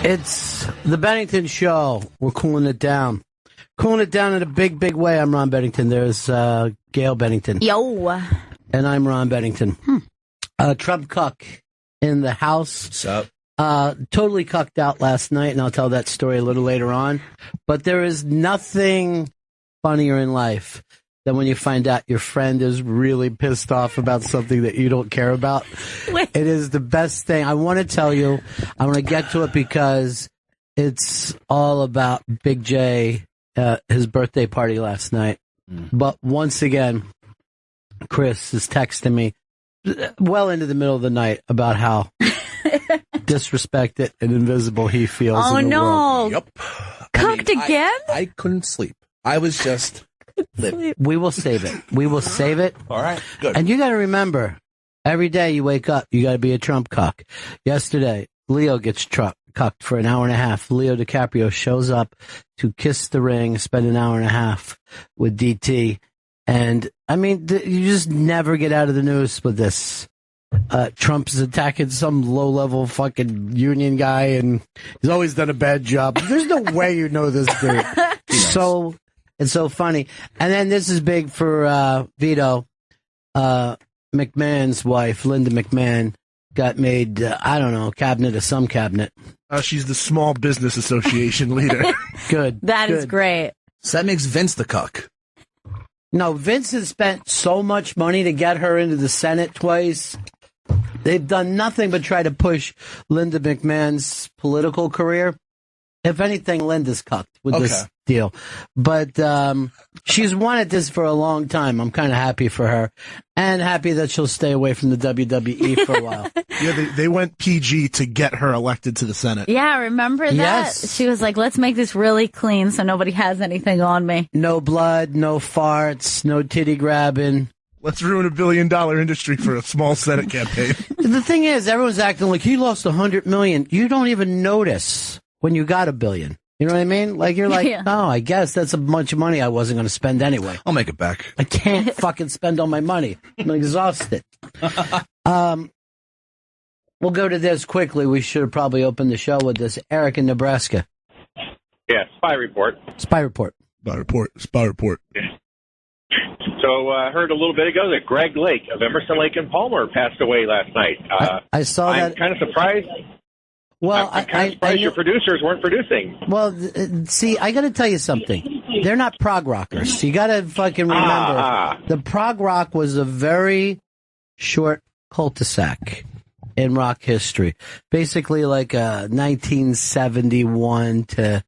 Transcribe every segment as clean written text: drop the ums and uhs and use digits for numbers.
It's the Bennington Show. We're cooling it down. Cooling it down in a big, big way. I'm Ron Bennington. There's Gail Bennington. Yo. And I'm Ron Bennington. Trump Cuck in the house. What's up? Totally cucked out last night, and I'll tell that story a little later on. But there is nothing funnier in life than when you find out your friend is really pissed off about something that you don't care about. It is the best thing. I want to tell you, I want to get to it because it's all about Big J, his birthday party last night. But once again, Chris is texting me well into the middle of the night about how disrespected and invisible he feels. Oh, in the world. Yep. Cooked again? I couldn't sleep. I was just living. We will save it. We will save it. All right, good. And you got to remember, every day you wake up, you got to be a Trump cuck. Yesterday, Leo gets cucked for an hour and a half. Leo DiCaprio shows up to kiss the ring, spend an hour and a half with DT. And, I mean, you just never get out of the news with this. Trump's attacking some low-level fucking union guy, and he's always done a bad job. There's no way you know this dude. So it's so funny. And then this is big for Vito. McMahon's wife, Linda McMahon, got made, I don't know, cabinet of some cabinet. She's the Small Business Association leader. Good. That is great. So that makes Vince the cuck. No, Vince has spent so much money to get her into the Senate twice. They've done nothing but try to push Linda McMahon's political career. If anything, Linda's cucked with this deal. But she's wanted this for a long time. I'm kind of happy for her. And happy that she'll stay away from the WWE for a while. Yeah, they went PG to get her elected to the Senate. Yeah, remember that? Yes. She was like, let's make this really clean so nobody has anything on me. No blood, no farts, no titty grabbing. Let's ruin $1 billion industry for a small Senate campaign. The thing is, everyone's acting like he lost $100 million. You don't even notice when you got $1 billion. You know what I mean? Like, you're like, oh, I guess that's a bunch of money I wasn't going to spend anyway. I'll make it back. I can't fucking spend all my money. I'm exhausted. We'll go to this quickly. We should have probably opened the show with this. Eric in Nebraska. Yeah, spy report. Spy report. Spy report. So I heard a little bit ago that Greg Lake of Emerson, Lake and Palmer passed away last night. I saw that. I'm kind of surprised. Well, I'm kind of surprised your producers weren't producing. Well, see, I got to tell you something. They're not prog rockers. You got to fucking remember, the prog rock was a very short cul-de-sac in rock history. Basically like 1971 to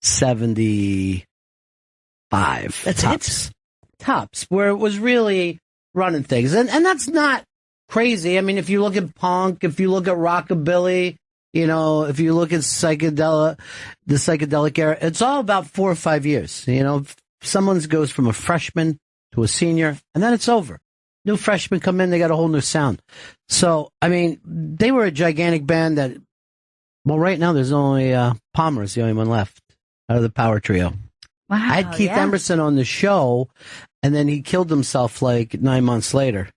75. That's tops, where it was really running things. And that's not crazy. I mean, if you look at punk, if you look at rockabilly, you know, if you look at the psychedelic era, it's all about 4 or 5 years. You know, someone goes from a freshman to a senior, and then it's over. New freshmen come in, they got a whole new sound. So, I mean, they were a gigantic band that, well, right now there's only Palmer's the only one left out of the power trio. Wow, I had Keith Emerson on the show, and then he killed himself like 9 months later.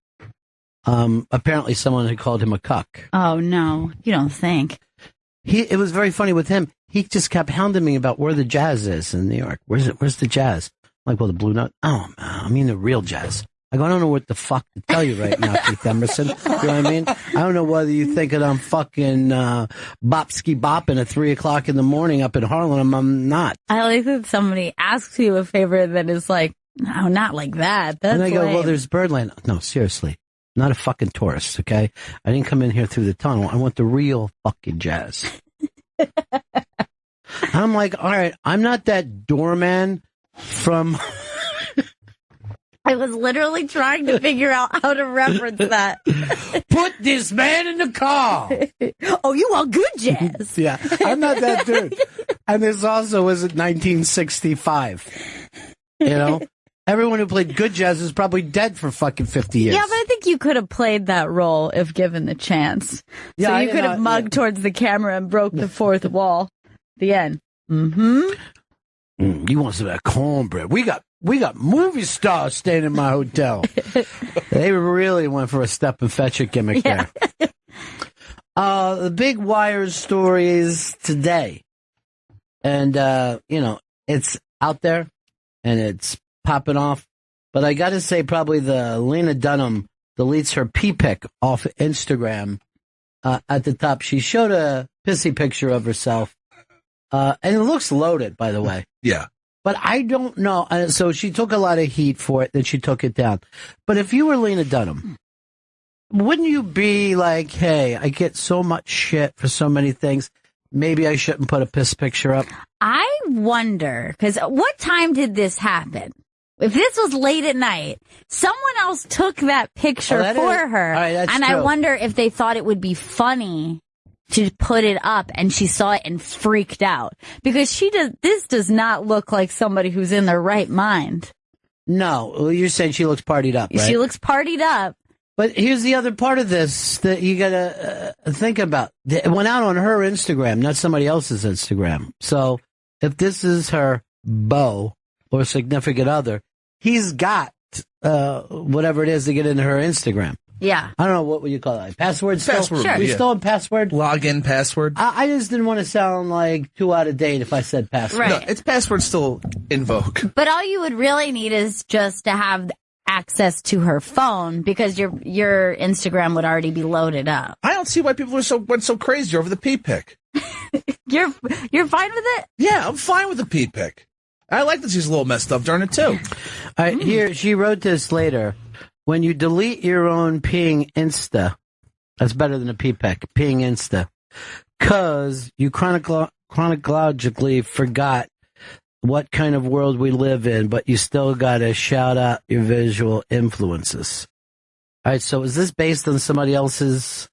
Apparently someone had called him a cuck. Oh, no. You don't think. It was very funny with him. He just kept hounding me about where the jazz is in New York. Where's the jazz? I'm like, well, the Blue Note. Oh, man, I mean the real jazz. I go, I don't know what the fuck to tell you right now, Keith Emerson. You know what I mean? I don't know whether you think that I'm fucking bopski bopping at 3 o'clock in the morning up in Harlem. I'm not. I like that somebody asks you a favor that is like, no, not like that. That's and I go, lame. well, there's Birdland. No, seriously. I'm not a fucking tourist, okay? I didn't come in here through the tunnel. I want the real fucking jazz. I'm like, all right, I'm not that doorman from... I was literally trying to figure out how to reference that. Put this man in the car. Oh, you want good jazz? Yeah, I'm not that dude. And this also was in 1965. You know? Everyone who played good jazz is probably dead for fucking 50 years. Yeah, but I think you could have played that role if given the chance. Yeah, so you could have mugged towards the camera and broke the fourth wall. The end. Mm-hmm. You want some of that cornbread? We got movie stars staying in my hotel. They really went for a step and fetch it gimmick there. The big wire stories today. And, it's out there and it's popping off. But I got to say, probably the Lena Dunham deletes her pee pic off Instagram at the top. She showed a pissy picture of herself. And it looks loaded, by the way. Yeah. But I don't know. So she took a lot of heat for it, then she took it down. But if you were Lena Dunham, wouldn't you be like, hey, I get so much shit for so many things. Maybe I shouldn't put a piss picture up? I wonder, because what time did this happen? If this was late at night, someone else took that picture for her. All right, that's and true. I wonder if they thought it would be funny to put it up, and she saw it and freaked out. Because this does not look like somebody who's in their right mind. No, well, you're saying she looks partied up, right? She looks partied up. But here's the other part of this that you gotta think about. It went out on her Instagram, not somebody else's Instagram. So if this is her beau or significant other, he's got whatever it is to get into her Instagram. Yeah. I don't know, what would you call it? Password still? Password, Sure. We yeah. still in password? Login password. I just didn't want to sound like too out of date if I said password. Right. No, its password still in vogue. But all you would really need is just to have access to her phone, because your Instagram would already be loaded up. I don't see why people went so crazy over the pee pic. You're fine with it? Yeah, I'm fine with the pee pic. I like that she's a little messed up during it too. All right, here, she wrote this later. When you delete your own peeing Insta, that's better than a pee pic, peeing Insta, because you chronologically forgot what kind of world we live in, but you still got to shout out your visual influences. All right, so is this based on somebody else's?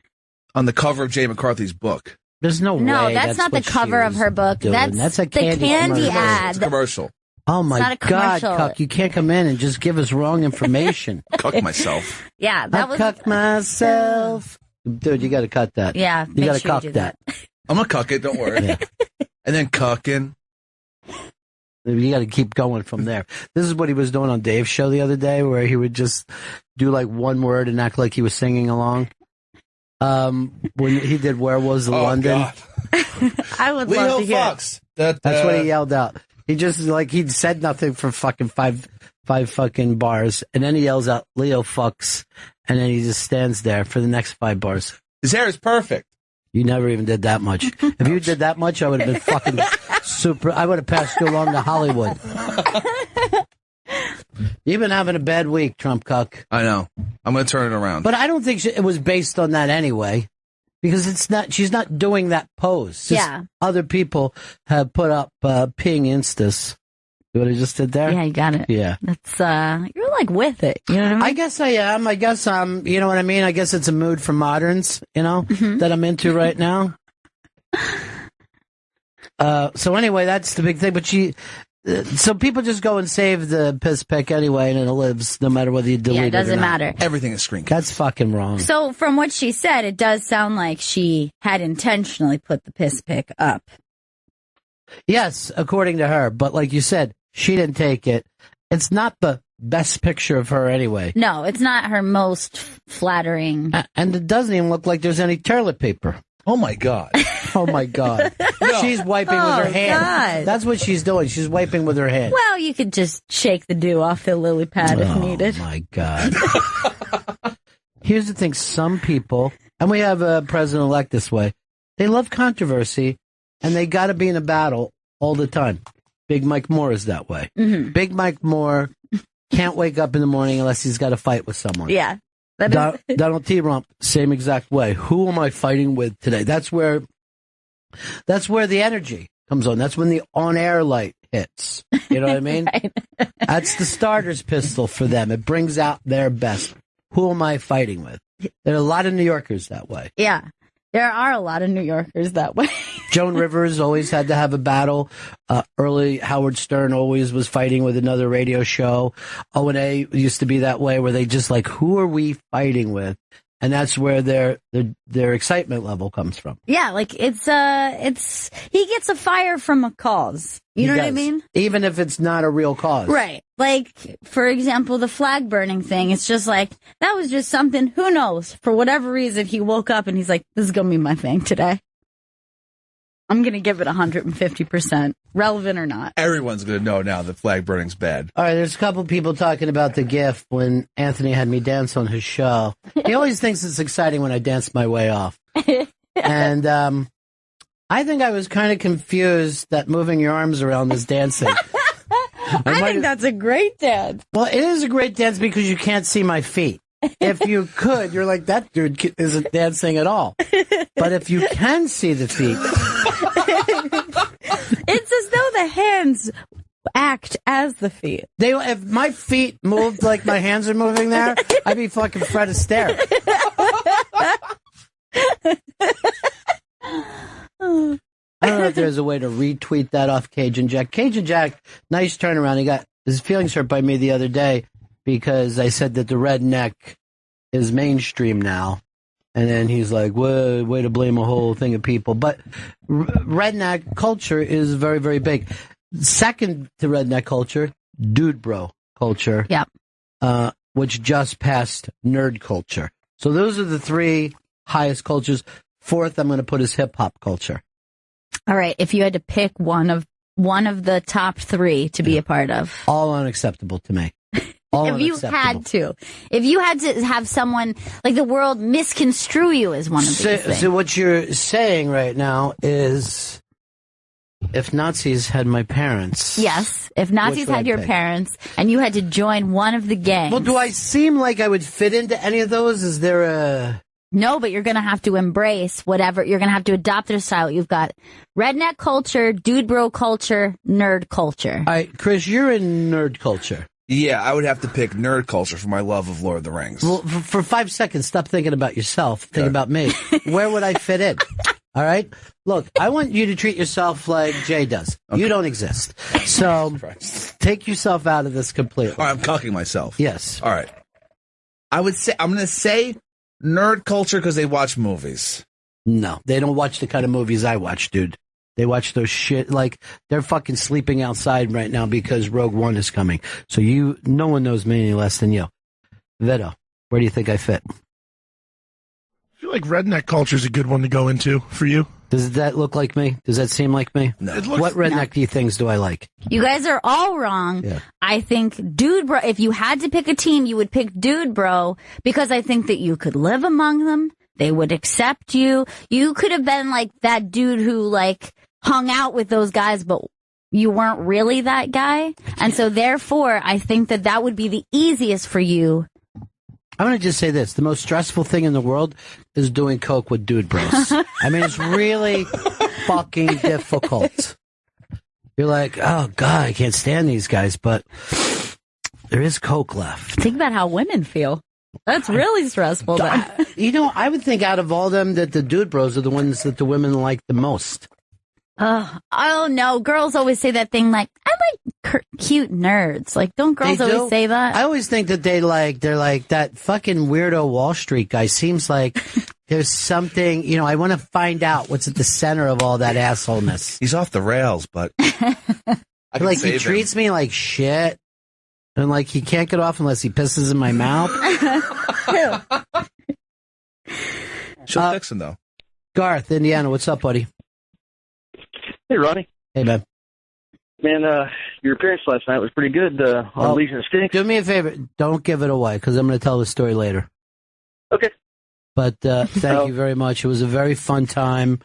On the cover of Jay McCarthy's book. There's no No, way. that's not the what she cover of was her book. doing. That's a the candy candy commercial. ad. It's a commercial. Oh It's my not a God, commercial. Cuck, you can't come in and just give us wrong information. Cuck myself. Yeah, that was. Cuck myself. Dude, you got to cut that. Yeah, You make got to sure you cuck do that. I'm going to cuck it, don't worry. Yeah. And then cucking. You got to keep going from there. This is what he was doing on Dave's show the other day, where he would just do like one word and act like he was singing along. When he did "Where Was the London?" God. I would Leo love to hear. fucks. That's what he yelled out. He just he'd said nothing for fucking five fucking bars, and then he yells out "Leo fucks," and then he just stands there for the next 5 bars. His hair is perfect. You never even did that much. If you did that much, I would have been fucking super. I would have passed you along to Hollywood. You've been having a bad week, Trump Cuck. I know. I'm going to turn it around. But I don't think it was based on that anyway, because it's not. She's not doing that pose. Just Yeah. other people have put up peeing instas. See what I just did there? Yeah, you got it. Yeah. That's you're like with it. You know what I mean? I guess I am. I guess I'm. You know what I mean? I guess it's a mood for moderns. That I'm into right now. So anyway, that's the big thing. But so people just go and save the piss pic anyway, and it lives no matter whether you delete it it doesn't or not. matter. Everything is screen. That's fucking wrong. So from what she said, it does sound like she had intentionally put the piss pic up. Yes, according to her. But like you said, she didn't take it. It's not the best picture of her anyway. No, it's not her most flattering. And it doesn't even look like there's any toilet paper. Oh, my God. Oh, my God. She's wiping with her hand. God. That's what she's doing. She's wiping with her hand. Well, you could just shake the dew off the lily pad if needed. Oh, my God. Here's the thing. Some people, and we have a president-elect this way, they love controversy, and they got to be in a battle all the time. Big Mike Moore is that way. Mm-hmm. Big Mike Moore can't wake up in the morning unless he's got to fight with someone. Yeah. Donald T. Rump, same exact way. Who am I fighting with today? That's where the energy comes on. That's when the on-air light hits. You know what I mean? Right. That's the starter's pistol for them. It brings out their best. Who am I fighting with? There are a lot of New Yorkers that way. Yeah. There are a lot of New Yorkers that way. Joan Rivers always had to have a battle. Early Howard Stern always was fighting with another radio show. O&A used to be that way where they just who are we fighting with? And that's where their excitement level comes from. Yeah, like it's he gets a fire from a cause. You know what I mean? Even if it's not a real cause. Right. Like, for example, the flag burning thing. It's just like, that was just something, who knows? For whatever reason, he woke up and he's like, this is going to be my thing today. I'm going to give it 150%, relevant or not. Everyone's going to know now that flag burning's bad. All right, there's a couple people talking about the GIF when Anthony had me dance on his show. He always thinks it's exciting when I dance my way off. And I think I was kind of confused that moving your arms around is dancing. I think that's a great dance. Well, it is a great dance because you can't see my feet. If you could, you're like, that dude isn't dancing at all. But if you can see the feet. It's as though the hands act as the feet. If my feet moved like my hands are moving there, I'd be fucking Fred Astaire. I don't know if there's a way to retweet that off Cajun Jack. Cajun Jack, nice turnaround. He got his feelings hurt by me the other day because I said that the redneck is mainstream now. And then he's like, way to blame a whole thing of people. But redneck culture is very, very big. Second to redneck culture, dude bro culture. Yep. Which just passed nerd culture. So those are the three highest cultures. Fourth, I'm going to put is hip hop culture. All right. If you had to pick one of the top three to be a part of. All unacceptable to me. If you had to have someone like the world misconstrue you as one of these things. So what you're saying right now is, if Nazis had my parents. Yes, if Nazis had your parents and you had to join one of the gangs. Well, do I seem like I would fit into any of those? Is there a... No, but you're going to have to embrace whatever. You're going to have to adopt their style. You've got redneck culture, dude bro culture, nerd culture. All right, Chris, you're in nerd culture. Yeah, I would have to pick nerd culture for my love of Lord of the Rings. Well, for 5 seconds, stop thinking about yourself. Think about me. Where would I fit in? All right? Look, I want you to treat yourself like Jay does. Okay. You don't exist. So take yourself out of this completely. All right, I'm cucking myself. Yes. All right. I'm going to say nerd culture because they watch movies. No, they don't watch the kind of movies I watch, dude. They watch those shit, like, they're fucking sleeping outside right now because Rogue One is coming. So no one knows me any less than you. Vito, where do you think I fit? I feel like redneck culture is a good one to go into for you. Does that look like me? Does that seem like me? No. What redneck things do I like? You guys are all wrong. Yeah. I think dude bro, if you had to pick a team, you would pick dude bro because I think that you could live among them. They would accept you. You could have been like that dude who like hung out with those guys, but you weren't really that guy. And so therefore, I think that would be the easiest for you. I'm going to just say this. The most stressful thing in the world is doing coke with dude bros. I mean, it's really fucking difficult. You're like, oh, God, I can't stand these guys, but there is coke left. Think about how women feel. That's really stressful. I would think out of all them that the dude bros are the ones that the women like the most. Oh no, girls always say that thing like, I like cute nerds. Like, don't girls always say that? I always think that they're like that fucking weirdo Wall Street guy. Seems like there's something, I want to find out what's at the center of all that assholeness. He's off the rails, but like he treats me like shit. And like he can't get off unless he pisses in my mouth. She'll fix him though. Garth, Indiana, what's up, buddy? Hey, Ronnie. Hey, man. Man, your appearance last night was pretty good on Legion of Sticks. Do me a favor. Don't give it away, because I'm going to tell the story later. Okay. But thank you very much. It was a very fun time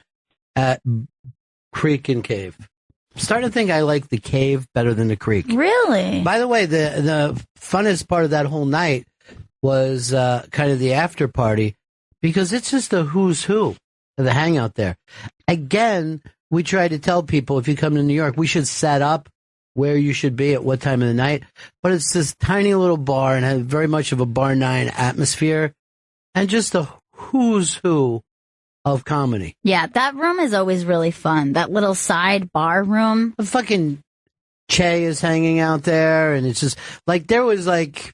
at Creek and Cave. I'm starting to think I like the cave better than the creek. Really? By the way, the funnest part of that whole night was kind of the after party, because it's just a who's who of the hangout there. Again, we try to tell people, if you come to New York, we should set up where you should be at what time of the night. But it's this tiny little bar and has very much of a Bar 9 atmosphere and just a who's who of comedy. Yeah, that room is always really fun. That little side bar room. The fucking Che is hanging out there, and it's just like there was like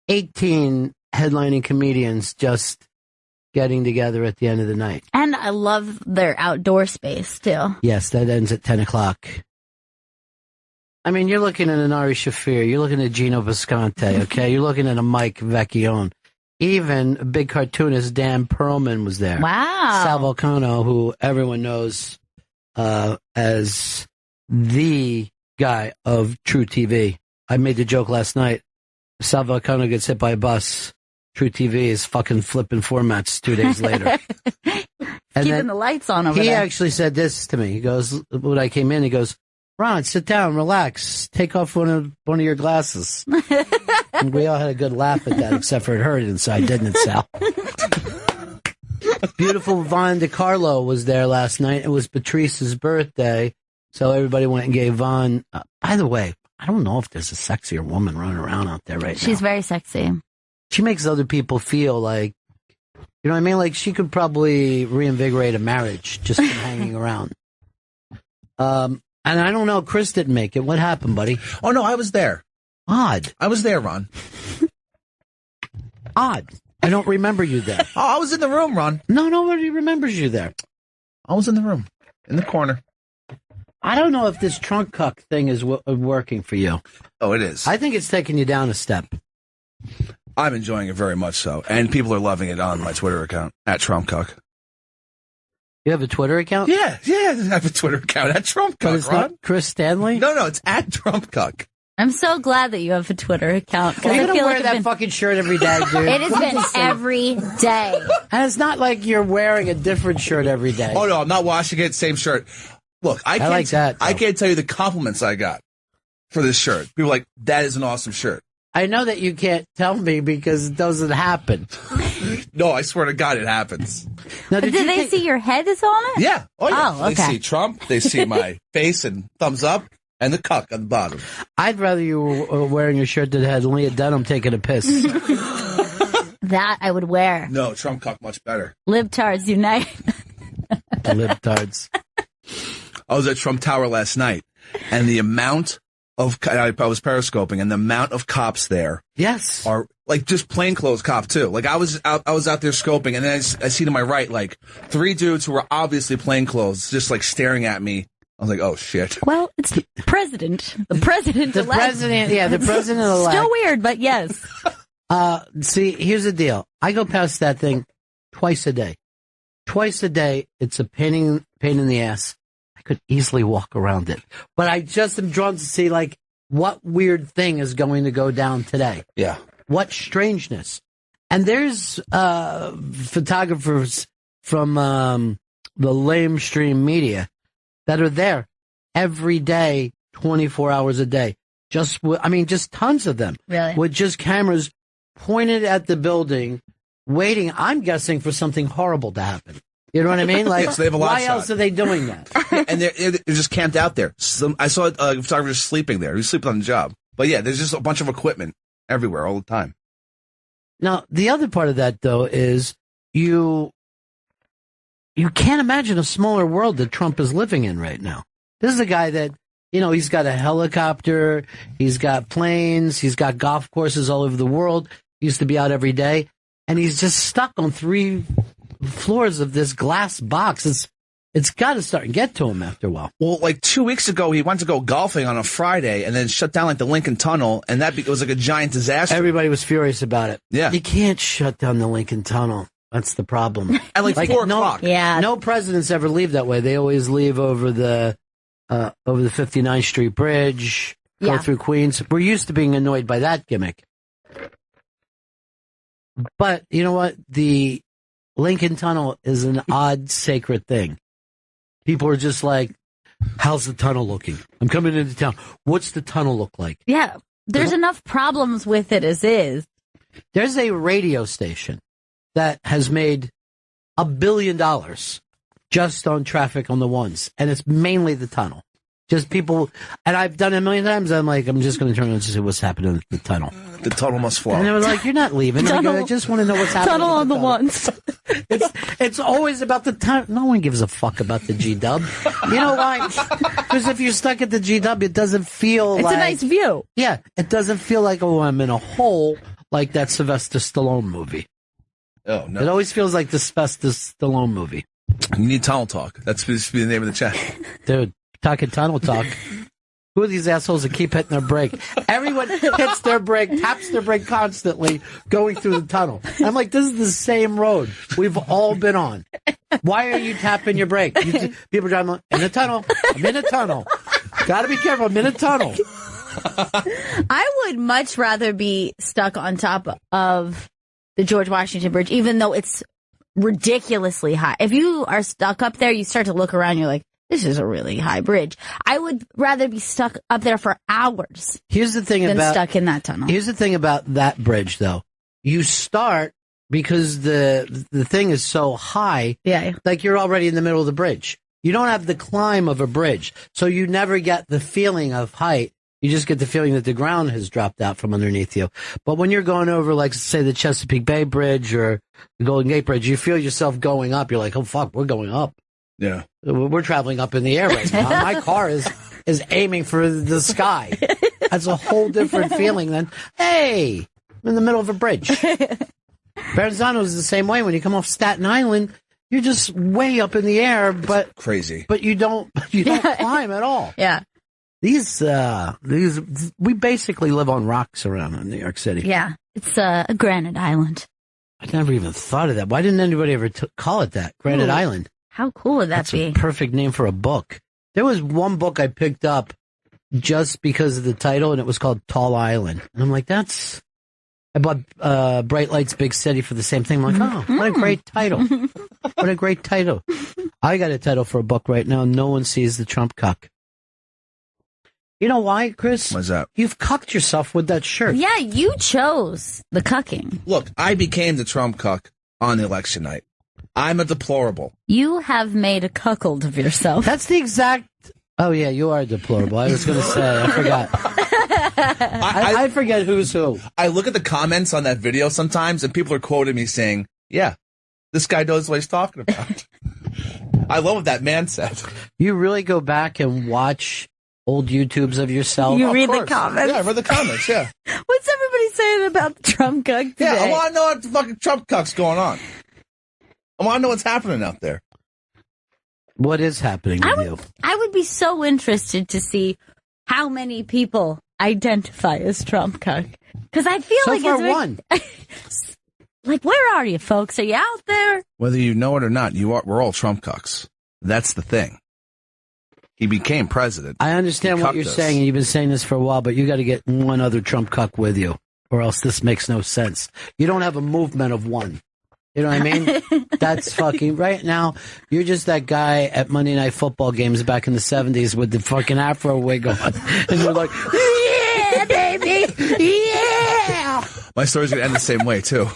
18 headlining comedians just getting together at the end of the night. And I love their outdoor space, too. Yes, that ends at 10 o'clock. I mean, you're looking at an Ari Shaffir. You're looking at Gino Visconti, okay? You're looking at a Mike Vecchione. Even a big cartoonist, Dan Perlman, was there. Wow. Sal Vulcano, who everyone knows as the guy of True TV. I made the joke last night. Sal Vulcano gets hit by a bus. True TV is fucking flipping formats 2 days later. Keeping the lights on over there. He actually said this to me. He goes, when I came in, he goes, Ron, sit down, relax, take off one of your glasses. And we all had a good laugh at that, except for it hurt inside, didn't it, Sal? Beautiful Von DiCarlo was there last night. It was Patrice's birthday, so everybody went and gave Von. By the way, I don't know if there's a sexier woman running around out there right now. She's very sexy. She makes other people feel like, you know what I mean? Like she could probably reinvigorate a marriage just from hanging around. And I don't know, Chris didn't make it. What happened, buddy? Oh, no, I was there. Odd. I was there, Ron. Odd. I don't remember you there. Oh, I was in the room, Ron. No, nobody remembers you there. I was in the room, in the corner. I don't know if this Trump Cuck thing is working for you. Oh, it is. I think it's taking you down a step. I'm enjoying it very much so. And people are loving it on my Twitter account, at Trump Cuck. You have a Twitter account? Yeah, I have a Twitter account at Trump Cuck, But it's Ron. not Chris Stanley? No, it's at Trump Cuck. I'm so glad that you have a Twitter account. Well, you're I going to feel wear like that fucking shirt every day, dude. it has been every day. And it's not like you're wearing a different shirt every day. Oh, no, I'm not washing it. Same shirt. Look, I like that, though. I can't tell you the compliments I got for this shirt. People are like, that is an awesome shirt. I know that you can't tell me because it doesn't happen. No, I swear to God, it happens. Now, Did they see your head is on it? Yeah. Oh, yeah. Oh, okay. They see Trump. They see my face and thumbs up and the cuck on the bottom. I'd rather you were wearing a shirt that had Lena Dunham taking a piss. That I would wear. No, Trump cuck much better. Libtards unite. The libtards. I was at Trump Tower last night, and the amount of I was periscoping, and the amount of cops there, Yes, are like just plainclothes cop too. Like I was out there scoping, and then I see to my right like 3 dudes who were obviously plainclothes, just like staring at me. I was like, oh shit. Well, it's the president. The president. the president. Yeah, the president elect. Still weird, but yes. See, here's the deal. I go past that thing twice a day. Twice a day, it's a pain in the ass. I could easily walk around it. But I just am drawn to see, like, what weird thing is going to go down today. Yeah. What strangeness. And there's photographers from the lamestream media that are there every day, 24 hours a day. Just tons of them. Really? With just cameras pointed at the building, waiting, I'm guessing, for something horrible to happen. You know what I mean? Like, yes, they have a lot why else are they doing that? Yeah, and they're just camped out there. I saw a photographer sleeping there. He was sleeping on the job. But yeah, there's just a bunch of equipment everywhere all the time. Now, the other part of that, though, is you can't imagine a smaller world that Trump is living in right now. This is a guy that, he's got a helicopter, he's got planes, he's got golf courses all over the world. He used to be out every day, and he's just stuck on 3 floors of this glass box. It's got to start and get to him after a while. Well, like 2 weeks ago, he went to go golfing on a Friday and then shut down like the Lincoln Tunnel, and that was like a giant disaster. Everybody was furious about it. Yeah. You can't shut down the Lincoln Tunnel. That's the problem. At like 4 o'clock. Yeah. No presidents ever leave that way. They always leave over the 59th Street Bridge, go through Queens. We're used to being annoyed by that gimmick. But you know what? The Lincoln Tunnel is an odd, sacred thing. People are just like, how's the tunnel looking? I'm coming into town. What's the tunnel look like? Yeah. There's enough problems with it as is. There's a radio station that has made $1 billion just on traffic on the ones, and it's mainly the tunnel. Just people, and I've done it a million times. I'm like, I'm just going to turn on and see what's happening in the tunnel. The tunnel must flow. And they were like, you're not leaving. I just want to know what's happening. Tunnel on the ones. It's always about the tunnel. No one gives a fuck about the G-dub. You know why? Because if you're stuck at the G-dub, it doesn't feel It's a nice view. Yeah, it doesn't feel like, oh, I'm in a hole like that Sylvester Stallone movie. Oh, no. It always feels like the Sylvester Stallone movie. You need tunnel talk. That's supposed to be the name of the chat. Dude, talking tunnel talk. Who are these assholes that keep hitting their brake? Everyone hits their brake, taps their brake constantly, going through the tunnel. I'm like, this is the same road we've all been on. Why are you tapping your brake? People driving in a tunnel. I'm in a tunnel. Gotta be careful. I'm in a tunnel. I would much rather be stuck on top of the George Washington Bridge, even though it's ridiculously high. If you are stuck up there, you start to look around, you're like, this is a really high bridge. I would rather be stuck up there for hours. Here's the thing than about stuck in that tunnel. Here's the thing about that bridge, though. You start because the thing is so high. Yeah. Like you're already in the middle of the bridge. You don't have the climb of a bridge, so you never get the feeling of height. You just get the feeling that the ground has dropped out from underneath you. But when you're going over, like, say, the Chesapeake Bay Bridge or the Golden Gate Bridge, you feel yourself going up. You're like, oh, fuck, we're going up. Yeah. We're traveling up in the air right now. My car is aiming for the sky. That's a whole different feeling than, hey, I'm in the middle of a bridge. Verrazano is the same way. When you come off Staten Island, you're just way up in the air, but crazy. But you don't climb at all. Yeah. These we basically live on rocks around in New York City. Yeah. It's a granite island. I never even thought of that. Why didn't anybody ever call it that? Granite Island. How cool would that That's be? A perfect name for a book. There was one book I picked up just because of the title, and it was called Tall Island. And I'm like, I bought Bright Lights, Big City for the same thing. I'm like, oh, what a great title. What a great title. I got a title for a book right now. No one sees the Trump Cuck. You know why, Chris? Why's that? You've cucked yourself with that shirt. Yeah, you chose the cucking. Look, I became the Trump Cuck on the election night. I'm a deplorable. You have made a cuckold of yourself. That's the exact... Oh, yeah, you are deplorable. I was going to say, I forgot. I forget who's who. I look at the comments on that video sometimes, and people are quoting me saying, yeah, this guy knows what he's talking about. I love what that man said. You really go back and watch old YouTubes of yourself? You read the comments? Yeah, I read the comments, yeah. What's everybody saying about the Trump Cuck today? Yeah, I want to know what the fucking Trump Cuck's going on. I want to know what's happening out there. What is happening with you? I would be so interested to see how many people identify as Trump Cuck. Because I feel so like far it's one. Like, where are you, folks? Are you out there? Whether you know it or not, we're all Trump Cucks. That's the thing. He became president. I understand what you're saying, and you've been saying this for a while, but you got to get one other Trump Cuck with you, or else this makes no sense. You don't have a movement of one. You know what I mean? That's fucking right now. You're just that guy at Monday Night Football games back in the 70s with the fucking afro wig on, and you're like, yeah, baby, yeah. My story's gonna end the same way too.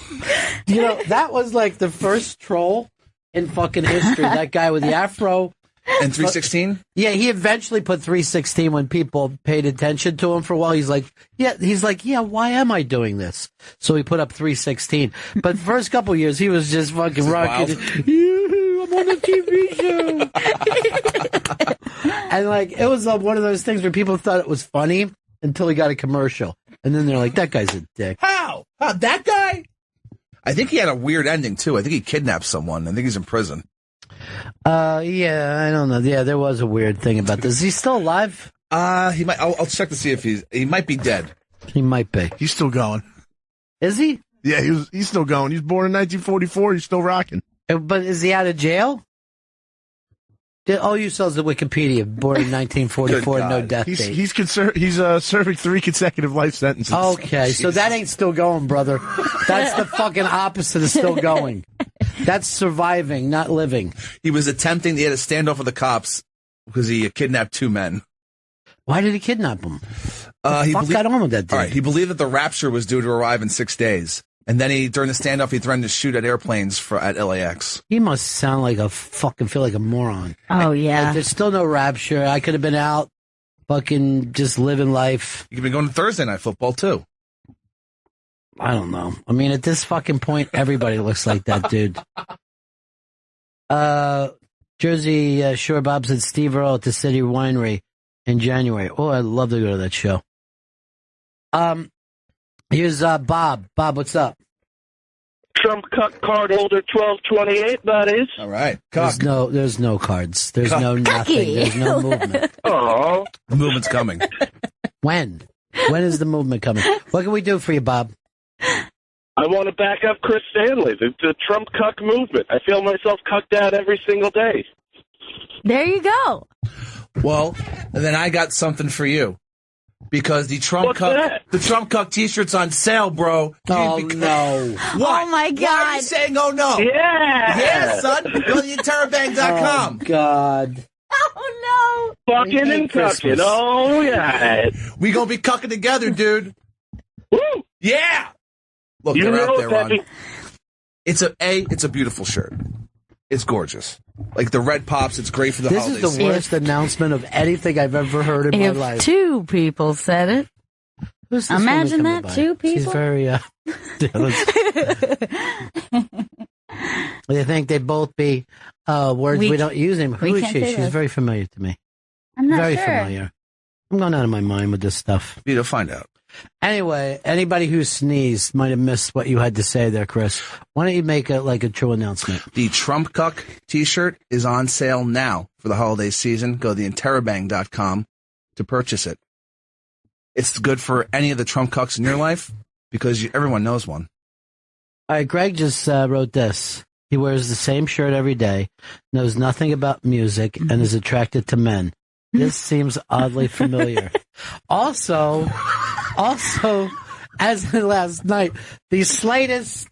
You know, that was like the first troll in fucking history. That guy with the afro. And 316? Yeah, he eventually put 316 when people paid attention to him for a while. He's like, why am I doing this? So he put up 316. But the first couple of years, he was just fucking rocking. Yeah, I'm on a TV show. And like, it was one of those things where people thought it was funny until he got a commercial. And then they're like, that guy's a dick. How? That guy? I think he had a weird ending, too. I think he kidnapped someone. I think he's in prison. Yeah, I don't know. Yeah, there was a weird thing about this. Is he still alive? He might. I'll check to see if he might be dead. He might be. He's still going. Is he? Yeah, he's still going. He was born in 1944. He's still rocking. But is he out of jail? All you saw is the Wikipedia. Born in 1944, no death date. He's serving 3 consecutive life sentences. Okay, so that ain't still going, brother. That's the fucking opposite of still going. That's surviving, not living. He was attempting. He had a standoff with the cops because he kidnapped 2 men. Why did he kidnap them? He got on with that dude? All right, he believed that the rapture was due to arrive in 6 days. And then during the standoff, he threatened to shoot at airplanes at LAX. He must sound like feel like a moron. Oh, yeah. Like, there's still no rapture. I could have been out fucking just living life. You could be going to Thursday Night Football, too. I don't know. I mean, at this fucking point, everybody looks like that dude. Jersey Shore Bob said Steve Earle at the City Winery in January. Oh, I'd love to go to that show. Here's Bob. Bob, what's up? Trump Cuck card holder 1228, buddies. All right. Cuck. There's no cards. There's no nothing. There's no movement. Oh. The movement's coming. When? When is the movement coming? What can we do for you, Bob? I want to back up Chris Stanley, the Trump Cuck movement. I feel myself cucked out every single day. There you go. Well, then I got something for you. Because the Trump Cuck T-shirt's on sale, bro. Oh, no. What? Oh, my God. Why are you saying, oh, no? Yeah. Yeah, son. Go to interrobang.com. Oh, God. Oh, no. Fucking and cucking. Oh, yeah. We gonna be cucking together, dude. Woo. Yeah. Look, You they're out know, there, Ron. It's a beautiful shirt. It's gorgeous. Like the red pops, it's great for the holidays. This is the worst announcement of anything I've ever heard in my life. If two people said it. Who's this Imagine woman that, coming by? two people. She's very, They think they both be words we don't use anymore. Who is she? She's very familiar to me. I'm not very sure. familiar. I'm going out of my mind with this stuff. You'll find out. Anyway, anybody who sneezed might have missed what you had to say there, Chris. Why don't you make a true announcement? The Trump Cuck T-shirt is on sale now for the holiday season. Go to interrobang.com to purchase it. It's good for any of the Trump Cucks in your life because everyone knows one. All right, Greg just wrote this. He wears the same shirt every day, knows nothing about music, and is attracted to men. This seems oddly familiar. Also, as in last night, the slightest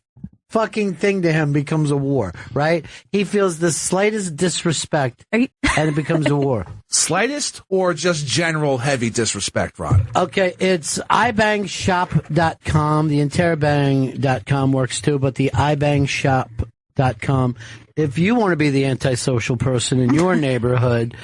fucking thing to him becomes a war, right? He feels the slightest disrespect, and it becomes a war. Slightest or just general heavy disrespect, Ron? Okay, it's ibangshop.com. The interrobang.com works too, but the ibangshop.com. If you want to be the antisocial person in your neighborhood,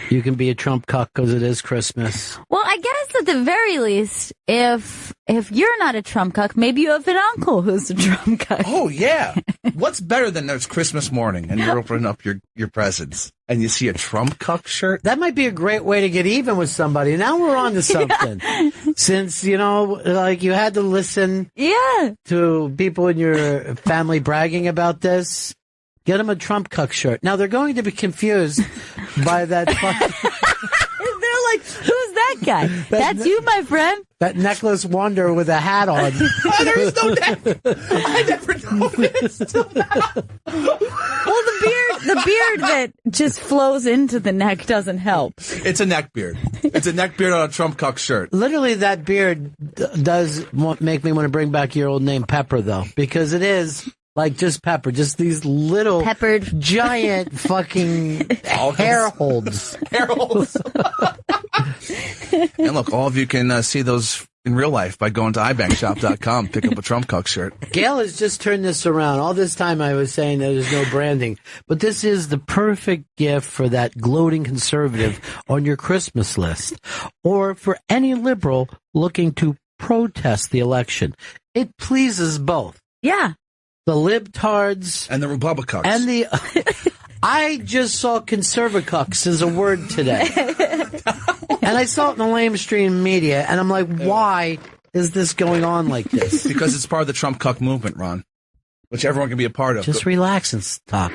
you can be a Trump cuck because it is Christmas. Well, I guess at the very least, if you're not a Trump cuck, maybe you have an uncle who's a Trump cuck. Oh, yeah. What's better than there's Christmas morning and you're opening up your presents and you see a Trump cuck shirt? That might be a great way to get even with somebody. Now we're on to something. Yeah. Since, you had to listen to people in your family bragging about this. Get them a Trump cuck shirt. Now, they're going to be confused by that fucking... They're like, who's that guy? That's you, my friend. That necklace wonder with a hat on. Oh, there is no neck. I never noticed. Well, the beard that just flows into the neck doesn't help. It's a neck beard. It's a neck beard on a Trump cuck shirt. Literally, that beard does make me want to bring back your old name, Pepper, though, because it is... Like just pepper, just these little peppered giant fucking hair holds. Hair holds. And look, all of you can see those in real life by going to ibangshop.com, pick up a Trump cuck shirt. Gail has just turned this around. All this time I was saying that there's no branding, but this is the perfect gift for that gloating conservative on your Christmas list, or for any liberal looking to protest the election. It pleases both. Yeah. The libtards. And the Republicucks. And the... I just saw conservacucks as a word today. And I saw it in the lamestream media, and I'm like, why is this going on like this? Because it's part of the Trump cuck movement, Ron, which everyone can be a part of. Just relax and talk.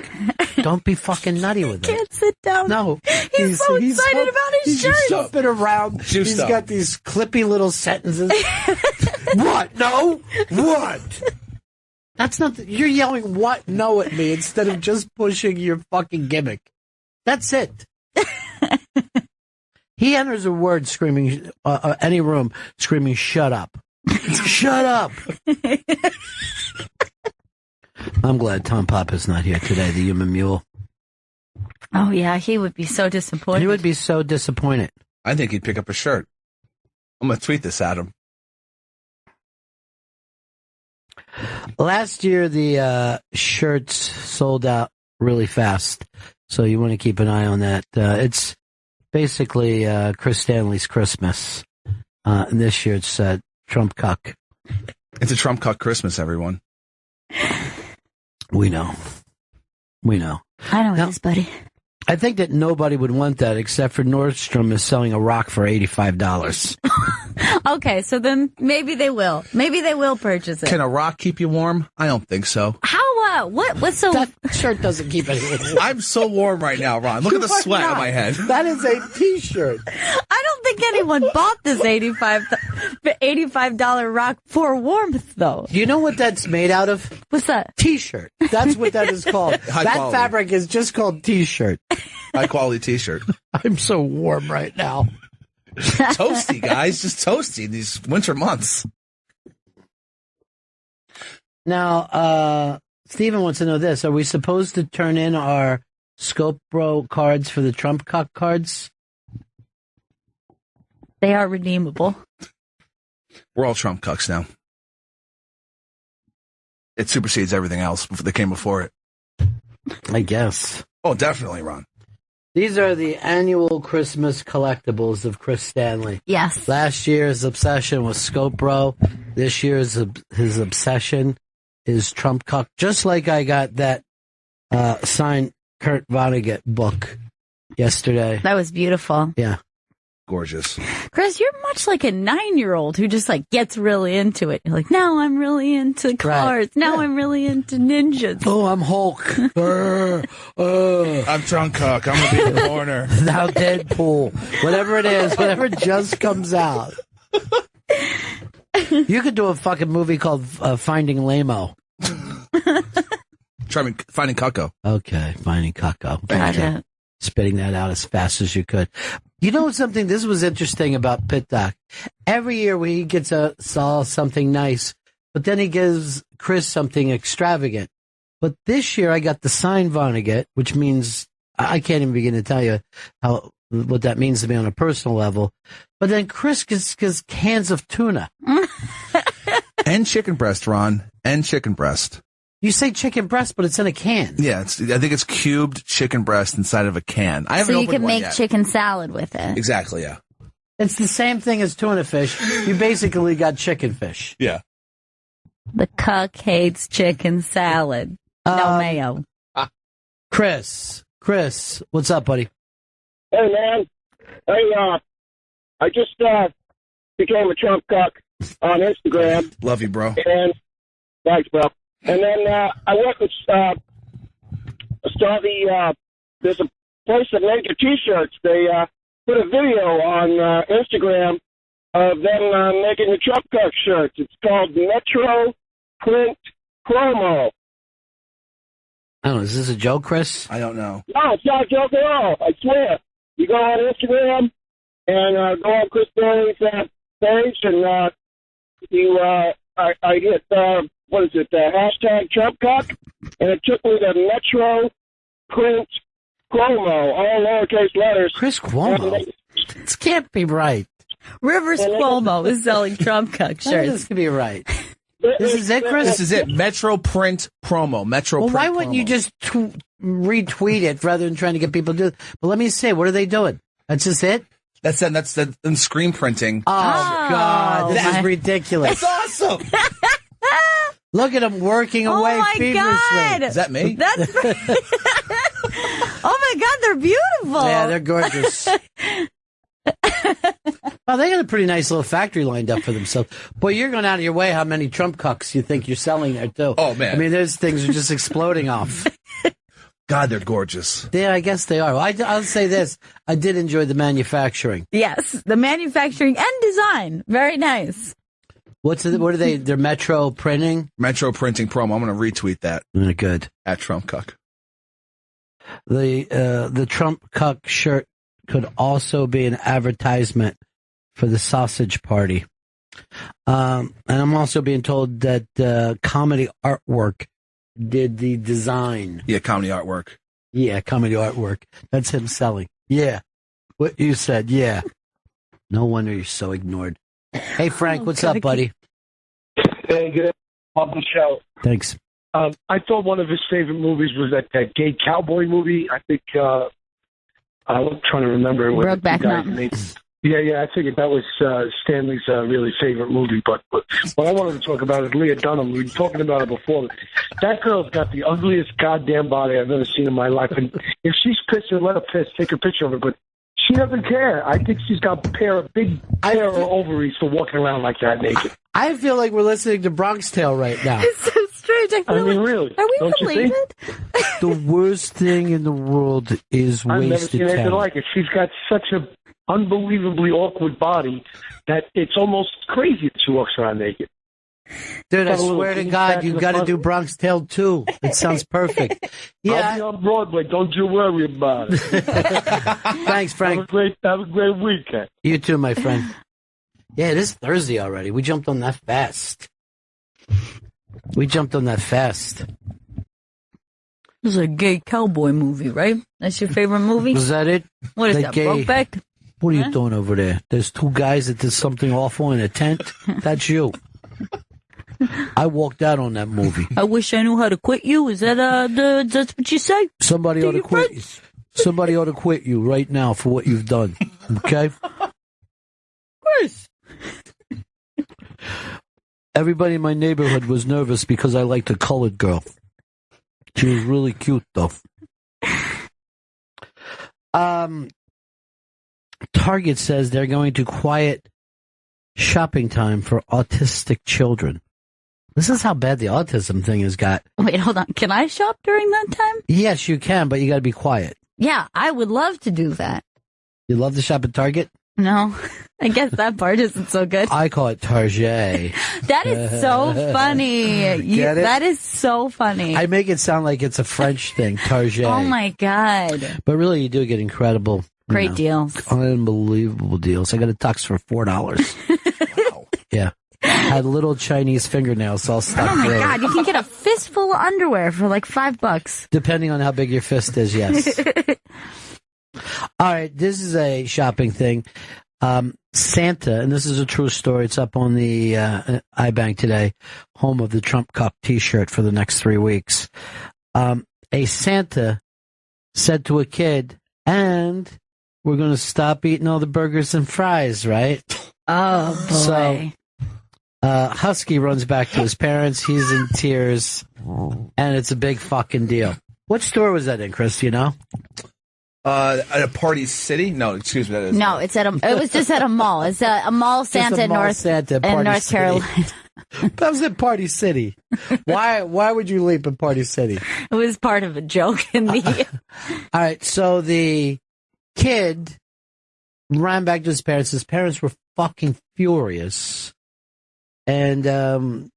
Don't be fucking nutty with it. Can't sit down. No. He's so excited about his shirt. He's jumping around. He's got these clippy little sentences. What? No? What? That's not... You're yelling what no at me instead of just pushing your fucking gimmick. That's it. He enters a word screaming, any room, screaming, shut up. Shut up. I'm glad Tom Papa's not here today, the human mule. Oh, yeah, he would be so disappointed. He would be so disappointed. I think he'd pick up a shirt. I'm going to tweet this at him. Last year, the shirts sold out really fast, so you want to keep an eye on that. It's basically Chris Stanley's Christmas, and this year it's Trump Cuck. It's a Trump Cuck Christmas, everyone. We know. I know it is, buddy. I think that nobody would want that except for Nordstrom is selling a rock for $85. Okay, so then maybe they will. Maybe they will purchase it. Can a rock keep you warm? I don't think so. How, what's so... That shirt doesn't keep anyone warm. I'm so warm right now, Ron. Look at the sweat on my head. That is a T-shirt. I don't think anyone bought this $85 rock for warmth, though. Do you know what that's made out of? What's that? T-shirt. That's what that is called. High that quality. fabric is just called T-shirt. High quality T-shirt. I'm so warm right now. Toasty, guys. Just toasty these winter months. Now, Steven wants to know this. Are we supposed to turn in our Scope Bro cards for the Trump Cuck cards? They are redeemable. We're all Trump cucks now. It supersedes everything else that came before it. I guess. Oh, definitely, Ron. These are the annual Christmas collectibles of Chris Stanley. Yes. Last year's obsession was Scope Bro. This year's his obsession is Trump Cuck. Just like I got that signed Kurt Vonnegut book yesterday. That was beautiful. Yeah. Gorgeous. Chris, you're much like a 9-year-old who just like gets really into it. You're like, now I'm really into cars. Right. Now I'm really into ninjas. Oh, I'm Hulk. I'm Trump Cuck. I'm going to be in the corner. Now Deadpool. Whatever it is, whatever just comes out. You could do a fucking movie called Finding Lamo. Try Finding Cucko. Okay, Finding Cucko. Gotcha. Spitting that out as fast as you could. You know something? This was interesting about Pit Doc. Every year he gets Saul something nice, but then he gives Chris something extravagant. But this year I got the signed Vonnegut, which means I can't even begin to tell you what that means to me on a personal level. But then Chris gets cans of tuna. And chicken breast, Ron. And chicken breast. You say chicken breast, but it's in a can. Yeah, I think it's cubed chicken breast inside of a can. I haven't So you opened can one make yet. chicken salad with it. Exactly, yeah. It's the same thing as tuna fish. You basically got chicken fish. Yeah. The cuck hates chicken salad. No mayo. Chris, what's up, buddy? Hey, man. Hey, I just became a Trump cuck on Instagram. Love you, bro. And thanks, bro. And then I went and saw there's a place that made your T-shirts. They put a video on Instagram of them making the Trump Cuck shirts. It's called Metro Print Promo. I don't know. Is this a joke, Chris? I don't know. No, it's not a joke at all. I swear. You go on Instagram and go on Chris Stanley's page, and I hit what is it? Hashtag Trump Cuck, and it took me to Metro Print Promo, all lowercase letters. Chris Cuomo. This can't be right. Rivers Cuomo is selling Trump Cuck None of shirts. this can be right. This is it, Chris? This is it. Metro Print Promo. Metro Well, Print why wouldn't promo. you just retweet it rather than trying to get people to do it? But let me see. What are they doing? That's just it? That's them screen printing. Oh, God. This is ridiculous. That's awesome. Look at them working away Oh my feverishly. God. Is that me? That's oh my God, they're beautiful. Yeah, they're gorgeous. Oh, they got a pretty nice little factory lined up for themselves. Boy, you're going out of your way how many Trump cucks you think you're selling there, too. Oh, man. I mean, those things are just exploding off. God, they're gorgeous. Yeah, I guess they are. I'll say this. I did enjoy the manufacturing. Yes, the manufacturing and design. Very nice. What are they? They're Metro printing? Metro Printing Promo. I'm going to retweet that Good. at Trump Cuck. The Trump Cuck shirt could also be an advertisement for the sausage party. And I'm also being told that Comedy Artwork did the design. Yeah, comedy artwork. Yeah, Comedy Artwork. That's him selling. Yeah. What you said, yeah. No wonder you're so ignored. Hey, Frank, what's up, buddy? Hey, good. Love the show. Thanks. I thought one of his favorite movies was that gay cowboy movie. I think I'm trying to remember. Brokeback Mountain. Yeah, I figured that was Stanley's really favorite movie. But what I wanted to talk about is Lena Dunham. We were talking about her before. That girl's got the ugliest goddamn body I've ever seen in my life. And if she's pissing, let her piss. Take a picture of her. But she doesn't care. I think she's got a big pair of ovaries for walking around like that naked. I feel like we're listening to Bronx Tale right now. It's so strange. I mean, really. Are we Don't related? The worst thing in the world is I've never wasted seen anything talent. like it. She's got such a unbelievably awkward body that it's almost crazy that she walks around naked. Dude, I Got a little swear to green God, patch you in the got to front. do Bronx Tale 2. It sounds perfect. I'll Yeah. be on Broadway. Don't you worry about it. Thanks, Frank. Have a great weekend. You too, my friend. Yeah, it is Thursday already. We jumped on that fast. This is a gay cowboy movie, right? That's your favorite movie? Was that it? What is The that, gay- Brokeback? What are you doing over there? There's two guys that did something awful in a tent. That's you. I walked out on that movie. I wish I knew how to quit you. Is that that's what you say? Somebody ought to quit. Somebody ought to quit you right now for what you've done. Okay? Chris. Everybody in my neighborhood was nervous because I liked a colored girl. She was really cute, though. Target says they're going to quiet shopping time for autistic children. This is how bad the autism thing has got. Wait, hold on. Can I shop during that time? Yes, you can, but you got to be quiet. Yeah, I would love to do that. You love to shop at Target? No, I guess that part isn't so good. I call it Target. That is so funny. Get it? That is so funny. I make it sound like it's a French thing, Target. Oh my God. But really, you do get incredible, Great deals. unbelievable deals. I got a tux for $4. Wow. Yeah. Had little Chinese fingernails all stuck Oh my through. God, you can get a fistful of underwear for like $5. Depending on how big your fist is, yes. All right, this is a shopping thing. Santa, and this is a true story, it's up on the iBank today, home of the Trump Cuck t-shirt for the next 3 weeks. A Santa said to a kid, and we're going to stop eating all the burgers and fries, right? Oh, boy. So, Husky runs back to his parents. He's in tears, and it's a big fucking deal. What store was that in, Chris? Do you know? At a Party City? No, excuse me. That is No, it was just at a mall. It's a mall Santa in North Carolina. That was at Party City. Why would you leap at Party City? It was part of a joke in the. All right, so the kid ran back to his parents. His parents were fucking furious, and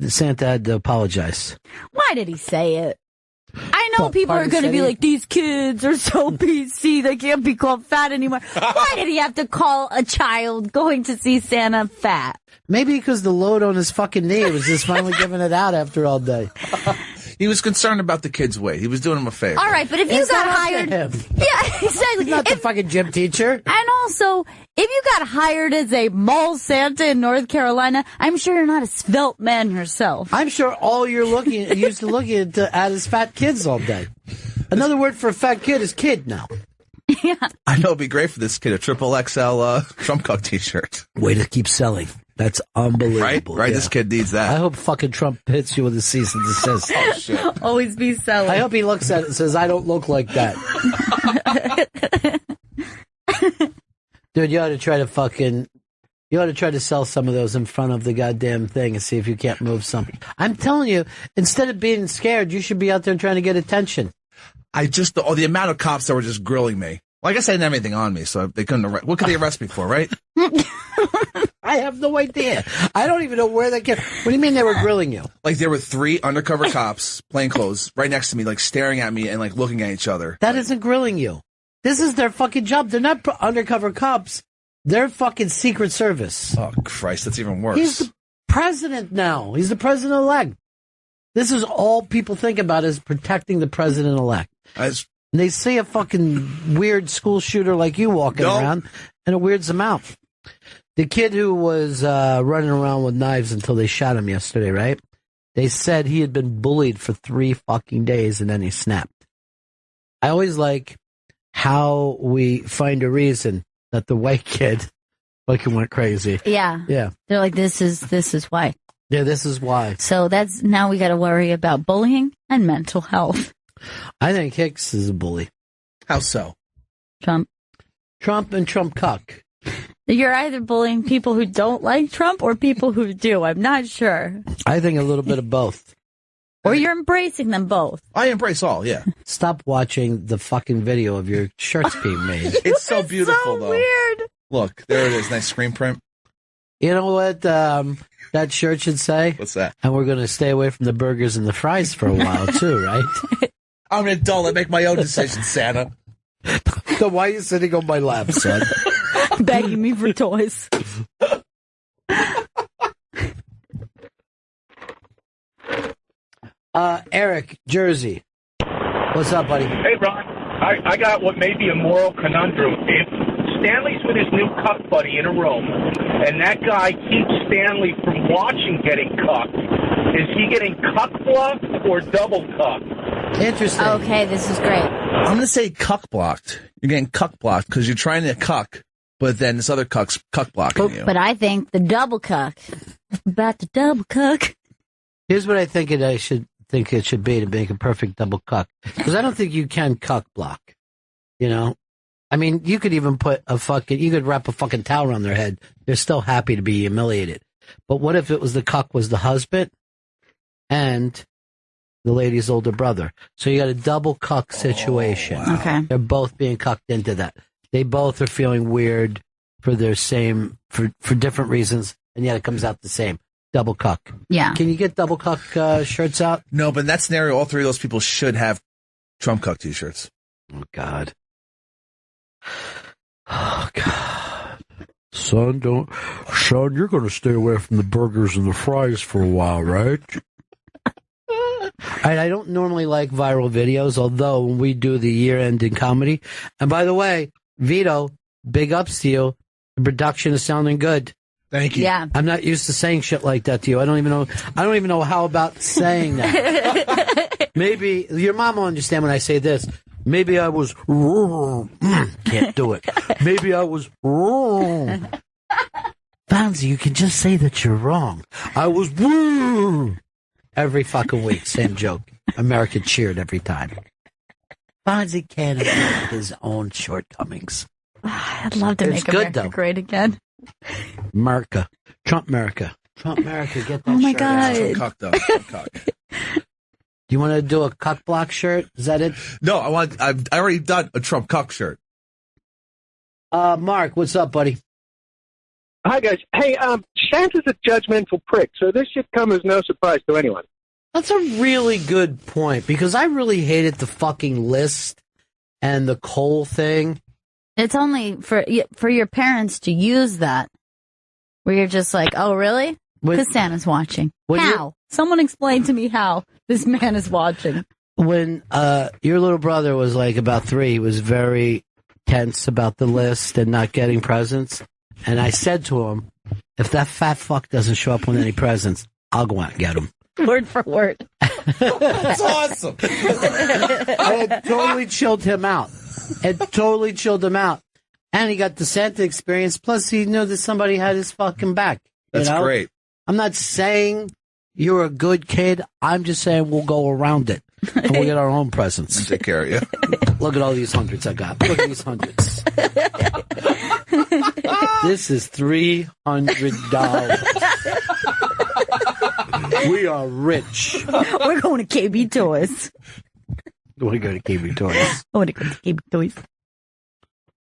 Santa had to apologize. Why did he say it? I know people are Party going to be City? like, these kids are so PC, they can't be called fat anymore. Why did he have to call a child going to see Santa fat? Maybe because the load on his fucking knee was just finally giving it out after all day. He was concerned about the kid's weight. He was doing him a favor. All right, but if you It's got not up to hired, him. yeah, exactly. He's not the fucking gym teacher. And also, if you got hired as a mall Santa in North Carolina, I'm sure you're not a svelte man yourself. I'm sure all you're used to looking at is fat kids all day. Another word for a fat kid is kid now. Yeah. I know it'd be great for this kid, a triple XL Trump Cuck t-shirt. Way to keep selling. That's unbelievable. Right? Yeah. This kid needs that. I hope fucking Trump hits you with a cease and desist. Oh, shit. Always be selling. I hope he looks at it and says, I don't look like that. Dude, you ought to try to sell some of those in front of the goddamn thing and see if you can't move something. I'm telling you, instead of being scared, you should be out there trying to get attention. The amount of cops that were just grilling me. Well, I guess I didn't have anything on me, so they couldn't arrest. What could they arrest me for, right? I have no idea. I don't even know where they came. What do you mean they were grilling you? Like, there were 3 undercover cops, plainclothes, right next to me, like, staring at me and, like, looking at each other. That isn't grilling you. This is their fucking job. They're not undercover cops. They're fucking Secret Service. Oh, Christ, that's even worse. He's the president now. He's the president-elect. This is all people think about is protecting the president-elect. And they see a fucking weird school shooter like you walking around, and it weirds them out. The kid who was running around with knives until they shot him yesterday, right? They said he had been bullied for 3 fucking days, and then he snapped. I always like how we find a reason that the white kid fucking went crazy. Yeah. Yeah. They're like, this is why. Yeah, this is why. So now we got to worry about bullying and mental health. I think Hicks is a bully. How so? Trump and Trump Cuck. You're either bullying people who don't like Trump or people who do. I'm not sure. I think a little bit of both. Or you're embracing them both. I embrace all, yeah. Stop watching the fucking video of your shirts being made. It's so beautiful, though. Weird. Look, there it is. Nice screen print. You know what that shirt should say? What's that? And we're going to stay away from the burgers and the fries for a while, too, right? I'm an adult. I make my own decisions, Santa. So why are you sitting on my lap, son? Begging me for toys. Eric, Jersey. What's up, buddy? Hey, Ron. I got what may be a moral conundrum. If Stanley's with his new cuck buddy in a room, and that guy keeps Stanley from watching getting cucked, is he getting cuck blocked or double cucked? Interesting. Okay, this is great. I'm going to say cuck blocked. You're getting cuck blocked because you're trying to cuck, but then this other cuck's cuck blocking you. But I think the double cuck. About the double cuck. Here's what I think it should be to make a perfect double cuck. Because I don't think you can cuck block. You know? I mean, you could even you could wrap a fucking towel around their head. They're still happy to be humiliated. But what if it was the cuck was the husband and the lady's older brother? So you got a double cuck situation. Wow. Okay. They're both being cucked into that. They both are feeling weird for different reasons, and yet it comes out the same. Double cuck. Yeah. Can you get double cuck shirts out? No, but in that scenario, all three of those people should have Trump Cuck t-shirts. Oh, God. Oh, God. Son, you're going to stay away from the burgers and the fries for a while, right? I don't normally like viral videos, although when we do the year-end in comedy, and by the way, Vito, big ups to you. The production is sounding good. Thank you. Yeah. I'm not used to saying shit like that to you. I don't even know how about saying that. Maybe your mom will understand when I say this. Maybe I was wrong. Can't do it. Maybe I was wrong. Fonzie, you can just say that you're wrong. I was wrong. Every fucking week, same joke. America cheered every time. Fonzie can't admit his own shortcomings. I'd love to It's make good, America though. great again. America. Trump America, get that Oh my shirt God. out. Trump Cuck, though. Trump Cuck. Do you want to do a cuck block shirt? Is that it? No, I've already done a Trump Cuck shirt. Mark, what's up, buddy? Hi, guys. Hey, Santa's a judgmental prick, so this should come as no surprise to anyone. That's a really good point, because I really hated the fucking list and the coal thing. It's only for your parents to use that, where you're just like, oh, really? Because Santa's watching. How? Someone explain to me how this man is watching. When your little brother was like about 3, he was very tense about the list and not getting presents. And I said to him, if that fat fuck doesn't show up with any presents, I'll go out and get him. Word for word. That's awesome. It totally chilled him out. And he got the Santa experience. Plus, he knew that somebody had his fucking back. That's great. I'm not saying you're a good kid. I'm just saying we'll go around it. And we'll get our own presents. Take care of you. Look at all these hundreds I got. Look at these hundreds. This is $300. We are rich. We're going to KB Toys. We go to KB Toys. I want to go to KB Toys.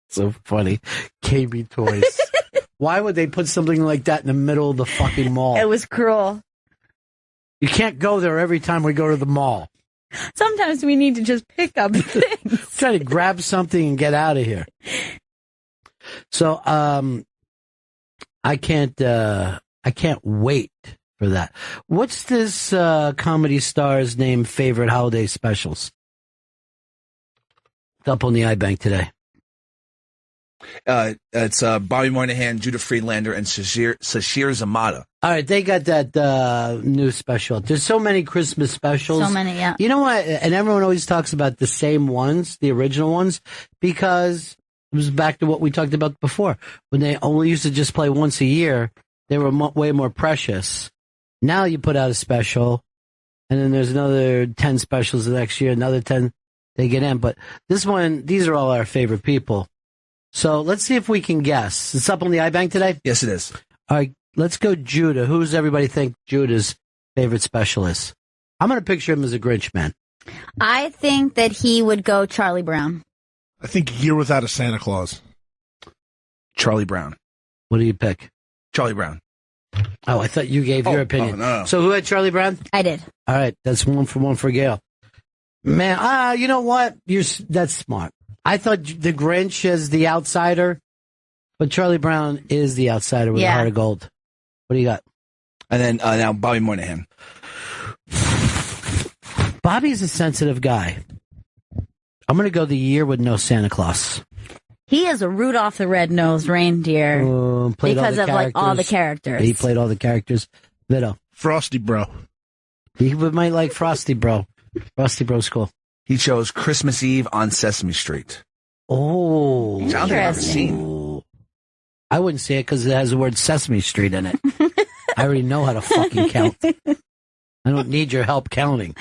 So funny. KB Toys. Why would they put something like that in the middle of the fucking mall? It was cruel. You can't go there every time we go to the mall. Sometimes we need to just pick up things. Try to grab something and get out of here. So, I can't wait for that. What's this comedy star's name favorite holiday specials? It's up on the iBank today. It's Bobby Moynihan, Judah Friedlander, and Sashir Zamata. All right, they got that new special. There's so many Christmas specials. So many, yeah. You know what? And everyone always talks about the same ones, the original ones, because It was back to what we talked about before. When they only used to just play once a year, they were way more precious. Now you put out a special, and then there's another 10 specials the next year, another 10 they get in. But this one, these are all our favorite people. So let's see if we can guess. It's up on the iBank today? Yes, it is. All right, let's go Judah. Who's everybody think Judah's favorite special is? I'm going to picture him as a Grinch man. I think that he would go Charlie Brown. I think Year Without a Santa Claus. Charlie Brown. What do you pick? Charlie Brown. Oh, I thought you gave your opinion. No. So who had Charlie Brown? I did. All right, that's 1 for Gail. Man, you know what? That's smart. I thought the Grinch is the outsider, but Charlie Brown is the outsider with a heart of gold. What do you got? And then now Bobby Moynihan. Bobby's a sensitive guy. I'm going to go the year with no Santa Claus. He is a Rudolph the Red-Nosed Reindeer because of like all the characters. He played all the characters. Vito. Frosty Bro. He might like Frosty Bro. Frosty Bro's cool. He chose Christmas Eve on Sesame Street. Oh. I don't think I've ever seen. I wouldn't say it because it has the word Sesame Street in it. I already know how to fucking count. I don't need your help counting.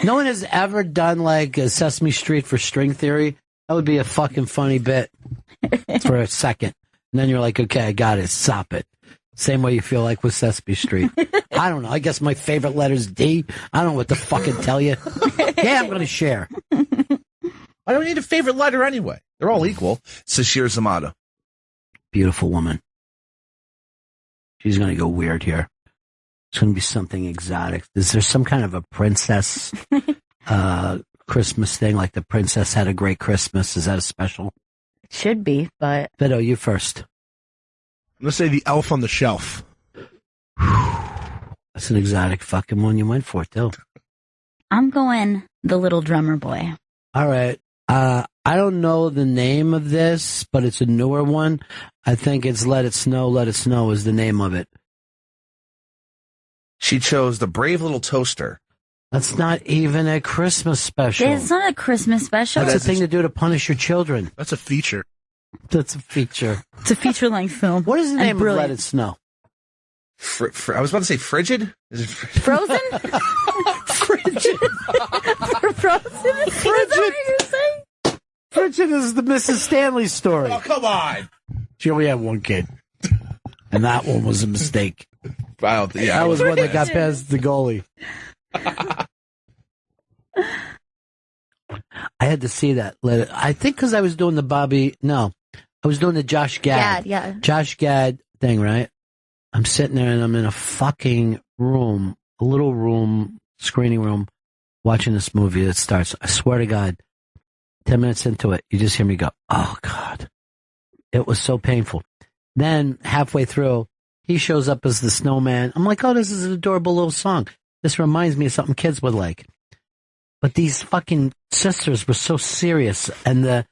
No one has ever done like a Sesame Street for string theory. That would be a fucking funny bit for a second. And then you're like, okay, I got it. Stop it. Same way you feel like with Sesame Street. I don't know. I guess my favorite letter's D. I don't know what to fucking tell you. Yeah, I'm going to share. I don't need a favorite letter anyway. They're all equal. Sashir Zamata. Beautiful woman. She's going to go weird here. It's going to be something exotic. Is there some kind of a princess Christmas thing? Like the princess had a great Christmas. Is that a special? It should be, but... Vito, you first. I'm going to say the Elf on the Shelf. That's an exotic fucking one you went for, too. I'm going the Little Drummer Boy. All right. I don't know the name of this, but it's a newer one. I think it's Let It Snow is the name of it. She chose The Brave Little Toaster. That's not even a Christmas special. It's not a Christmas special. That's a thing to do to punish your children. That's a feature. That's a feature. It's a feature-length film. What is the name of Let It Snow? I was about to say Frigid. Is it Frozen? Frigid. Frozen? Frigid. Frigid is the Mrs. Stanley story. Oh, come on. She only had one kid. And that one was a mistake. That was one that got past the goalie. I had to see that. I think because I was doing I was doing the Josh Gad. Yeah. Josh Gad thing, right? I'm sitting there and I'm in a fucking room, a little room, screening room, watching this movie that starts. I swear to God, 10 minutes into it, you just hear me go, oh God. It was so painful. Then halfway through, he shows up as the snowman. I'm like, oh, this is an adorable little song. This reminds me of something kids would like. But these fucking sisters were so serious, and the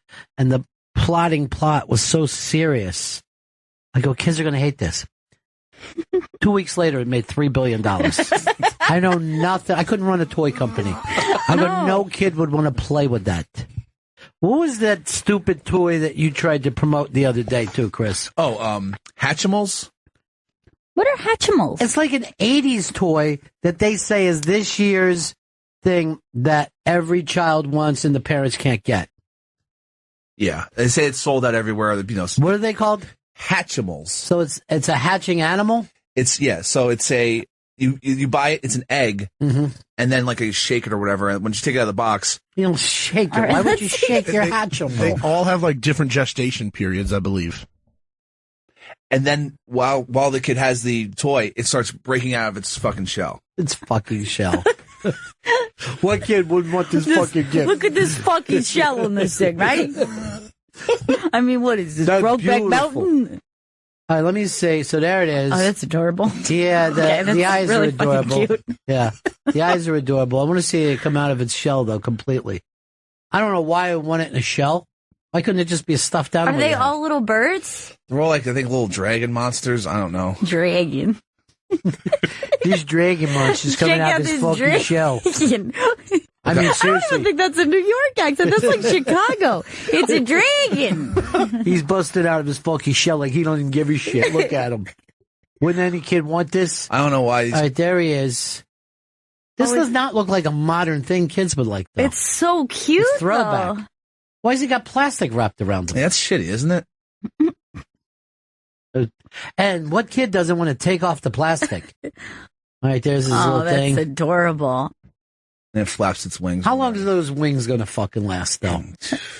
plot was so serious. I go, kids are going to hate this. 2 weeks later, it made $3 billion. I know nothing. I couldn't run a toy company. I go, no kid would want to play with that. What was that stupid toy that you tried to promote the other day too, Chris? Oh, Hatchimals? What are Hatchimals? It's like an 80s toy that they say is this year's thing that every child wants and the parents can't get. Yeah. They say it's sold out everywhere. What are they called? Hatchimals. So it's a hatching animal? So it's a... You buy it, it's an egg, and then like you shake it or whatever, and when you take it out of the box... You don't shake it. Why would you shake your Hatchimal? They all have like different gestation periods, I believe. And then while the kid has the toy, it starts breaking out of its fucking shell. Its fucking shell. What kid would want this fucking gift? Look at this fucking shell on this thing, right? I mean, what is this? Brokeback Mountain? All right, let me say. So there it is. Oh, that's adorable. Yeah, the eyes really are adorable. Cute. Yeah, the eyes are adorable. I want to see it come out of its shell, though, completely. I don't know why I want it in a shell. Why couldn't it just be a stuffed animal? Are they all little birds? They're all like, I think, little dragon monsters. I don't know. Dragon. These dragon monsters coming out of this fucking shell. I mean, I seriously. don't think that's a New York accent. That's like Chicago. It's a dragon. He's busted out of his funky shell like he don't even give a shit. Look at him. Wouldn't any kid want this? I don't know why. All right, there he is. This does not look like a modern thing kids would like, though. It's so cute, It's throwback. though. Why has he got plastic wrapped around him? Yeah, that's shitty, isn't it? And what kid doesn't want to take off the plastic? All right, there's his little that's thing. adorable. And it flaps its wings. How long are those wings going to fucking last, though?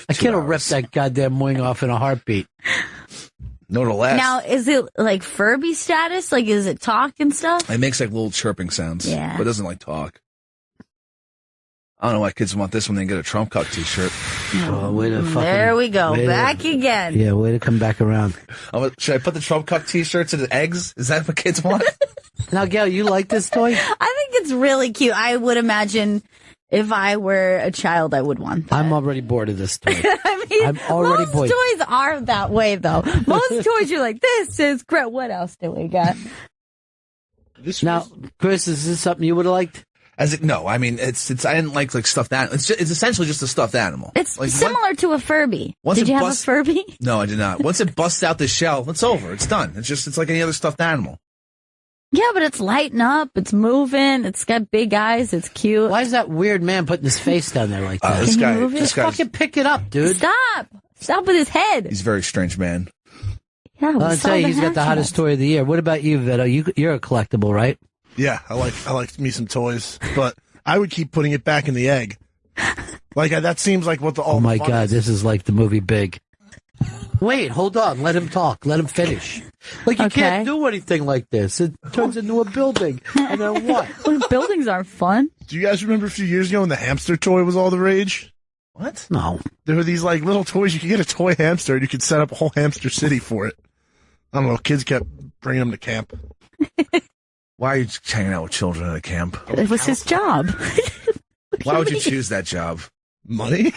A 2 kid will hours. rip that goddamn wing off in a heartbeat. No, it'll last. Now, is it like Furby status? Like, is it talk and stuff? It makes like little chirping sounds. Yeah. But it doesn't like talk. I don't know why kids want this when they get a Trump Cuck t-shirt. Oh, way to fucking, There we go. way Back to, again. Yeah, way to come back around. Should I put the Trump Cuck t-shirts in the eggs? Is that what kids want? Now, Gail, you like this toy? I think it's really cute. I would imagine if I were a child, I would want that. I'm already bored of this toy. I mean, I'm already most bored. toys are that way, though. Most toys, you're like, this is great. What else do we got? Now, Chris, is this something you would have liked? No, I mean, it's. I didn't like stuffed animal. It's essentially just a stuffed animal. It's like, similar to a Furby. once Did it you have busts- a Furby? No, I did not. Once it busts out the shell, it's over. It's done. It's like any other stuffed animal. Yeah, but it's lighting up. It's moving. It's got big eyes. It's cute. Why is that weird man putting his face down there like that? This Can you guy, move it? this Just guy's, fucking pick it up, dude. Stop with his head. he's a very strange man. Yeah, I'll tell you, he's got the hottest toy of the year. What about you, Vito? You're a collectible, right? Yeah, I like me some toys, but I would keep putting it back in the egg. Like that seems like what the Oh my God, is. this is like the movie Big. Wait, hold on. Let him talk. Let him finish. Like, you can't do anything like this. It turns into a building. And then what? Well, buildings aren't fun. Do you guys remember a few years ago when the hamster toy was all the rage? What? No. There were these like little toys. You could get a toy hamster and you could set up a whole hamster city for it. I don't know. Kids kept bringing them to camp. Why are you hanging out with children at a camp? It was his job. Why would you choose that job? Money?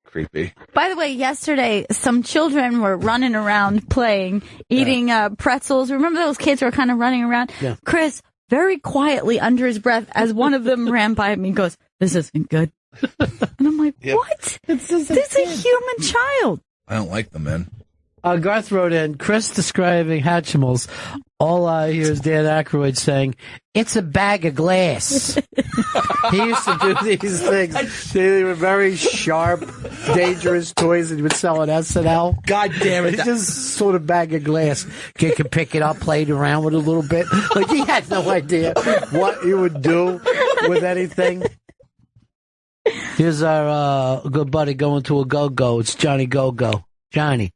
Creepy. By the way, yesterday, some children were running around playing, eating pretzels. Remember those kids who were kind of running around? Yeah. Chris, very quietly under his breath, as one of them ran by me, goes, "This isn't good." And I'm like, what? This is a human child. I don't like them, man. Garth wrote in, Chris describing Hatchimals. All I hear is Dan Aykroyd saying, "It's a bag of glass." He used to do these things. They were very sharp, dangerous toys that he would sell at SNL. God damn it. It's just sort of bag of glass. Kid could pick it up, play it around with it a little bit. Like, he had no idea what he would do with anything. Here's our good buddy going to a go-go. It's Johnny Go-Go. Johnny.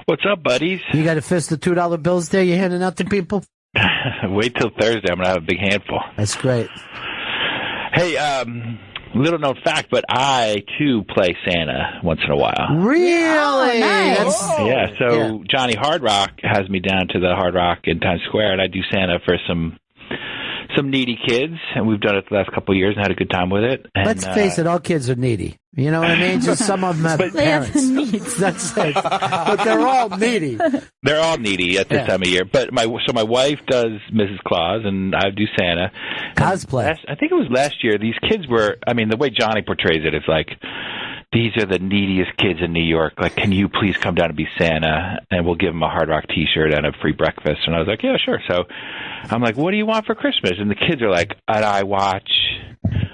What's up, buddies? You got a fist of $2 bills there you're handing out to people? Wait till Thursday. I'm going to have a big handful. That's great. Hey, little known fact, but I, too, play Santa once in a while. Really? Oh, nice. Yeah, so Johnny Hard Rock has me down to the Hard Rock in Times Square, and I do Santa for some needy kids, and we've done it the last couple of years and had a good time with it. And, Let's face it, all kids are needy. You know what I mean? Just some of them have parents. needs. That's it. But they're all needy. They're all needy at this time of year. But my wife does Mrs. Claus, and I do Santa. Cosplay. I think it was last year. These kids were, I mean, the way Johnny portrays it is like, these are the neediest kids in New York. Like, can you please come down and be Santa? And we'll give them a Hard Rock T-shirt and a free breakfast. And I was like, yeah, sure. So I'm like, what do you want for Christmas? And the kids are like, an iWatch.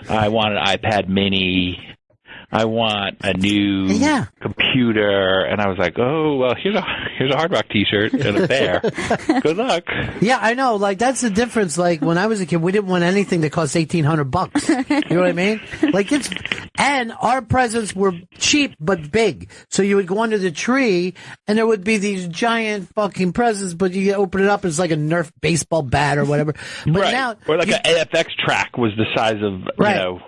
I want an iPad mini. I want a new computer. And I was like, oh, well, here's a Hard Rock T-shirt and a bear. Good luck. Yeah, I know. Like, that's the difference. Like, when I was a kid, we didn't want anything that cost $1,800. You know what I mean? Like, and our presents were cheap but big. So you would go under the tree, and there would be these giant fucking presents, but you open it up, and it's like a Nerf baseball bat or whatever. But now, or like an NFX track was the size of, you know.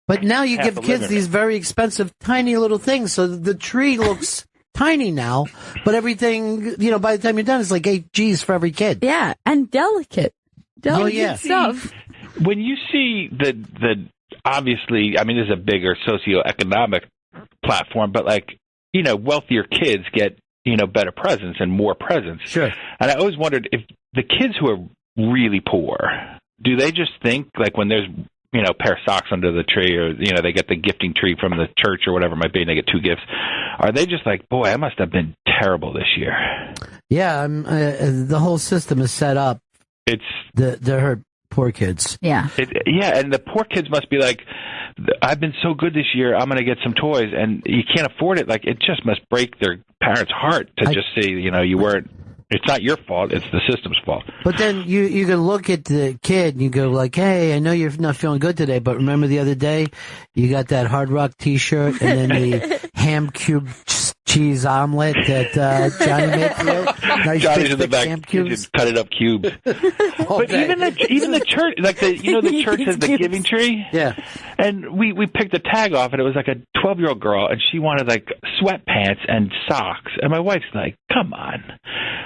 But now you half give a kids living these very expensive, tiny little things. So the tree looks tiny now, but everything, you know, by the time you're done, it's like 8 G's for every kid. Yeah, and delicate. Delicate stuff. When you see the obviously, I mean, this is a bigger socioeconomic platform, but like, you know, wealthier kids get, you know, better presents and more presents. Sure. And I always wondered if the kids who are really poor, do they just think like when there's pair of socks under the tree, or they get the gifting tree from the church or whatever it might be, and they get 2 gifts. Are they just like, boy, I must have been terrible this year? Yeah, the whole system is set up. They're hurt poor kids. Yeah. And the poor kids must be like, I've been so good this year, I'm going to get some toys, and you can't afford it. Like, it just must break their parents' heart to just see, you weren't. It's not your fault. It's the system's fault. But then you can look at the kid and you go like, hey, I know you're not feeling good today, but remember the other day you got that Hard Rock T-shirt and then the ham cube cheese omelet that Johnny made for you? Nice Johnny's in the back. He just cut it up cubes. But even the church, like the church has the giving tree. Yeah. And we picked the tag off, and it was like a 12-year-old girl, and she wanted like sweatpants and socks. And my wife's like, come on.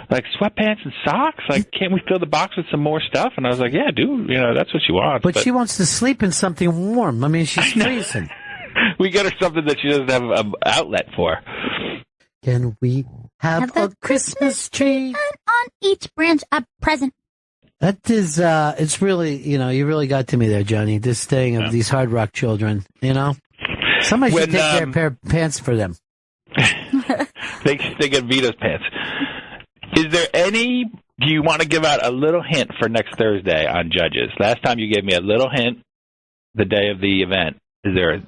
Like sweatpants and socks? Like, can't we fill the box with some more stuff? And I was like, yeah, dude, that's what she wants. But she wants to sleep in something warm. I mean, she's freezing. We get her something that she doesn't have an outlet for. Can we have a Christmas tree? And on each branch a present. That is, it's really, you really got to me there, Johnny. This thing of these Hard Rock children, Somebody should take their pair of pants for them. They get Vito's pants. Is there do you want to give out a little hint for next Thursday on judges? Last time you gave me a little hint the day of the event. Is there a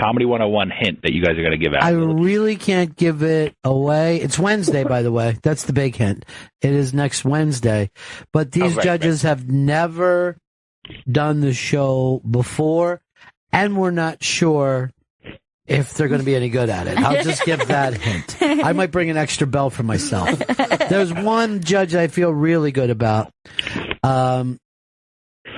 Comedy 101 hint that you guys are going to give out? I really can't give it away. It's Wednesday, by the way. That's the big hint. It is next Wednesday. But these judges have never done the show before, and we're not sure if they're going to be any good at it. I'll just give that hint. I might bring an extra bell for myself. There's one judge I feel really good about.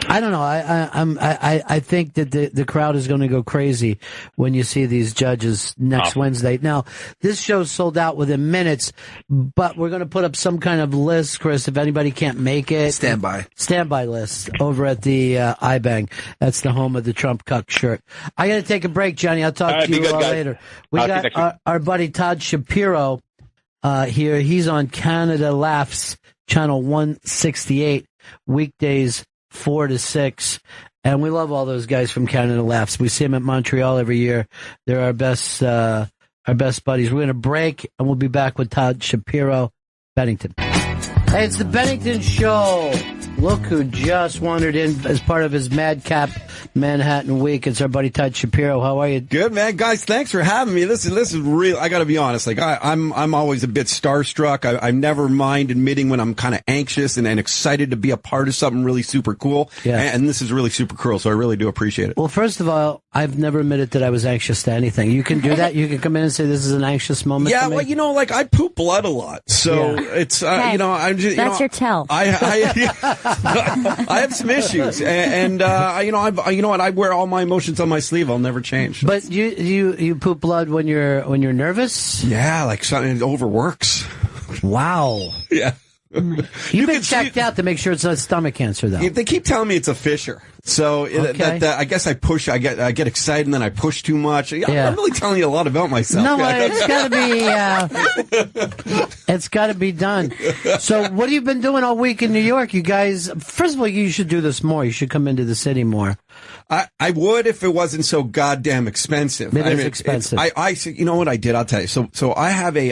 I don't know. I think that the crowd is going to go crazy when you see these judges next Wednesday. Now, this show's sold out within minutes, but we're going to put up some kind of list, Chris, if anybody can't make it. Standby list over at the iBang. That's the home of the Trump Cuck shirt. I got to take a break, Johnny. I'll talk to you later. We got our buddy Todd Shapiro here. He's on Canada Laughs, channel 168, weekdays 4 to 6, and we love all those guys from Canada Laughs. We see them at Montreal every year. They're our best buddies. We're going to break, and we'll be back with Todd Shapiro, Bennington. Hey, it's the Bennington Show. Look who just wandered in as part of his Madcap Manhattan Week. It's our buddy Todd Shapiro. How are you? Good, man. Guys, thanks for having me. This is real. I got to be honest. Like, I'm always a bit starstruck. I never mind admitting when I'm kind of anxious and excited to be a part of something really super cool. Yeah. And this is really super cool, so I really do appreciate it. Well, first of all, I've never admitted that I was anxious to anything. You can do that? You can come in and say this is an anxious moment for me? Well, I poop blood a lot. So it's, I'm just, that's your tell. I have some issues, and you know what? I wear all my emotions on my sleeve. I'll never change. But you poop blood when you're nervous? Yeah, like something overworks. Wow. Yeah. You've been checked out to make sure it's not stomach cancer, though. They keep telling me it's a fissure. So I guess I push. I get excited and then I push too much. I'm really telling you a lot about myself. No, it's got to be done. So what have you been doing all week in New York, you guys? First of all, you should do this more. You should come into the city more. I would if it wasn't so goddamn expensive. It is expensive. You know what I did? I'll tell you. So I have a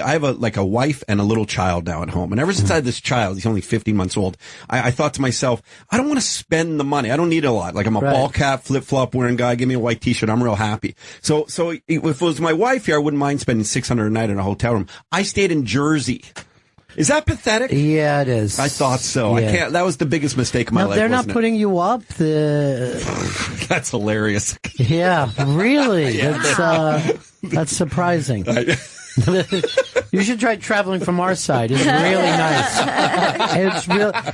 wife and a little child now at home, and ever since I had this child, he's only 15 months old. I thought to myself, I don't want to spend the money. I don't need a lot. Like, I'm a ball cap, flip flop wearing guy. Give me a white T-shirt. I'm real happy. So if it was my wife here, I wouldn't mind spending $600 a night in a hotel room. I stayed in Jersey. Is that pathetic? Yeah, it is. I thought so. Yeah. I can't. That was the biggest mistake of my life. They're not putting you up. That's hilarious. Yeah, really. That's surprising. You should try traveling from our side. It's really nice.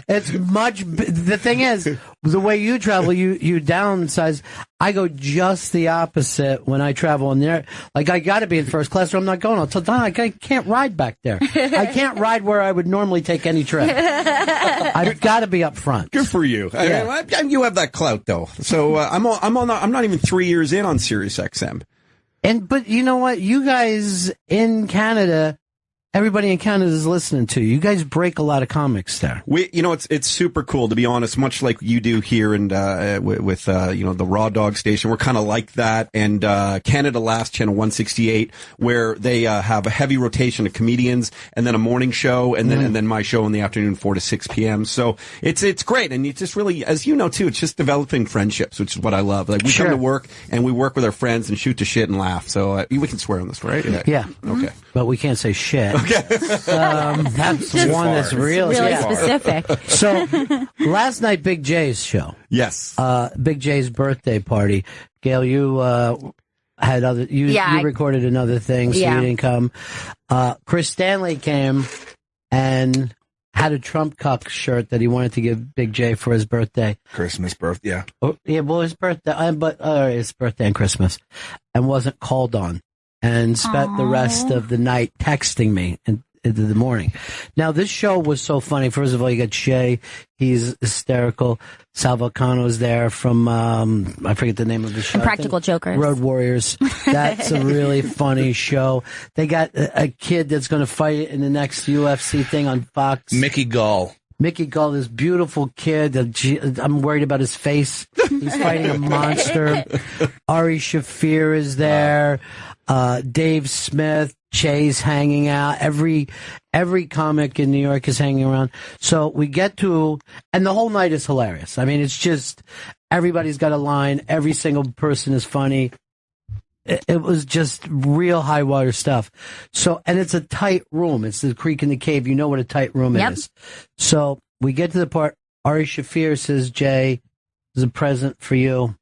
It's much. The thing is, the way you travel, you downsize. I go just the opposite when I travel in there. Like, I got to be in first class or I'm not going. I'll tell Don, I can't ride back there. I can't ride where I would normally take any trip. I've got to be up front. Good for you. Yeah. You have that clout, though. So I'm not even 3 years in on Sirius XM. But you know what? You guys in Canada everybody in Canada is listening to you. You guys break a lot of comics there. It's super cool, to be honest, much like you do here and with the Raw Dog station. We're kind of like that. And Canada Laughs, channel 168, where they have a heavy rotation of comedians and then a morning show and then my show in the afternoon, 4 to 6 p.m. So it's great. And it's just really, as you know, too, it's just developing friendships, which is what I love. Like, we come to work and we work with our friends and shoot the shit and laugh. So we can swear on this, right? Yeah. Okay. But we can't say shit. Okay. That's one that's really specific. So last night, Big J's show. Yes. Big J's birthday party. Gail, you had other. You recorded another thing, so you didn't come. Chris Stanley came and had a Trump Cuck shirt that he wanted to give Big J for his birthday. Christmas birthday, yeah. His birthday, his birthday and Christmas, and wasn't called on, and spent the rest of the night texting me and into the morning. Now, this show was so funny. First of all, you got Shay. He's hysterical. Sal Vulcano's there from, I forget the name of the show. Impractical Jokers. Road Warriors. That's a really funny show. They got a kid that's going to fight in the next UFC thing on Fox. Mickey Gall, this beautiful kid. I'm worried about his face. He's fighting a monster. Ari Shaffir is there. Dave Smith. Jay's hanging out. Every comic in New York is hanging around. So we get to, and the whole night is hilarious. I mean, it's just, everybody's got a line. Every single person is funny. It was just real high water stuff. So, and it's a tight room. It's the creek in the cave. You know what a tight room is. So we get to the part, Ari Shaffir says, Jay, there's a present for you.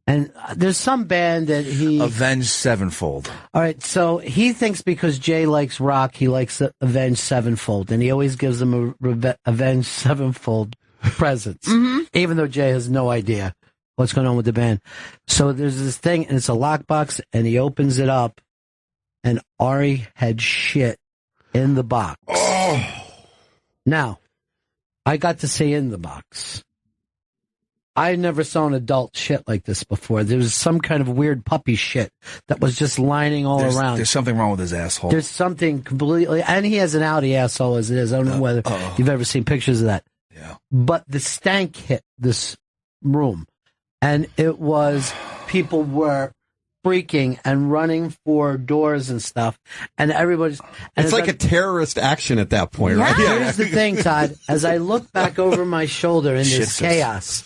And there's some band that he... Avenged Sevenfold. All right, so he thinks because Jay likes rock, he likes Avenged Sevenfold, and he always gives them a Avenged Sevenfold presents, even though Jay has no idea what's going on with the band. So there's this thing, and it's a lockbox, and he opens it up, and Ari had shit in the box. Oh! Now, I got to say in the box. I never saw an adult shit like this before. There was some kind of weird puppy shit that was just lining all around. There's something wrong with his asshole. There's something completely... And he has an outy asshole as it is. I don't know whether you've ever seen pictures of that. Yeah. But the stank hit this room. And it was... People were freaking and running for doors and stuff. And everybody's... And it's like a terrorist action at that point, right? Yeah. Here's the thing, Todd. As I look back over my shoulder in this chaos...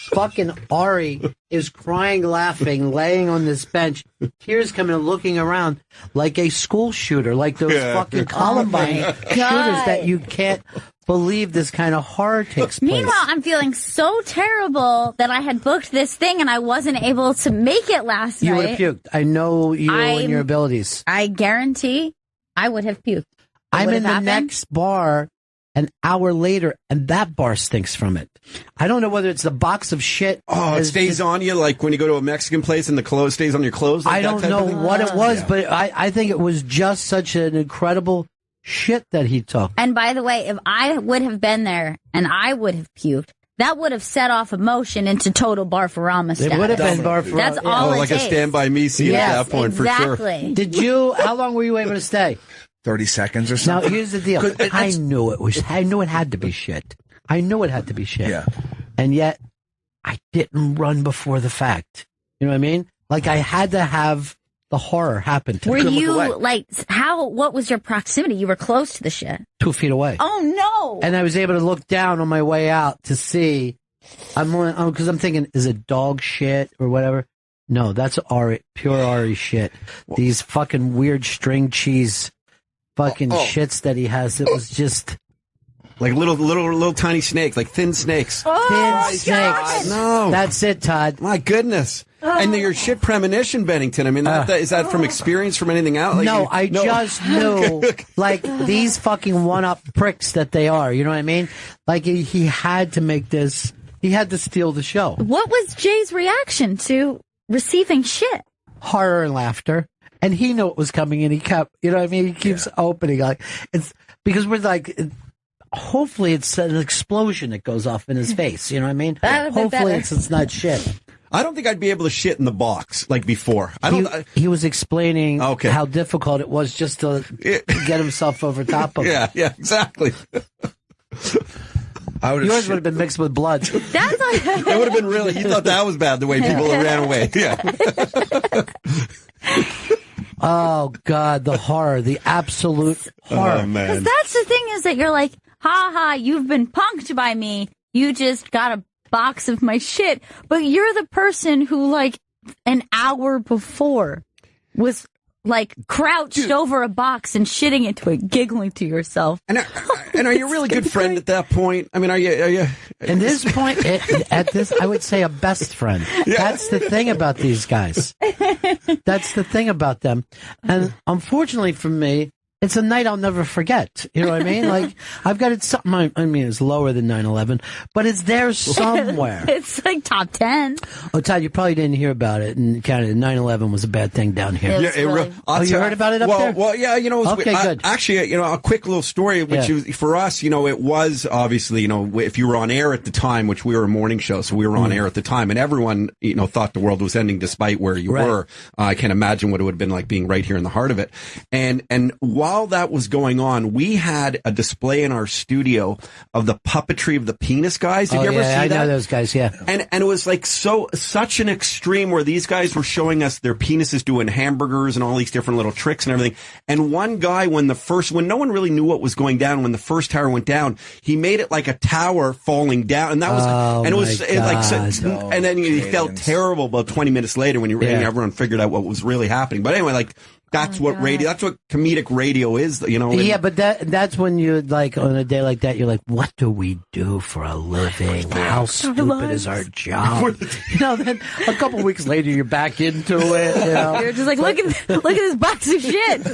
Fucking Ari is crying, laughing, laying on this bench, tears coming and looking around like a school shooter, like those fucking Columbine shooters that you can't believe this kind of horror takes place. Meanwhile, I'm feeling so terrible that I had booked this thing and I wasn't able to make it last night. You would have puked. I know you and your abilities. I guarantee I would have puked. I'm in the next bar an hour later, and that bar stinks from it. I don't know whether it's the box of shit. Oh, it stays on you, like when you go to a Mexican place and the clothes stays on your clothes? Like I don't know what it was, but I think it was just such an incredible shit that he took. And by the way, if I would have been there and I would have puked, that would have set off emotion into total Barfarama status. It would have been Barfarama. That's all it like takes. a Stand By Me scene at that point, for sure. Did you, how long were you able to stay? 30 seconds or something. Now, here's the deal. I knew it had to be shit. I knew it had to be shit. Yeah. And yet, I didn't run before the fact. You know what I mean? Like, I had to have the horror happen to me. Were you, what was your proximity? You were close to the shit. 2 feet away. Oh, no. And I was able to look down on my way out to see, because I'm thinking, is it dog shit or whatever? No, that's pure Ari shit. These fucking weird string cheese fucking shits that he has. It was just like little tiny snakes, like thin snakes. Thin snakes. No, that's it, Todd. My goodness. And your shit premonition, Bennington. I mean, is that from experience, from anything else? Like, no, just knew, like, these fucking one-up pricks that they are. You know what I mean? Like, he had to make this. He had to steal the show. What was Jay's reaction to receiving shit? Horror and laughter. And he knew it was coming, and he kept, you know what I mean? He keeps opening. Like, it's because we're like, hopefully it's an explosion that goes off in his face. You know what I mean? Hopefully it's not shit. I don't think I'd be able to shit in the box like before. He was explaining how difficult it was just to get himself over top of it. Yeah, exactly. Yours would have been mixed with blood. That's like it would have been really. You thought that was bad the way people ran away. Yeah. Oh God, the horror, the absolute horror. Oh, man. Because that's the thing is that you're like, ha ha, you've been punked by me. You just got a box of my shit. But you're the person who, like, an hour before was, like, crouched over a box and shitting into it, giggling to yourself. And are you a really good friend at that point? I mean, are you? At this point, I would say a best friend. Yeah. That's the thing about these guys. That's the thing about them. And unfortunately for me, it's a night I'll never forget. You know what I mean? Like, I've got it something, I mean, it's lower than 9/11, but it's there somewhere. It's like top 10. Oh, Todd, you probably didn't hear about it in Canada. 9/11 was a bad thing down here. Yeah, really... you heard about it up there? Well, yeah, you know, okay, good. Actually, you know, a quick little story, which is, for us, you know, it was obviously, you know, if you were on air at the time, which we were a morning show, so we were on air at the time, and everyone, you know, thought the world was ending despite where you were. I can't imagine what it would have been like being right here in the heart of it. And while that was going on, we had a display in our studio of the puppetry of the penis guys. Did you ever see that? I know those guys, yeah. And it was like such an extreme where these guys were showing us their penises doing hamburgers and all these different little tricks and everything. And one guy, when no one really knew what was going down, when the first tower went down, he made it like a tower falling down. And that was, and then he felt terrible about 20 minutes later when everyone figured out what was really happening. But anyway, like, that's what comedic radio is, you know. Yeah, but that's when you, like, on a day like that, you're like, what do we do for a living? How stupid is our job? You know, then a couple weeks later, you're back into it. You know? You're just like, look at this box of shit.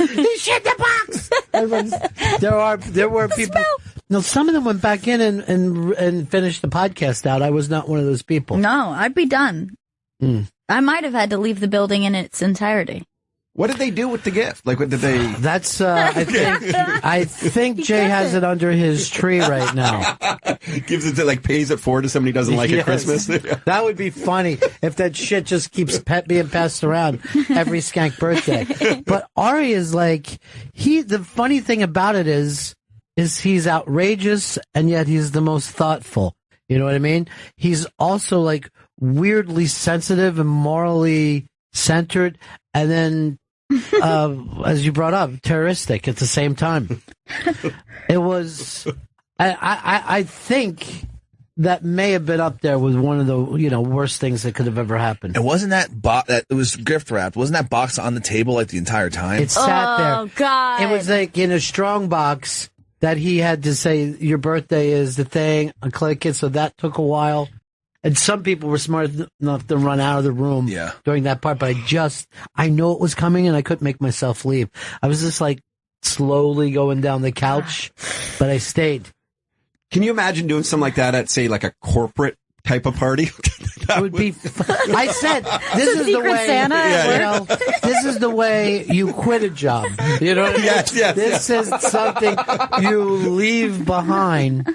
He shit the box. There were people. No, some of them went back in and finished the podcast out. I was not one of those people. No, I'd be done. I might have had to leave the building in its entirety. What did they do with the gift? Like, what did they? That's, I think Jay has it under his tree right now. Gives it to, like, pays it forward to somebody who doesn't like it Christmas. That would be funny if that shit just keeps being passed around every skank birthday. But Ari is like, the funny thing about it is he's outrageous and yet he's the most thoughtful. You know what I mean? He's also, like, weirdly sensitive and morally centered, and then, as you brought up, terroristic at the same time. It was, I think that may have been up there with one of the, you know, worst things that could have ever happened. And wasn't that it was gift wrapped? Wasn't that box on the table like the entire time? It sat there. Oh God! It was like in a strong box that he had to say, your birthday is the thing, and click it. So that took a while. And some people were smart enough to run out of the room during that part, but I know it was coming and I couldn't make myself leave. I was just like slowly going down the couch, but I stayed. Can you imagine doing something like that at, say, like a corporate type of party? It would be I said, this is the way, Santa you know, this is the way you quit a job. You know what I mean? Yes, this is something you leave behind.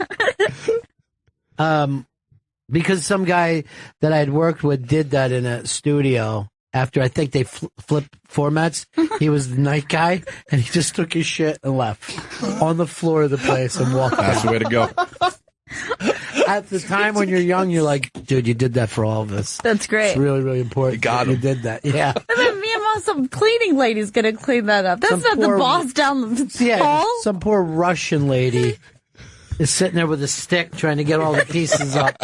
Because some guy that I had worked with did that in a studio after I think they flipped formats. He was the night guy, and he just took his shit and left on the floor of the place and walked out. That's the way to go. At the time when you're young, you're like, dude, you did that for all of us. That's great. It's really, really important. You did that. Yeah. And then me and some cleaning lady's going to clean that up. That's not the boss down the hall. Some poor Russian lady is sitting there with a stick trying to get all the pieces up.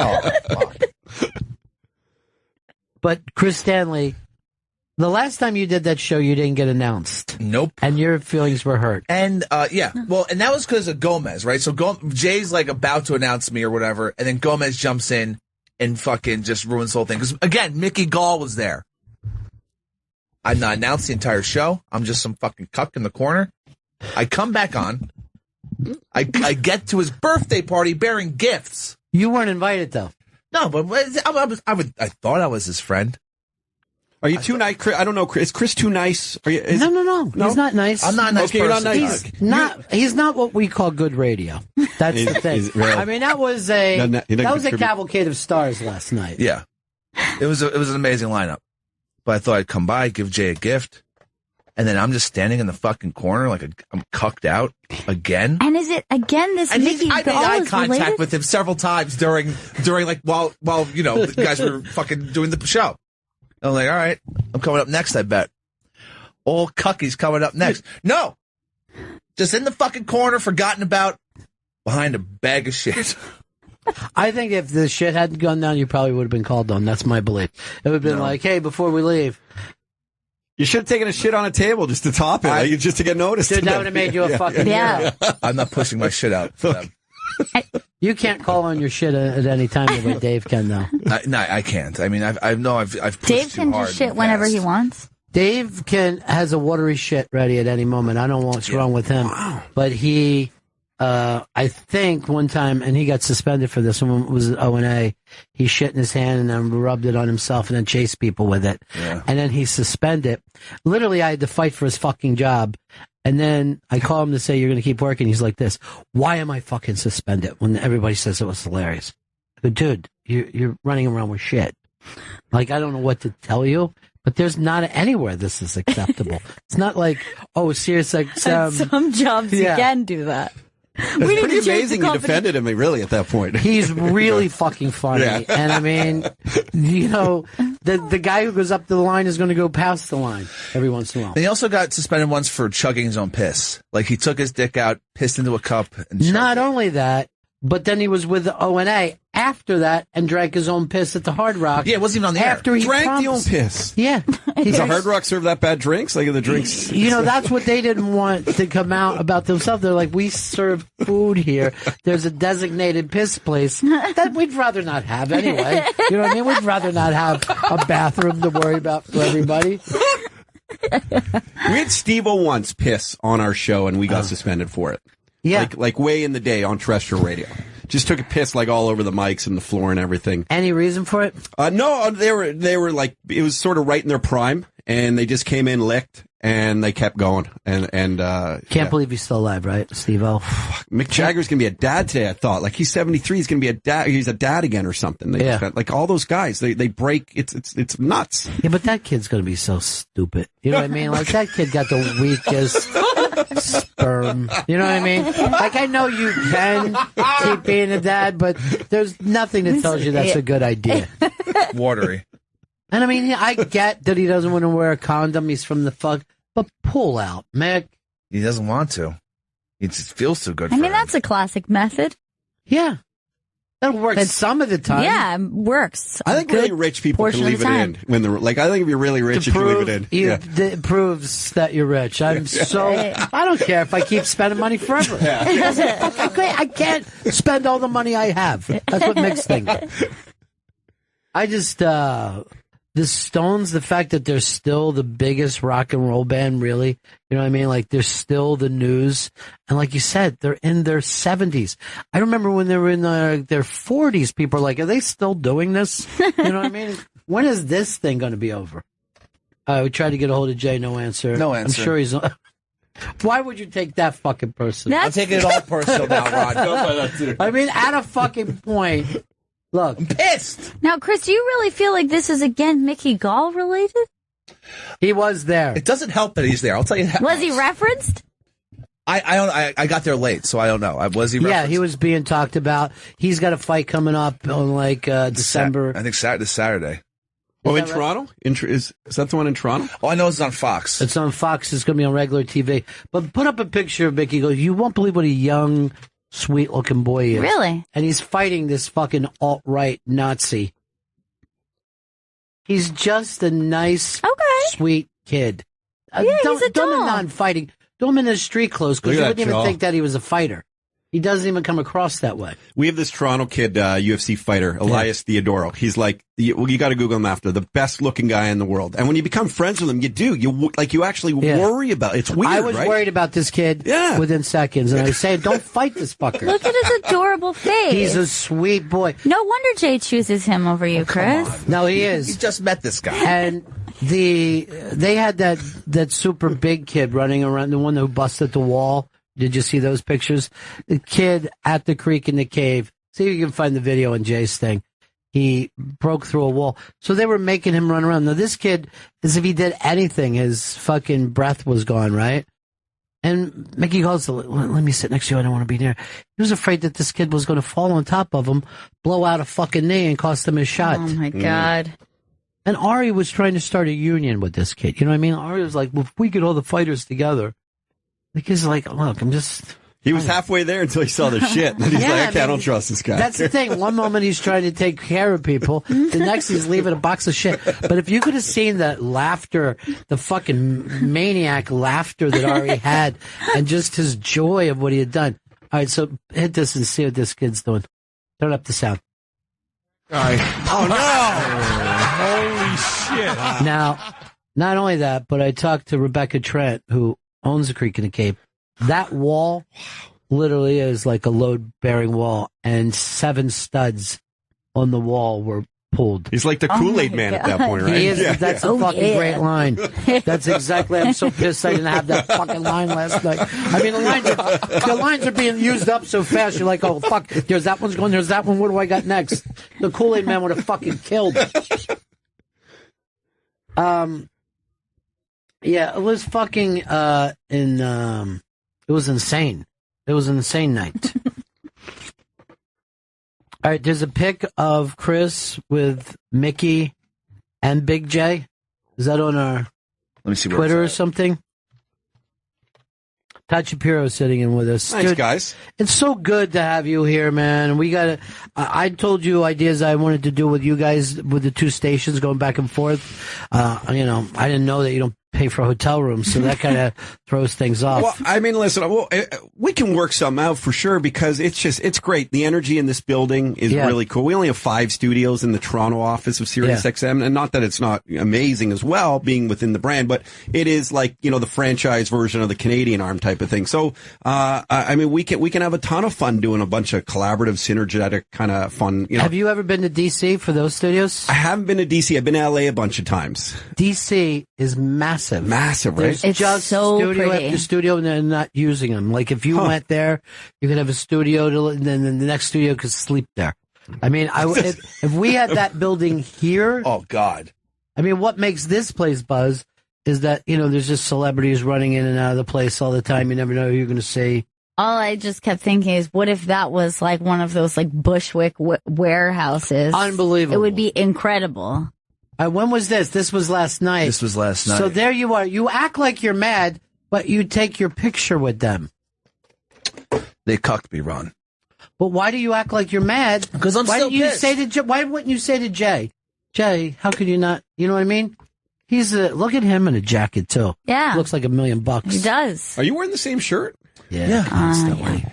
But Chris Stanley, the last time you did that show, you didn't get announced. Nope. And your feelings were hurt. And, well, and that was because of Gomez, right? So Jay's, like, about to announce me or whatever, and then Gomez jumps in and fucking just ruins the whole thing. Because, again, Mickey Gall was there. I'm not announced the entire show. I'm just some fucking cuck in the corner. I come back on. I get to his birthday party bearing gifts. You weren't invited, though. No, but I thought I was his friend. Are you too nice, Chris? I don't know, Chris. Is Chris too nice? No. He's not nice. I'm not a nice person. You're not nice. He's not what we call good radio. That's the thing. Really? I mean, that was a cavalcade of stars last night. Yeah. It was an amazing lineup. But I thought I'd come by, give Jay a gift. And then I'm just standing in the fucking corner like I'm cucked out again. And is it again this Mickey Gall? I made eye contact with him several times during like while the guys were fucking doing the show. I'm like, all right, I'm coming up next, I bet. Old Cucky's coming up next. No! Just in the fucking corner, forgotten about, behind a bag of shit. I think if the shit hadn't gone down, you probably would have been called on. That's my belief. It would have been like, hey, before we leave. You should have taken a shit on a table just to top it, just to get noticed. Dude, that would have made you a fucking hero. I'm not pushing my shit out for them. You can't call on your shit at any time the way Dave can, though. No, I can't. I mean, I've pushed Dave too can hard just shit whenever he wants. Dave has a watery shit ready at any moment. I don't know what's wrong with him, but he, I think one time, and he got suspended for this when it was O&A, he shit in his hand and then rubbed it on himself and then chased people with it. Yeah. And then he's suspended. Literally, I had to fight for his fucking job. And then I call him to say, you're going to keep working. He's like this. Why am I fucking suspended when everybody says it was hilarious? I go, dude, you're running around with shit. Like, I don't know what to tell you, but there's not anywhere this is acceptable. It's not like, oh, serious. Like some jobs you can do that. It's pretty amazing you defended him, really, at that point. He's really fucking funny. Yeah. And I mean, the guy who goes up the line is going to go past the line every once in a while. And he also got suspended once for chugging his own piss. Like, he took his dick out, pissed into a cup, and chugged Not only that, but then he was with the O&A after that and drank his own piss at the Hard Rock. Yeah, it wasn't even on the air. After he drank the own piss. Yeah. Does the Hard Rock serve that bad drinks? Like the drinks? That's what they didn't want to come out about themselves. They're like, we serve food here. There's a designated piss place that we'd rather not have anyway. You know what I mean? We'd rather not have a bathroom to worry about for everybody. We had Steve-O once piss on our show and we got suspended for it. Yeah. Like way in the day on terrestrial radio. Just took a piss like all over the mics and the floor and everything. Any reason for it? No, they were like, it was sort of right in their prime and they just came in, licked, and they kept going. And Can't believe he's still alive, right, Steve-O? Mick Jagger's gonna be a dad today, I thought. Like, he's 73, he's gonna be a dad, he's a dad again or something. Like all those guys, they break, it's nuts. Yeah, but that kid's gonna be so stupid. You know what I mean? Like, that kid got the weakest sperm. You know what I mean? Like, I know you can keep being a dad, but there's nothing that tells you that's a good idea. Watery. And I mean, I get that he doesn't want to wear a condom. He's from the fuck, but pull out, Mick. He doesn't want to. He just feels too good. I mean, that's a classic method. Yeah. That'll work some of the time. Yeah, it works. I think really rich people can leave it in when they're like. I think if you're really rich, you can leave it in. It proves that you're rich. I don't care if I keep spending money forever. I can't spend all the money I have. That's what Mick's thinking. I just the Stones, the fact that they're still the biggest rock and roll band, really, you know what I mean? Like, they're still the news. And like you said, they're in their 70s. I remember when they were in their 40s, people are like, are they still doing this? You know what I mean? When is this thing going to be over? We tried to get a hold of Jay, no answer. No answer. I'm sure he's... Why would you take that fucking person? I'm taking it all personal now, Rod. I mean, at a fucking point... Look, I'm pissed. Now, Chris, do you really feel like this is again Mickey Gall related? He was there. It doesn't help that he's there. I'll tell you that. Was he referenced? I got there late, so I don't know. Was he referenced? Yeah, he was being talked about. He's got a fight coming up on like December. I think this Saturday. Oh, in Toronto? Is that the one in Toronto? Oh, I know it's on Fox. It's on Fox. It's going to be on regular TV. But put up a picture of Mickey. Goes, you won't believe what a young, sweet-looking boy he is. Really? And he's fighting this fucking alt-right Nazi. He's just a nice, sweet kid. Yeah, he's a don't doll. non-fighting. Do him in his street clothes, because you wouldn't even jaw. think that he was a fighter. He doesn't even come across that way. We have this Toronto kid, UFC fighter, Elias Theodoro. He's like, you got to Google him after, the best looking guy in the world. And when you become friends with him, you actually worry about it. It's weird, I was right? worried about this kid within seconds. And I was saying, don't fight this fucker. Look at his adorable face. He's a sweet boy. No wonder Jay chooses him over you, Chris. No, he is. You just met this guy. And They had that super big kid running around, the one who busted the wall. Did you see those pictures? The kid at the creek in the cave. See if you can find the video on Jay's thing. He broke through a wall. So they were making him run around. Now this kid, as if he did anything, his fucking breath was gone, right? And Mickey goes, let me sit next to you. I don't want to be near. He was afraid that this kid was going to fall on top of him, blow out a fucking knee, and cost him his shot. Oh, my God. And Ari was trying to start a union with this kid. You know what I mean? Ari was like, well, if we get all the fighters together. The kid's like, look, I'm just... He was halfway there until he saw the shit. And then he's like, I don't trust this guy. That's the thing. One moment he's trying to take care of people. The next he's leaving a box of shit. But if you could have seen that laughter, the fucking maniac laughter that Ari had, and just his joy of what he had done. All right, so hit this and see what this kid's doing. Turn up the sound. All right. Oh, no. Holy shit. Now, not only that, but I talked to Rebecca Trent, who owns the Creek in the Cape. That wall literally is like a load-bearing wall, and 7 studs on the wall were pulled. He's like the Kool-Aid man at that point, right? He is. That's a fucking great line. That's exactly. I'm so pissed I didn't have that fucking line last night. I mean, the lines are being used up so fast. You're like, oh fuck, there's that one's going. There's that one. What do I got next? The Kool-Aid man would have fucking killed. Yeah, it was fucking it was insane. It was an insane night. All right, there's a pic of Chris with Mickey and Big J. Is that on our Let me see Twitter or something? Todd Shapiro is sitting in with us. Thanks, guys. It's so good to have you here, man. We got to. I told you ideas I wanted to do with you guys with the 2 stations going back and forth. I didn't know that you don't pay for hotel rooms, so that kind of throws things off. Well, I mean, listen, we can work something out for sure because it's great. The energy in this building is really cool. We only have 5 studios in the Toronto office of SiriusXM, and not that it's not amazing as well, being within the brand, but it is like, the franchise version of the Canadian arm type of thing. So, I mean, we can have a ton of fun doing a bunch of collaborative, synergetic kind of fun. Have you ever been to DC for those studios? I haven't been to DC. I've been to LA a bunch of times. DC is massive. Massive, right? There's It's just so studio pretty. after studio, and they're not using them. Like, if you went there, you could have a studio, and then the next studio could sleep there. I mean, if we had that building here... Oh, God. I mean, what makes this place buzz is that, there's just celebrities running in and out of the place all the time. You never know who you're going to see. All I just kept thinking is, what if that was like one of those like Bushwick warehouses? Unbelievable. It would be incredible. When was this? This was last night. This was last night. So there you are. You act like you're mad, but you take your picture with them. They cucked me, Ron. But why do you act like you're mad? Because I'm still pissed. Why wouldn't you say to Jay, Jay, how could you not? You know what I mean? Look at him in a jacket too. Yeah. Looks like $1 million. He does. Are you wearing the same shirt? Yeah. Constantly.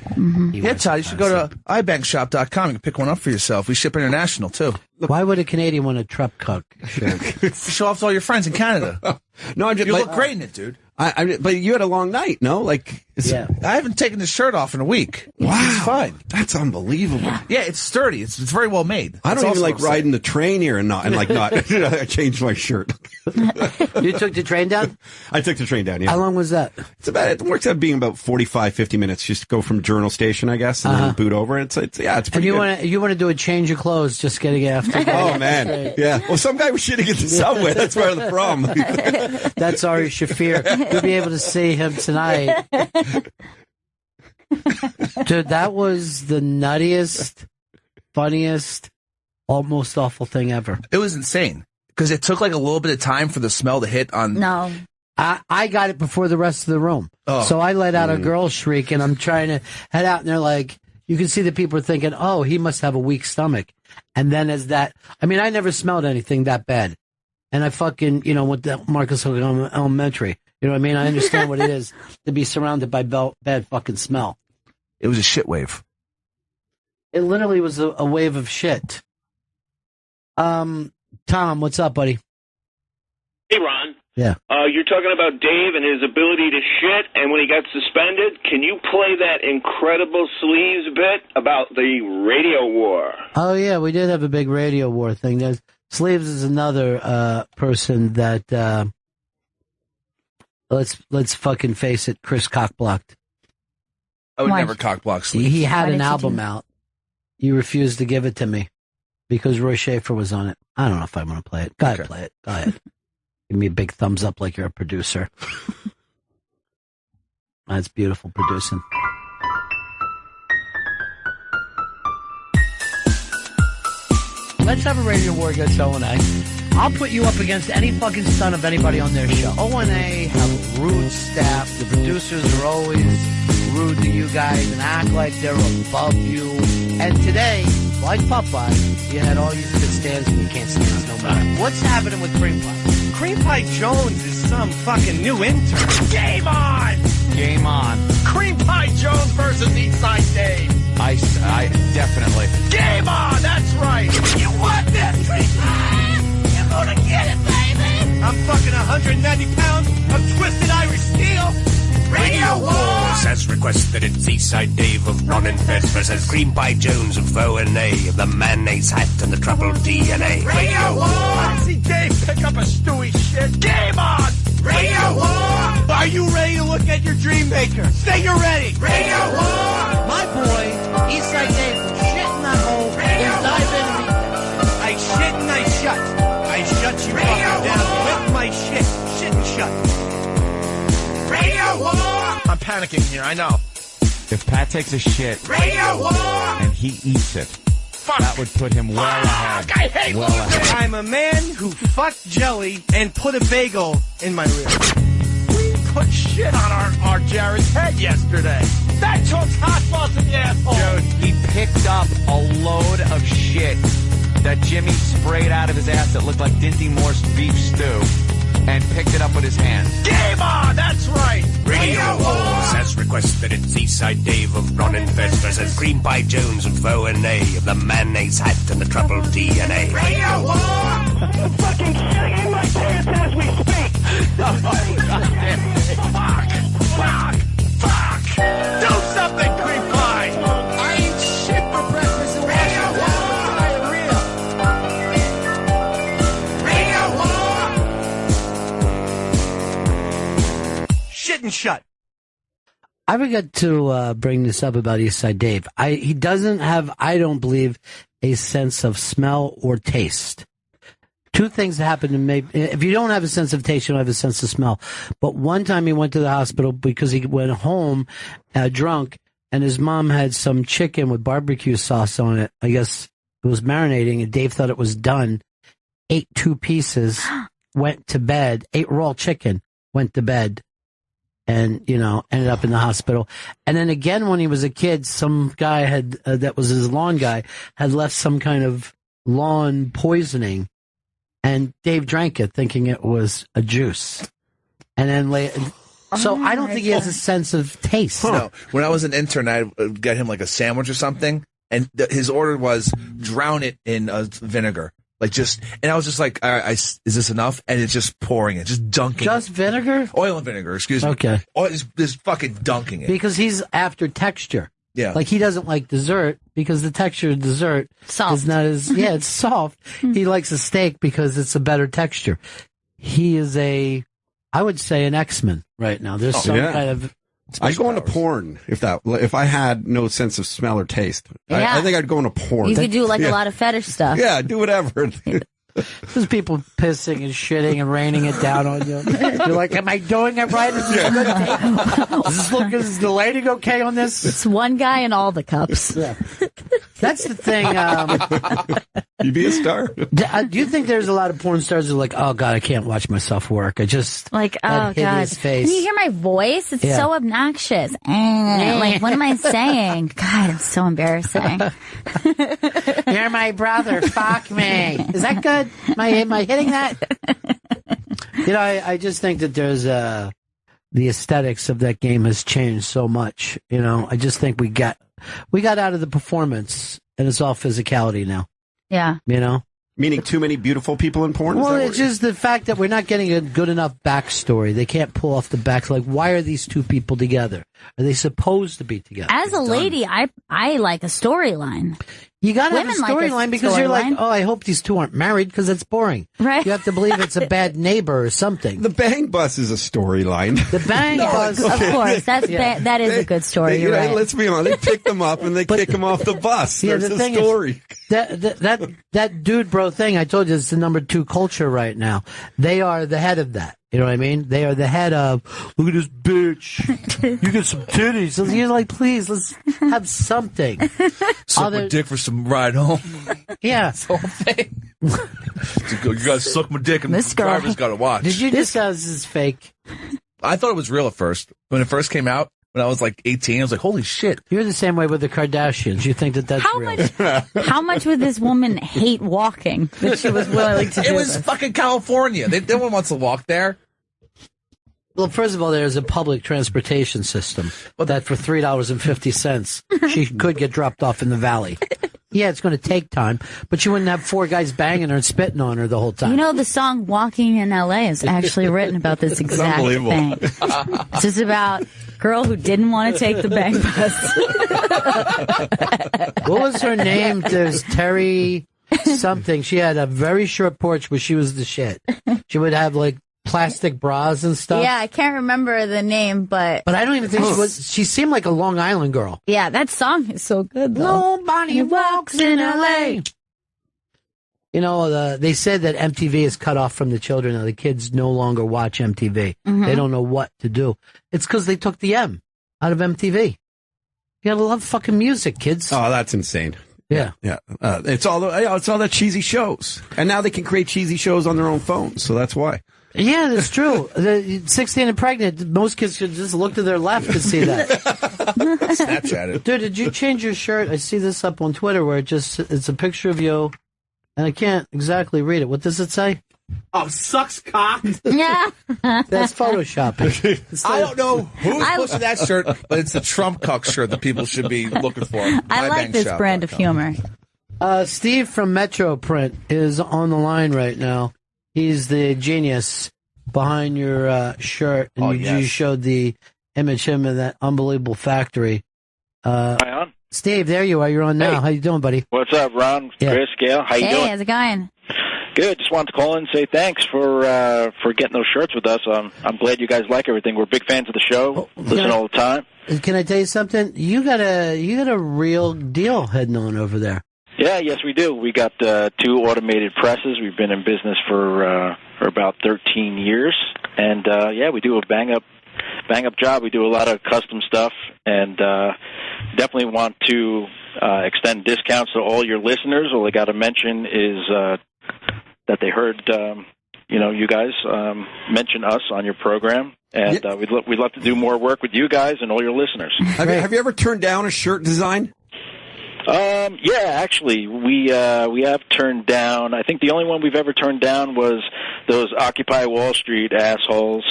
Yeah, Todd, you should go to ibankshop.com. You can pick one up for yourself. We ship international, too. Why would a Canadian want a Trump Cuck shirt? Show off to all your friends in Canada. No, you look great in it, dude. But you had a long night, no? Like, I haven't taken this shirt off in a week. Wow, it's fine. That's unbelievable. Yeah, it's sturdy. It's very well made. I don't even like riding the train here and not. I changed my shirt. You took the train down? I took the train down. Yeah. How long was that? It works out being about 45, 50 minutes. Just go from Journal Station, I guess, and then boot over. It's pretty and you want to do a change of clothes, just getting after. Oh man, yeah. Well, some guy was shitting at the subway. That's part of the problem. That's Ari Shafir. You'll be able to see him tonight. Dude, that was the nuttiest, funniest, almost awful thing ever. It was insane because it took like a little bit of time for the smell to hit on. No. I got it before the rest of the room. Oh. So I let out a girl shriek, and I'm trying to head out, and they're like, you can see the people are thinking, oh, he must have a weak stomach. And then I never smelled anything that bad. And I fucking, went to Marcus Hook Elementary. You know what I mean? I understand what it is to be surrounded by bad fucking smell. It was a shit wave. It literally was a wave of shit. Tom, what's up, buddy? Hey, Ron. Yeah. You're talking about Dave and his ability to shit, and when he got suspended, can you play that incredible sleaze bit about the radio war? Oh, yeah, we did have a big radio war thing. Sleeves is another person that let's fucking face it, Chris cockblocked. I would never cockblock Sleeves. He had an album out. You refused to give it to me because Roy Schaefer was on it. I don't know if I want to play it. Go ahead, play it. Go ahead. Give me a big thumbs up like you're a producer. That's beautiful producing. Let's have a radio war against O&A. I'll put you up against any fucking son of anybody on their show. O&A have rude staff. The producers are always rude to you guys and act like they're above you. And today, like Popeye, you had all you could stand and you can't stand no more. What's happening with Cream Pie? Cream Pie Jones is some fucking new intern. Game on! Game on. Cream Pie Jones versus Eastside Dave. I definitely. Game on! That's right. You want this, Cream Pie? You're gonna get it, baby. I'm fucking 190 pounds of twisted Irish steel. Radio Wars has requested it's Eastside Dave of Ron and Fez versus Cream Pie Jones of O&A of the mayonnaise hat and the trouble DNA. Radio Wars! See Dave pick up a Stewie shit. Game on! Radio War! Are you ready to look at your dream maker? Say you're ready. Radio War! My boy, Eastside Dave, will shit in that hole and dive in. I shit and I shut. I shut you fucker down with my shit. Shit and shut. Radio War! I'm panicking here, I know. If Pat takes a shit Radio War! and he eats it, that would put him well ahead. I hate well ahead. I'm a man who fucked jelly and put a bagel in my rear. We put shit on our Jared's head yesterday. That took's hot sauce in the asshole. Dude, he picked up a load of shit that Jimmy sprayed out of his ass that looked like Dinty Moore's beef stew and picked it up with his hands. Game on! That's right! Radio Wars has requested it's Eastside Dave of Ron and Fez versus Cream Pie Jones of O&A of the mayonnaise hat and the trouble DNA. Radio War! I'm fucking shitting in my pants as we speak! Fuck! Do something, Cream Pie! I eat shit for breakfast and Radio War! Radio War! Shit and shut. I forgot to bring this up about Eastside Dave. He doesn't have, I don't believe, a sense of smell or taste. Two things happen to me. If you don't have a sense of taste, you don't have a sense of smell. But one time he went to the hospital because he went home drunk, and his mom had some chicken with barbecue sauce on it. I guess it was marinating, and Dave thought it was done. Ate 2 pieces, went to bed, ate raw chicken, went to bed. And, ended up in the hospital. And then again, when he was a kid, some guy that was his lawn guy, had left some kind of lawn poisoning. And Dave drank it thinking it was a juice. And then later, so I don't think he has a sense of taste. No. When I was an intern, I'd get him like a sandwich or something. And his order was drown it in vinegar. And I was just like, all right, is this enough? And it's just pouring it, just dunking Just vinegar? Oil and vinegar, excuse me. Okay. Just fucking dunking it. Because he's after texture. Yeah. Like he doesn't like dessert because the texture of dessert is not as, it's soft. He likes a steak because it's a better texture. He is I would say an X-Men right now. There's some kind of... I'd go into porn if I had no sense of smell or taste. Yeah. I think I'd go into porn. You could do a lot of fetish stuff. Yeah, do whatever. There's people pissing and shitting and raining it down on you. You're like, am I doing it right? Is the lighting okay on this? It's one guy in all the cups. Yeah. That's the thing. You'd be a star. Do you think there's a lot of porn stars who are like, oh God, I can't watch myself work. I just like, oh God, face. Can you hear my voice? It's so obnoxious. Like, what am I saying? God, it's so embarrassing. You're my brother. Fuck me. Is that good? Am I hitting that? I just think that there's the aesthetics of that game has changed so much. I just think we got out of the performance and it's all physicality now. Yeah. Meaning too many beautiful people in porn? Well, it's just the fact that we're not getting a good enough backstory. They can't pull off the back. Like, why are these two people together? Are they supposed to be together? As a lady, I like a storyline. You got to have a Women like a storyline because you're like, storyline. oh, I hope these two aren't married because it's boring. Right. You have to believe it's a bad neighbor or something. The bang bus is a storyline. The bang bus. Of course, that is a good story. You're right. Let's be honest. They pick them up and they kick them off the bus. Yeah, There's the a thing story. is, that dude bro thing, I told you, is the number 2 culture right now. They are the head of that. You know what I mean? They are the head of, look at this bitch. You get some titties. So you're like, please, let's have something. Suck my dick for some ride home. Yeah. That's the whole thing. You guys suck my dick and This the girl- driver's got to watch. Did you just say this is fake? I thought it was real at first. When it first came out, when I was like 18, I was like, holy shit. You're the same way with the Kardashians. You think that that's real. How much would this woman hate walking that she was willing to do It was this? fucking California. No one wants to walk there. Well, first of all, there's a public transportation system that for $3.50, she could get dropped off in the valley. Yeah, it's going to take time, but you wouldn't have 4 guys banging her and spitting on her the whole time. You know, the song Walking in L.A. is actually written about this exact thing. It's just about a girl who didn't want to take the bang bus. What was her name? There's Terry something. She had a very short porch where she was the shit. She would have like plastic bras and stuff. Yeah, I can't remember the name, but I don't even think she was. She seemed like a Long Island girl. yeah, that song is so good, though. Nobody walks in L.A. You know, they said that MTV is cut off from the children. Now the kids no longer watch MTV. They don't know what to do. It's because they took the M out of MTV. You gotta love fucking music, kids. Oh, that's insane. Yeah. Yeah. It's all the cheesy shows. And now they can create cheesy shows on their own phones. So that's why. Yeah, that's true. 16 and pregnant, most kids should just look to their left to see that. Snapchat it. Dude, did you change your shirt? I see this up on Twitter where it's a picture of you, and I can't exactly read it. What does it say? Oh, sucks cock. Yeah. That's photoshopping. I don't know who's pushing that shirt, but it's the Trump Cuck shirt that people should be looking for. I like this brand of humor. Steve from Metro Print is on the line right now. He's the genius behind your shirt, and you showed the image of him in that unbelievable factory. Am I on? Steve, there you are. You're on now. Hey. How you doing, buddy? What's up, Ron, Chris, Gail? How you doing? Hey, how's it going? Good. Just wanted to call in and say thanks for getting those shirts with us. I'm glad you guys like everything. We're big fans of the show. Listen all the time. Can I tell you something? You got a real deal heading on over there. Yeah, yes, we do. We got 2 automated presses. We've been in business for about 13 years, and we do a bang up job. We do a lot of custom stuff, and definitely want to extend discounts to all your listeners. All I got to mention is that they heard you guys mention us on your program, and we'd love to do more work with you guys and all your listeners. Have you ever turned down a shirt design? Yeah, actually, we have turned down. I think the only one we've ever turned down was those Occupy Wall Street assholes.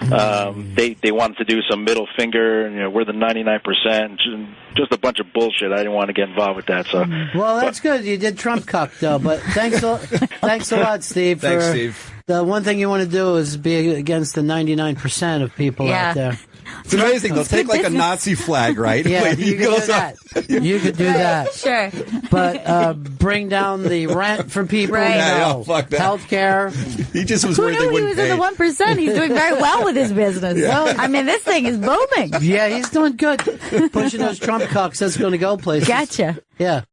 They wanted to do some middle finger, we're the 99%, just a bunch of bullshit. I didn't want to get involved with that. So, well, that's good. You did Trump Cuck though, but thanks a lot, Steve. Thanks, Steve. The one thing you want to do is be against the 99% of people out there. It's amazing. They'll take like a Nazi flag, right? Yeah, Like, you could do that. You could do that. Sure. But bring down the rent for people. Right. No. Fuck that. Healthcare. He just was Who worried they knew he wouldn't was in pay. the 1%? He's doing very well with his business. Yeah. Well, I mean, this thing is booming. Yeah, he's doing good. Pushing those Trump cucks. That's going to go places. Gotcha. Yeah.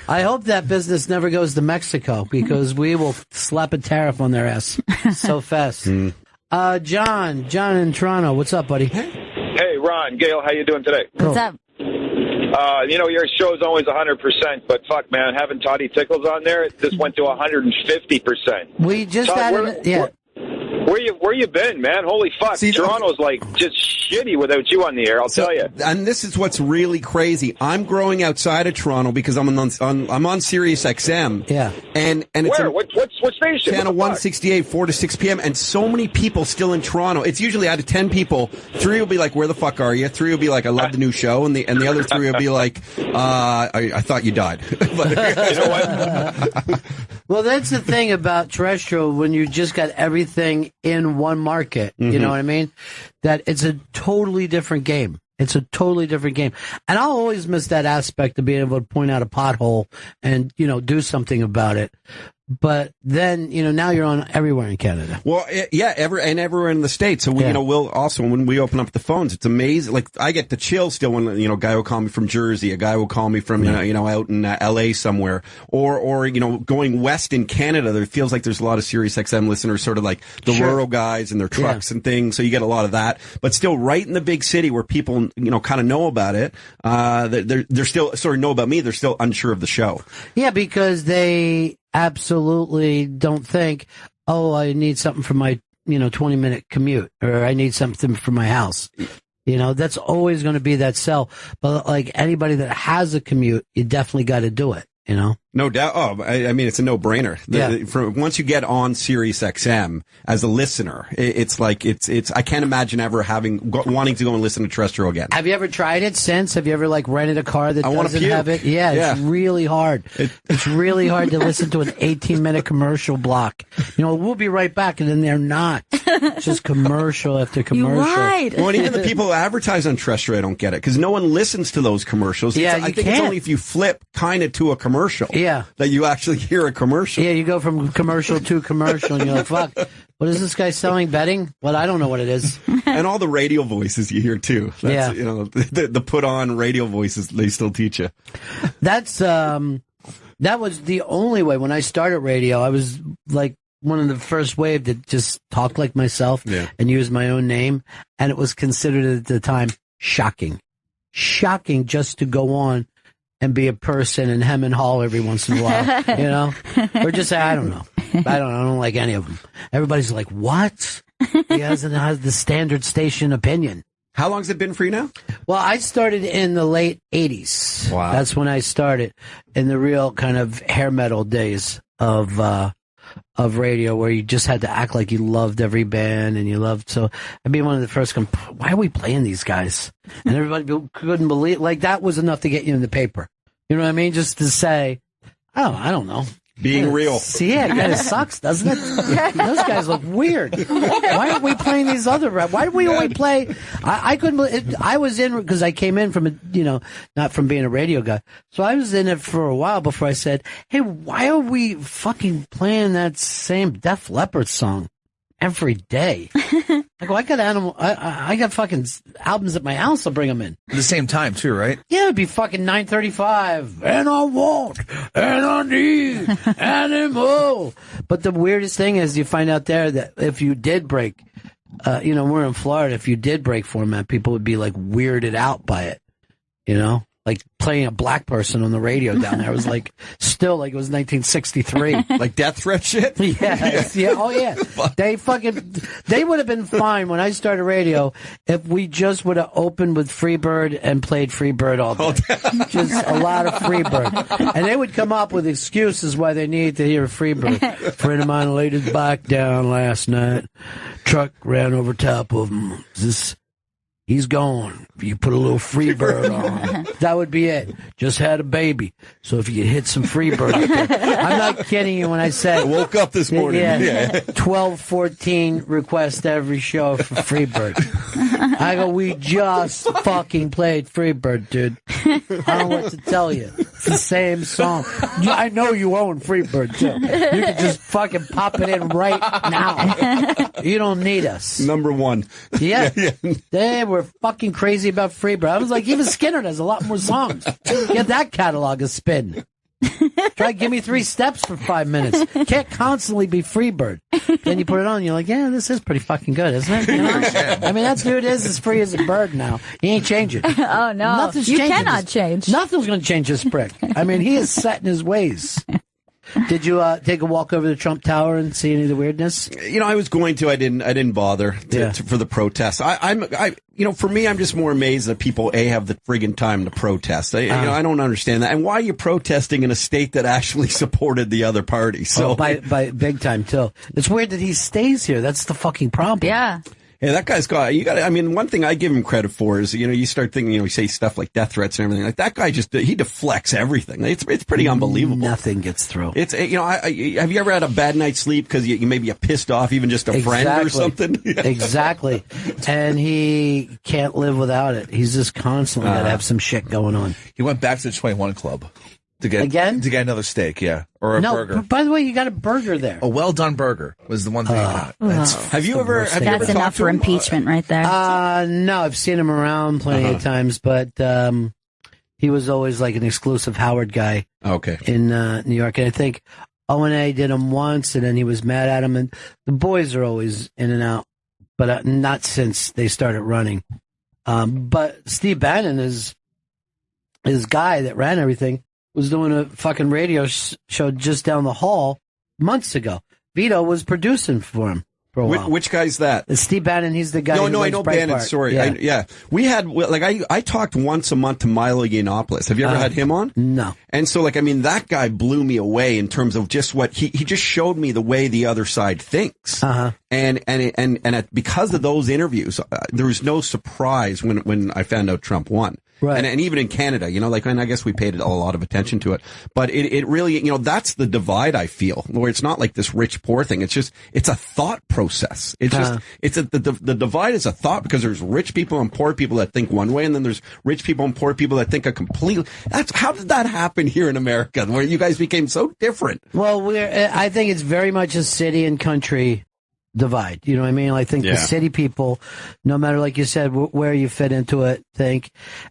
I hope that business never goes to Mexico because we will slap a tariff on their ass so fast. John in Toronto. What's up, buddy? Hey, Ron, Gail, how you doing today? What's up? Your show's always 100%, but fuck, man, having Toddy Tickles on there, this went to 150%. We just added, Where you been, man? Holy fuck. Toronto's like just shitty without you on the air, I'll tell you. And this is what's really crazy. I'm growing outside of Toronto because I'm on Sirius XM. Yeah. And it's where? What station? Channel 168, 4 to 6 p.m. And so many people still in Toronto. It's usually out of 10 people, 3 will be like, "Where the fuck are you?" 3 will be like, "I love the new show," and the other 3 will be like, I thought you died." But, you know what? Well, that's the thing about terrestrial when you just got everything in one market. You know what I mean? That it's a totally different game. It's a totally different game. And I'll always miss that aspect of being able to point out a pothole and, do something about it. But then, now you're on everywhere in Canada. Well, yeah, everywhere in the States. So we'll also, when we open up the phones, it's amazing. Like, I get the chill still when, a guy will call me from Jersey, a guy will call me from, out in LA somewhere, or, going west in Canada, there feels like there's a lot of Sirius XM listeners, sort of like the rural guys and their trucks and things. So you get a lot of that, but still right in the big city where people, kind of know about it, they're still, know about me. They're still unsure of the show. Yeah, because they absolutely don't think, I need something for my, 20-minute commute, or I need something for my house. That's always going to be that sell. But like anybody that has a commute, you definitely got to do it, No doubt. Oh, I mean, it's a no-brainer. Once you get on Sirius XM as a listener, it's like, I can't imagine ever wanting to go and listen to terrestrial again. Have you ever tried it since? Have you ever rented a car that doesn't have it? Yeah, it's really hard. It's really hard to listen to an 18-minute commercial block. We'll be right back, and then they're not. It's just commercial after commercial. Well, and even the people who advertise on terrestrial don't get it, because no one listens to those commercials. I think it's only if you flip kind of to a commercial. Yeah. That you actually hear a commercial. Yeah, you go from commercial to commercial and you're like, fuck, what is this guy selling? Bedding? Well, I don't know what it is. And all the radio voices you hear too. That's, the put on radio voices they still teach you. That's, that was the only way when I started radio. I was like one of the first wave that just talked like myself and used my own name. And it was considered at the time shocking just to go on and be a person and hem and haw every once in a while, or just say, I don't know. I don't like any of them. Everybody's like, what? He hasn't had the standard station opinion. How long's it been for you now? Well, I started in the late 80s. Wow. That's when I started in the real kind of hair metal days of radio, where you just had to act like you loved every band and you loved. So I'd be one of the first. Why are we playing these guys? And everybody couldn't believe. Like, that was enough to get you in the paper. You know what I mean? Just to say, I don't know. Being real. Yeah, it kind of sucks, doesn't it? Those guys look weird. Why aren't we playing these other rap? Why do we only play? I couldn't believe it. I was in, because I came in from, not from being a radio guy. So I was in it for a while before I said, hey, why are we fucking playing that same Def Leppard song every day? I go, I got fucking albums at my house. I'll bring them in. At the same time, too, right? Yeah, it'd be fucking 9:35. And I want, and I need, animal. But the weirdest thing is you find out there that if you did break, we're in Florida, if you did break format, people would be like weirded out by it, Like playing a black person on the radio down there. It was like, still like it was 1963. Like death threat shit? Yes. Yeah. Oh, yeah. They would have been fine when I started radio if we just would have opened with Freebird and played Freebird all day. Just a lot of Freebird. And they would come up with excuses why they needed to hear Freebird. Friend of mine laid his bike down last night. Truck ran over top of him. He's gone. You put a little Freebird on. That would be it. Just had a baby. So if you could hit some Freebird up there. I'm not kidding you when I said. I woke up this morning. Yeah. 12, 14 requests every show for Freebird. I go, we just fucking played Freebird, dude. I don't know what to tell you. It's the same song. I know you own Freebird, too. You can just fucking pop it in right now. You don't need us. Number one. Yeah. They were fucking crazy about Freebird. I was like, even Skinner has a lot more songs. Get that catalog a spin. Try give me 3 steps for 5 minutes. Can't constantly be Freebird. Then you put it on and you're like, yeah, this is pretty fucking good, isn't it? I mean, that dude is as free as a bird now. He ain't changing. Oh, no. Nothing's you changing. Cannot change. Nothing's going to change this prick. I mean, he is set in his ways. Did you take a walk over the Trump Tower and see any of the weirdness? I was going to. I didn't bother for the protests. For me, I'm just more amazed that people have the friggin' time to protest. I don't understand that. And why are you protesting in a state that actually supported the other party? So by big time too. It's weird that he stays here. That's the fucking problem. Yeah. Hey, that guy's got, I mean, one thing I give him credit for is, you start thinking, you say stuff like death threats and everything. Like, that guy he deflects everything. It's pretty unbelievable. Nothing gets through. It's, have you ever had a bad night's sleep because you maybe you're pissed off, even just a friend or something? Exactly. And he can't live without it. He's just constantly got to have some shit going on. He went back to the 21 Club. To get another steak, or a burger. By the way, you got a burger there. A well done burger was the one thing. Have you ever? That's enough for impeachment, right there. No, I've seen him around plenty of times, but he was always like an exclusive Howard guy. Okay. In New York, and I think O&A did him once, and then he was mad at him. And the boys are always in and out, but not since they started running. But Steve Bannon is his guy that ran everything. Was doing a fucking radio show just down the hall months ago. Vito was producing for him for a while. Which guy's that? It's Steve Bannon. He's the guy. No, I know Bannon. Sorry. Yeah. We had, I talked once a month to Milo Yiannopoulos. Have you ever had him on? No. And so, that guy blew me away in terms of just what he just showed me the way the other side thinks. And because of those interviews, there was no surprise when I found out Trump won. Right. And even in Canada, and I guess we paid a lot of attention to it, but it really, that's the divide I feel, where it's not like this rich poor thing. It's a thought process. It's the divide is a thought, because there's rich people and poor people that think one way, and then there's rich people and poor people that think how did that happen here in America, where you guys became so different? Well, I think it's very much a city and country divide. You know what I mean? I think the city people, no matter, like you said, where you fit into it, think.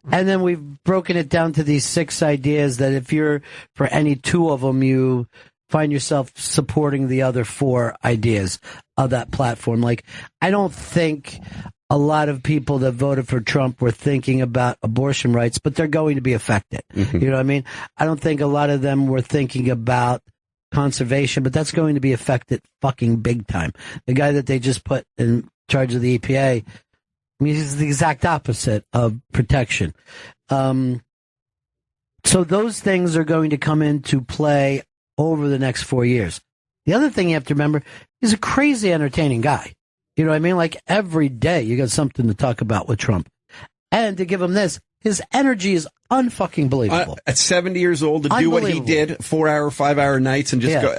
And then we've broken it down to these 6 ideas that if you're for any 2 of them, you find yourself supporting the other 4 ideas of that platform. Like, I don't think a lot of people that voted for Trump were thinking about abortion rights, but they're going to be affected. Mm-hmm. You know what I mean? I don't think a lot of them were thinking about conservation, but that's going to be affected fucking big time. The guy that they just put in charge of the EPA, he's the exact opposite of protection. So those things are going to come into play over the next 4 years. The other thing you have to remember, he's a crazy entertaining guy. You know what I mean? Like, every day you got something to talk about with Trump. And to give him this, his energy is unfucking believable. At 70 years old, to do what he did, 4-hour, 5-hour nights, and just go.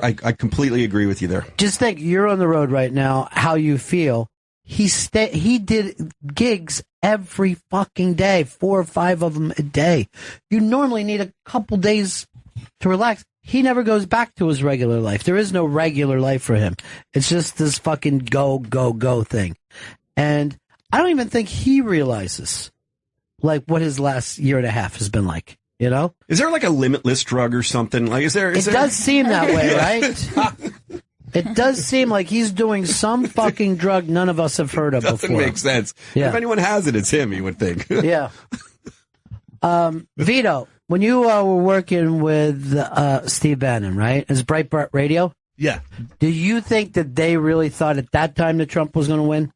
I completely agree with you there. Just think, you're on the road right now, how you feel. He did gigs every fucking day, 4 or 5 of them a day. You normally need a couple days to relax. He never goes back to his regular life. There is no regular life for him. It's just this fucking go, go, go thing. And I don't even think he realizes what his last year and a half has been like, you know? Is there like a limitless drug or something? Like, is there? It does seem that way, right? It does seem like he's doing some fucking drug none of us have heard of Doesn't before. Make sense. Yeah. If anyone has it, it's him, you would think. Yeah. Vito, when you were working with Steve Bannon, right? As Breitbart Radio? Yeah. Do you think that they really thought at that time that Trump was going to win?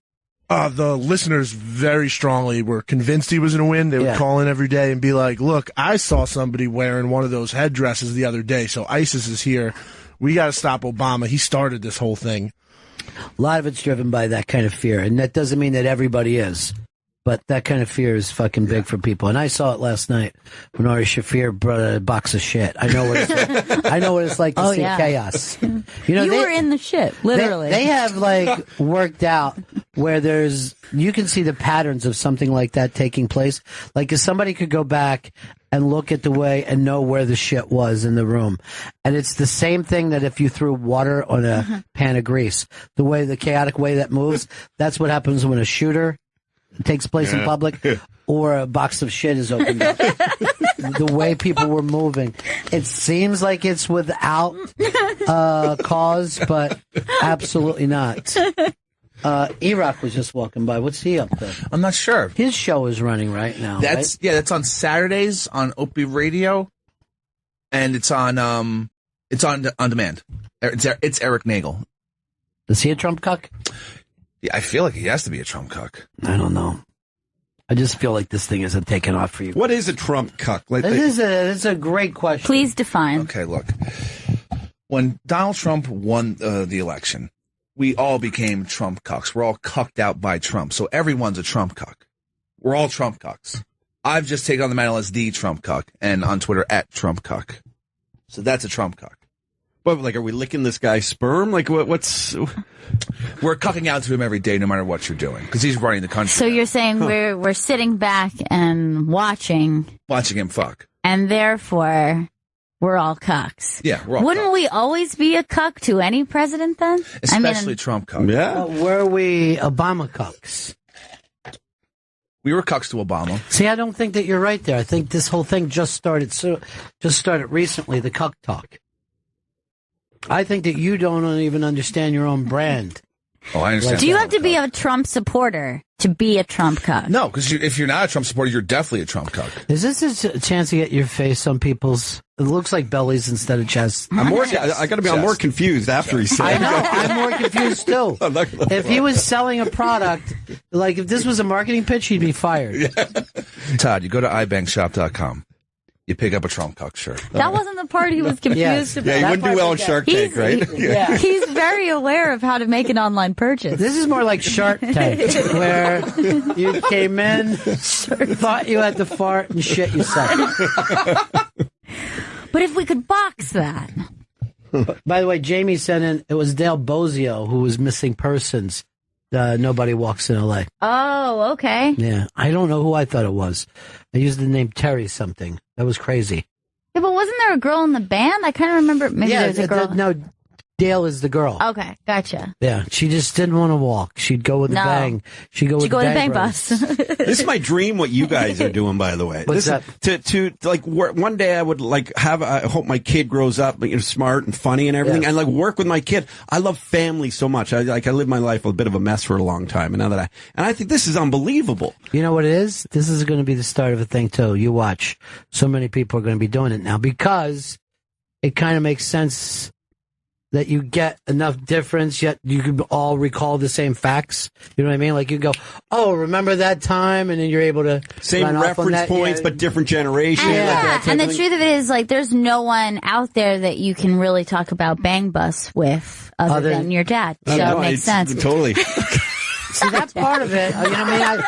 The listeners very strongly were convinced he was going to win. They would call in every day and be like, look, I saw somebody wearing one of those headdresses the other day, so ISIS is here. We got to stop Obama. He started this whole thing. A lot of it's driven by that kind of fear, and that doesn't mean that everybody is. But that kind of fear is fucking big for people. And I saw it last night when Ari Shaffir brought a box of shit. I know what it's like. I know what it's like to see chaos. You know, you were in the shit, literally. They have worked out where you can see the patterns of something like that taking place. Like, if somebody could go back and look at the way and know where the shit was in the room. And it's the same thing that if you threw water on a pan of grease, the chaotic way that moves, that's what happens when a shooter takes place in public, or a box of shit is opened up. The way people were moving. It seems like it's without cause, but absolutely not. E-Rock was just walking by. What's he up to? I'm not sure. His show is running right now. That's on Saturdays on Opie Radio, and it's on demand. It's Eric Nagel. Is he a Trump cuck? Yeah, I feel like he has to be a Trump cuck. I don't know. I just feel like this thing isn't taking off for you. What is a Trump cuck? It's a great question. Please define. Okay, look. When Donald Trump won the election, we all became Trump cucks. We're all cucked out by Trump. So everyone's a Trump cuck. We're all Trump cucks. I've just taken on the mantle as the Trump cuck and on Twitter at Trump cuck. So that's a Trump cuck. But like, are we licking this guy's sperm? Like, what's? We're cucking out to him every day, no matter what you're doing, because he's running the country. So you're saying we're sitting back and watching him fuck, and therefore we're all cucks. Yeah, we're all. Wouldn't we always be a cuck to any president then? Especially Trump cuck. Yeah. Were we Obama cucks? We were cucks to Obama. See, I don't think that you're right there. I think this whole thing just started recently. The cuck talk. I think that you don't even understand your own brand. Oh, I understand. Do you have to be a Trump supporter to be a Trump cuck? No, because if you're not a Trump supporter, you're definitely a Trump cuck. Is this a chance to get your face on people's? It looks like bellies instead of chests. I got to be. I'm more confused after he said. I know. I'm more confused too. If he was selling a product, like if this was a marketing pitch, he'd be fired. Yeah. Todd, you go to ibankshop.com. You pick up a Trump cuck shirt. That wasn't the part he was confused about. Yeah, he wouldn't do well on Shark Tank, right? Yeah. He's very aware of how to make an online purchase. This is more like Shark Tank, where you came in, thought you had to fart and shit yourself. But if we could box that. By the way, Jamie sent in, it was Dale Bozio who was missing persons. Nobody walks in L.A. Oh, okay. Yeah, I don't know who I thought it was. I used the name Terry something. That was crazy. Yeah, but wasn't there a girl in the band? I kind of remember maybe there's a girl. No, Dale is the girl. Okay, gotcha. Yeah, she just didn't want to walk. She'd go with the bang. She'd go with the bang bus. This is my dream. What you guys are doing, by the way. What's that? To like work, one day I would like have. I hope my kid grows up, smart and funny and everything, and like work with my kid. I love family so much. I lived my life a bit of a mess for a long time, and now that I think this is unbelievable. You know what it is? This is going to be the start of a thing too. You watch. So many people are going to be doing it now because it kind of makes sense. That you get enough difference, yet you can all recall the same facts. You know what I mean? Like you go, oh, remember that time? And then you're able to... Same reference points, but different generations. And the truth of it is, like, there's no one out there that you can really talk about Bang Bus with other than your dad. So it makes sense. Totally. See, that's part of it. You know what I mean?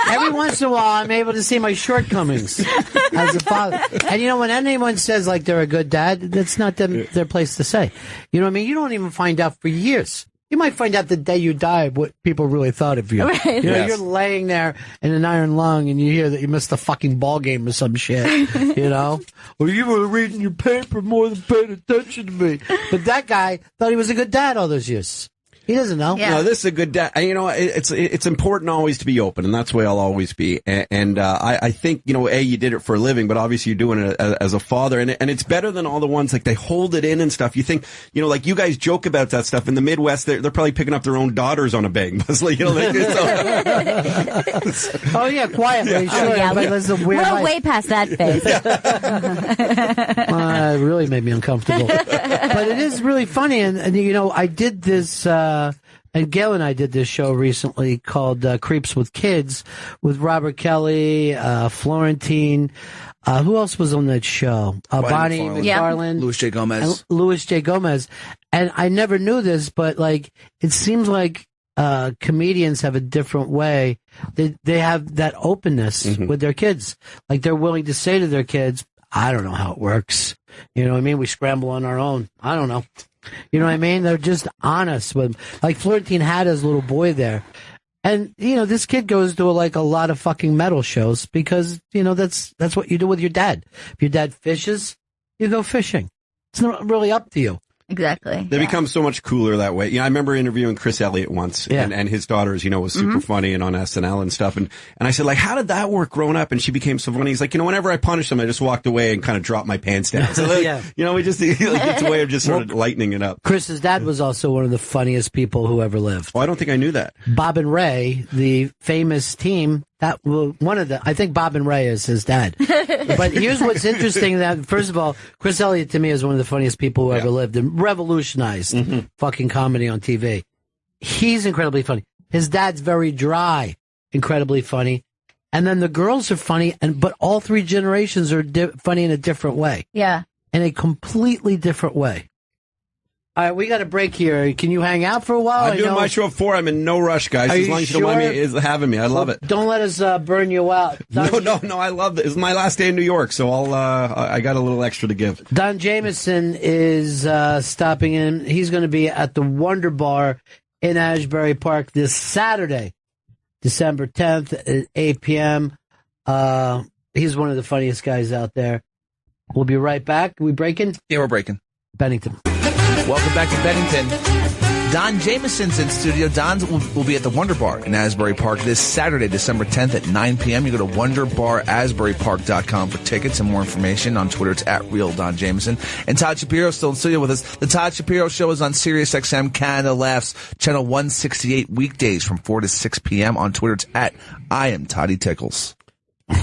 Every once in a while, I'm able to see my shortcomings as a father. And you know, when anyone says like they're a good dad, that's not their place to say. You know what I mean? You don't even find out for years. You might find out the day you die what people really thought of you. Right. You know, you're laying there in an iron lung and you hear that you missed a fucking ball game or some shit. You know? Or you were reading your paper more than paying attention to me. But that guy thought he was a good dad all those years. He doesn't know. Yeah. No, this is a good dad. You know, it's important always to be open, and that's the way I'll always be. And I think, you know, you did it for a living, but obviously you're doing it as a father, and it's better than all the ones like they hold it in and stuff. You think, you know, like you guys joke about that stuff in the Midwest. They're probably picking up their own daughters on a bang bus, like, you know. Oh yeah, quietly. Sure. Yeah, we're way past that phase. It really made me uncomfortable. But it is really funny, and you know, I did this. And Gail and I did this show recently called Creeps with Kids with Robert Kelly, Florentine. Who else was on that show? Bonnie McFarlane. Louis J. Gomez. And I never knew this, but like, it seems like comedians have a different way. They have that openness with their kids. Like they're willing to say to their kids, I don't know how it works. You know what I mean? We scramble on our own. I don't know. You know what I mean? They're just honest with him. Like Florentine had his little boy there. And, you know, this kid goes to a lot of fucking metal shows because, you know, that's what you do with your dad. If your dad fishes, you go fishing. It's not really up to you. Exactly. They become so much cooler that way. Yeah, I remember interviewing Chris Elliott once, and his daughters, you know, was super funny and on SNL and stuff. And I said, like, how did that work growing up? And she became so funny. He's like, you know, whenever I punished them, I just walked away and kind of dropped my pants down. So, like, you know, we just, like, it's a way of just sort of lightening it up. Chris's dad was also one of the funniest people who ever lived. Oh, I don't think I knew that. Bob and Ray, the famous team, I think Bob and Ray is his dad. But here's what's interesting: that first of all, Chris Elliott to me is one of the funniest people who ever lived and revolutionized fucking comedy on TV. He's incredibly funny. His dad's very dry, incredibly funny, and then the girls are funny, but all three generations are funny in a different way. Yeah, in a completely different way. All right, we got a break here. Can you hang out for a while? I'm doing my show at 4. I'm in no rush, guys. As long as you don't mind me having me. I love it. Don't let us burn you out. No, I love it. It's my last day in New York, so I got a little extra to give. Don Jameson is stopping in. He's going to be at the Wonder Bar in Asbury Park this Saturday, December 10th at 8 p.m. He's one of the funniest guys out there. We'll be right back. Are we breaking? Yeah, we're breaking. Bennington. Welcome back to Bennington. Don Jameson's in studio. Don will be at the Wonder Bar in Asbury Park this Saturday, December 10th at 9 p.m. You go to wonderbarasburypark.com for tickets and more information. On Twitter, it's @RealDonJameson. And Todd Shapiro is still in studio with us. The Todd Shapiro Show is on SiriusXM Canada Laughs, channel 168, weekdays from 4 to 6 p.m. On Twitter, it's @IamToddyTickles.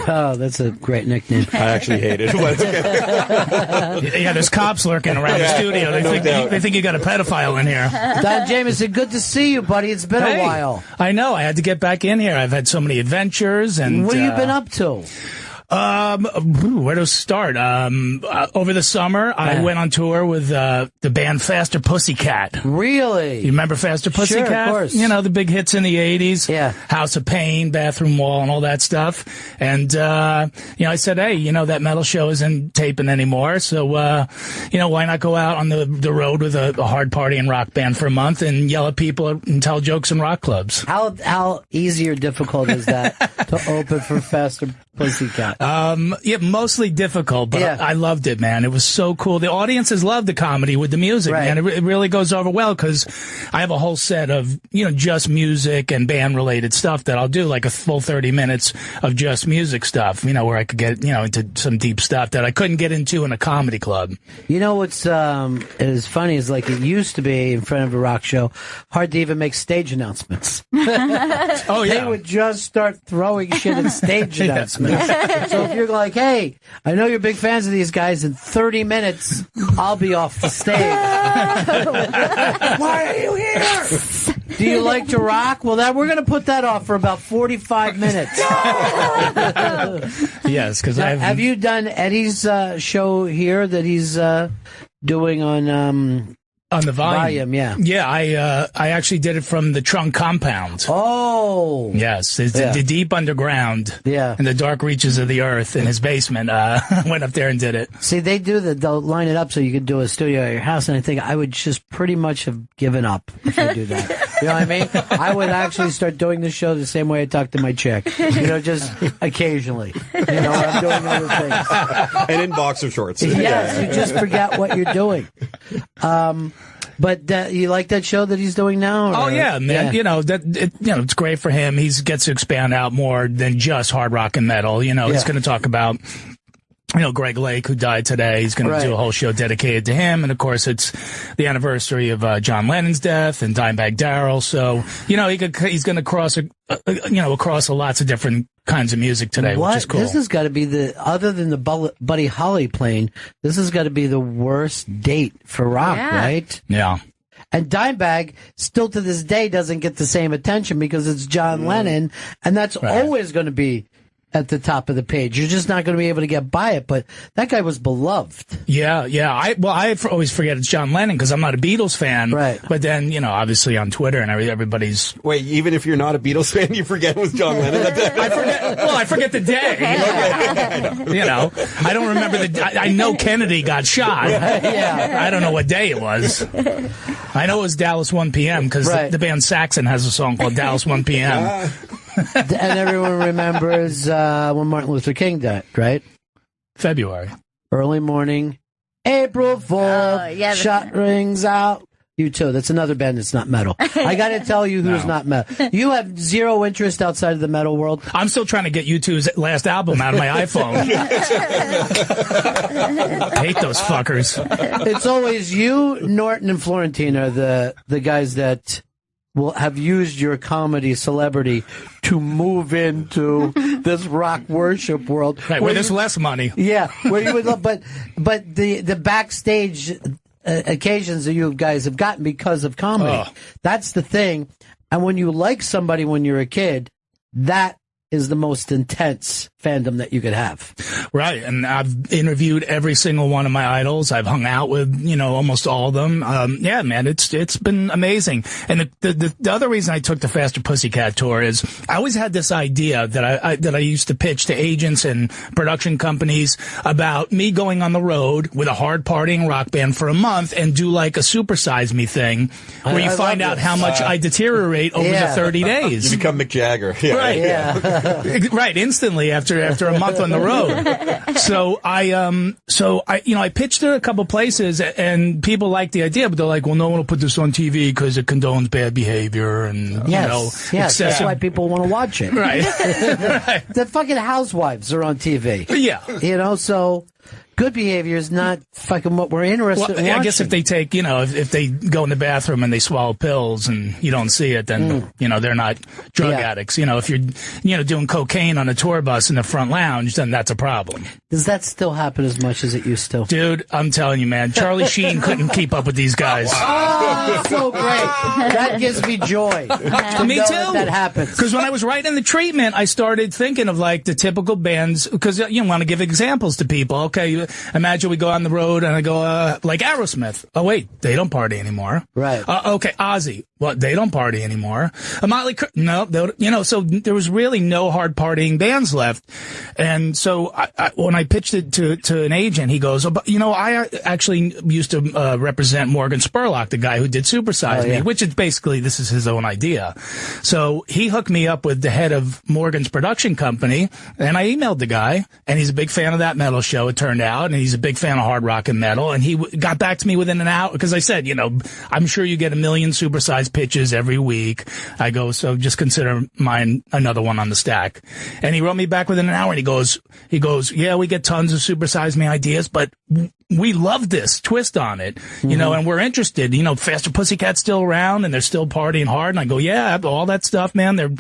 Oh, that's a great nickname. I actually hate it. Yeah, there's cops lurking around the studio. They think you got a pedophile in here. Don Jameson, good to see you, buddy. It's been a while. I know. I had to get back in here. I've had so many adventures. And what have you been up to? Where to start? Over the summer, I went on tour with the band Faster Pussycat. Really? You remember Faster Pussycat? Sure, of course. You know, the big hits in the 80s. Yeah. House of Pain, Bathroom Wall, and all that stuff. And, I said, hey, that metal show isn't taping anymore. So, why not go out on the road with a hard party and rock band for a month and yell at people and tell jokes in rock clubs? How easy or difficult is that to open for Faster Pussycat? Mostly difficult, but I loved it, man. It was so cool. The audiences love the comedy with the music, man. It really goes over well because I have a whole set of, just music and band-related stuff that I'll do, like a full 30 minutes of just music stuff, where I could get, into some deep stuff that I couldn't get into in a comedy club. What's is funny is like it used to be in front of a rock show, hard to even make stage announcements. Oh, yeah. They would just start throwing shit at stage announcements. So if you're like, hey, I know you're big fans of these guys, in 30 minutes, I'll be off the stage. Why are you here? Do you like to rock? Well, we're going to put that off for about 45 minutes. Yes, because have you done Eddie's show here that he's doing on the volume? Yeah. Yeah, I actually did it from the Trunk compound. Oh. Yes, it's the deep underground. Yeah. In the dark reaches of the earth in his basement. Went up there and did it. See, they'll line it up so you could do a studio at your house, and I think I would just pretty much have given up if I do that. You know what I mean? I would actually start doing the show the same way I talk to my chick. Just occasionally. I'm doing other things. And in boxer shorts. Yes, you just forget what you're doing. But you like that show that he's doing now? Oh yeah, man. Yeah. It's great for him. He gets to expand out more than just hard rock and metal. He's going to talk about Greg Lake, who died today. He's going to do a whole show dedicated to him, and of course it's the anniversary of John Lennon's death and Dimebag Darrell. So he's going to cross across lots of different kinds of music today, which is cool. This has got to be other than the Buddy Holly playing, this has got to be the worst date for rock, right? Yeah. And Dimebag still to this day doesn't get the same attention because it's John Lennon, and that's always going to be at the top of the page. You're just not going to be able to get by it, but that guy was beloved. Yeah. I always forget it's John Lennon because I'm not a Beatles fan. Right. But then, obviously on Twitter and everybody's... Wait, even if you're not a Beatles fan, you forget it was John Lennon? I forget the day. I don't remember I know Kennedy got shot. Yeah. I don't know what day it was. I know it was Dallas 1 p.m. because the band Saxon has a song called Dallas 1 p.m. And everyone remembers when Martin Luther King died, right? February. Early morning, April 4th, shot rings out. You too. That's another band that's not metal. I got to tell you who's not metal. You have zero interest outside of the metal world. I'm still trying to get U2's last album out of my iPhone. I hate those fuckers. It's always you, Norton, and Florentine are the guys that will have used your comedy celebrity to move into this rock worship world. Right, where there's less money. Yeah, where you would love, but the backstage occasions that you guys have gotten because of comedy. That's the thing. And when you like somebody when you're a kid, that is the most intense fandom that you could have. Right. And I've interviewed every single one of my idols. I've hung out with, almost all of them. Yeah, man, it's been amazing. And the other reason I took the Faster Pussycat tour is I always had this idea that I used to pitch to agents and production companies about me going on the road with a hard partying rock band for a month and do like a Supersize Me thing where you find out how much I deteriorate over the 30 days. You become Mick Jagger. Yeah. Right. Yeah. Right. Instantly after a month on the road. So I pitched it a couple places and people liked the idea, but they're like, well, no one will put this on TV because it condones bad behavior and, excessive. That's why people want to watch it. Right. Right. The fucking housewives are on TV. Yeah. So good behavior is not fucking what we're interested in watching. I guess if they take, if they go in the bathroom and they swallow pills and you don't see it, then, they're not drug addicts. If you're, doing cocaine on a tour bus in the front lounge, then that's a problem. Does that still happen as much as it used to? Dude, I'm telling you, man, Charlie Sheen couldn't keep up with these guys. Oh, so great. That gives me joy. Me too. That happens. Because when I was writing the treatment, I started thinking of like the typical bands, because you want to give examples to people. Okay, imagine we go on the road and I go, like Aerosmith. Oh, wait, they don't party anymore. Right. Okay, Ozzy. Well, they don't party anymore. Motley Crue. No, so there was really no hard partying bands left. And so when I pitched it to an agent, he goes, I actually used to represent Morgan Spurlock, the guy who did Supersize Me, which is basically, this is his own idea. So he hooked me up with the head of Morgan's production company, and I emailed the guy, and he's a big fan of that metal show, it turned out, and he's a big fan of hard rock and metal, and he got back to me within an hour, because I said, I'm sure you get 1 million supersized pitches every week. I go, so just consider mine another one on the stack. And he wrote me back within an hour, and he goes, yeah, we get tons of Supersize Me ideas, but we love this twist on it, and we're interested. Faster Pussycat's still around and they're still partying hard. And I go, yeah, all that stuff, man. They're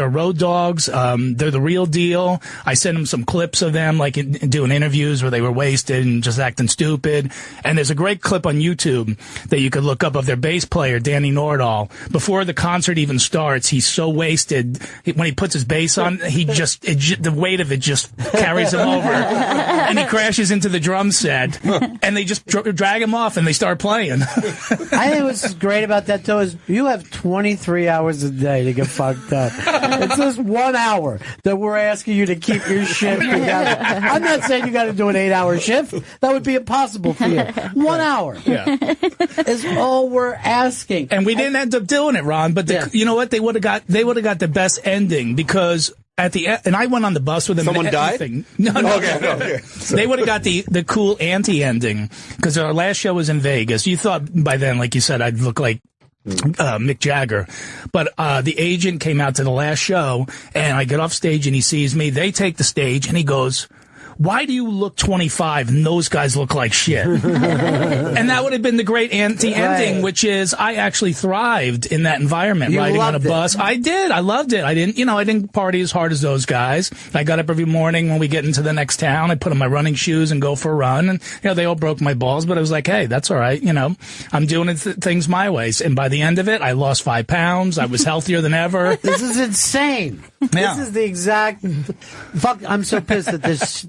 road dogs. They're the real deal. I sent him some clips of them, like doing interviews where they were wasted and just acting stupid. And there's a great clip on YouTube that you could look up of their bass player, Danny Nordahl. Before the concert even starts, he's so wasted. When he puts his bass on, the weight of it just carries him over and he crashes into the drum set. And they just drag him off and they start playing. I think what's great about that, though, is you have 23 hours a day to get fucked up. It's just 1 hour that we're asking you to keep your shift together. I'm not saying you got to do an 8-hour shift. That would be impossible for you. 1 hour is all we're asking. And we didn't end up doing it, Ron, but you know what? They would have got the best ending because at the end, and I went on the bus with them. Someone died? No. Okay. They would have got the cool anti-ending because our last show was in Vegas. You thought by then, like you said, I'd look like Mick Jagger. But the agent came out to the last show, and I get off stage, and he sees me. They take the stage, and he goes, why do you look 25 and those guys look like shit? And that would have been the great anti-ending, which is I actually thrived in that environment, riding on a bus. I did. I loved it. I didn't party as hard as those guys. I got up every morning when we get into the next town. I put on my running shoes and go for a run. And, they all broke my balls, but I was like, hey, that's all right. I'm doing things my ways. And by the end of it, I lost 5 pounds. I was healthier than ever. This is insane. Yeah. This is the exact fuck. I'm so pissed that this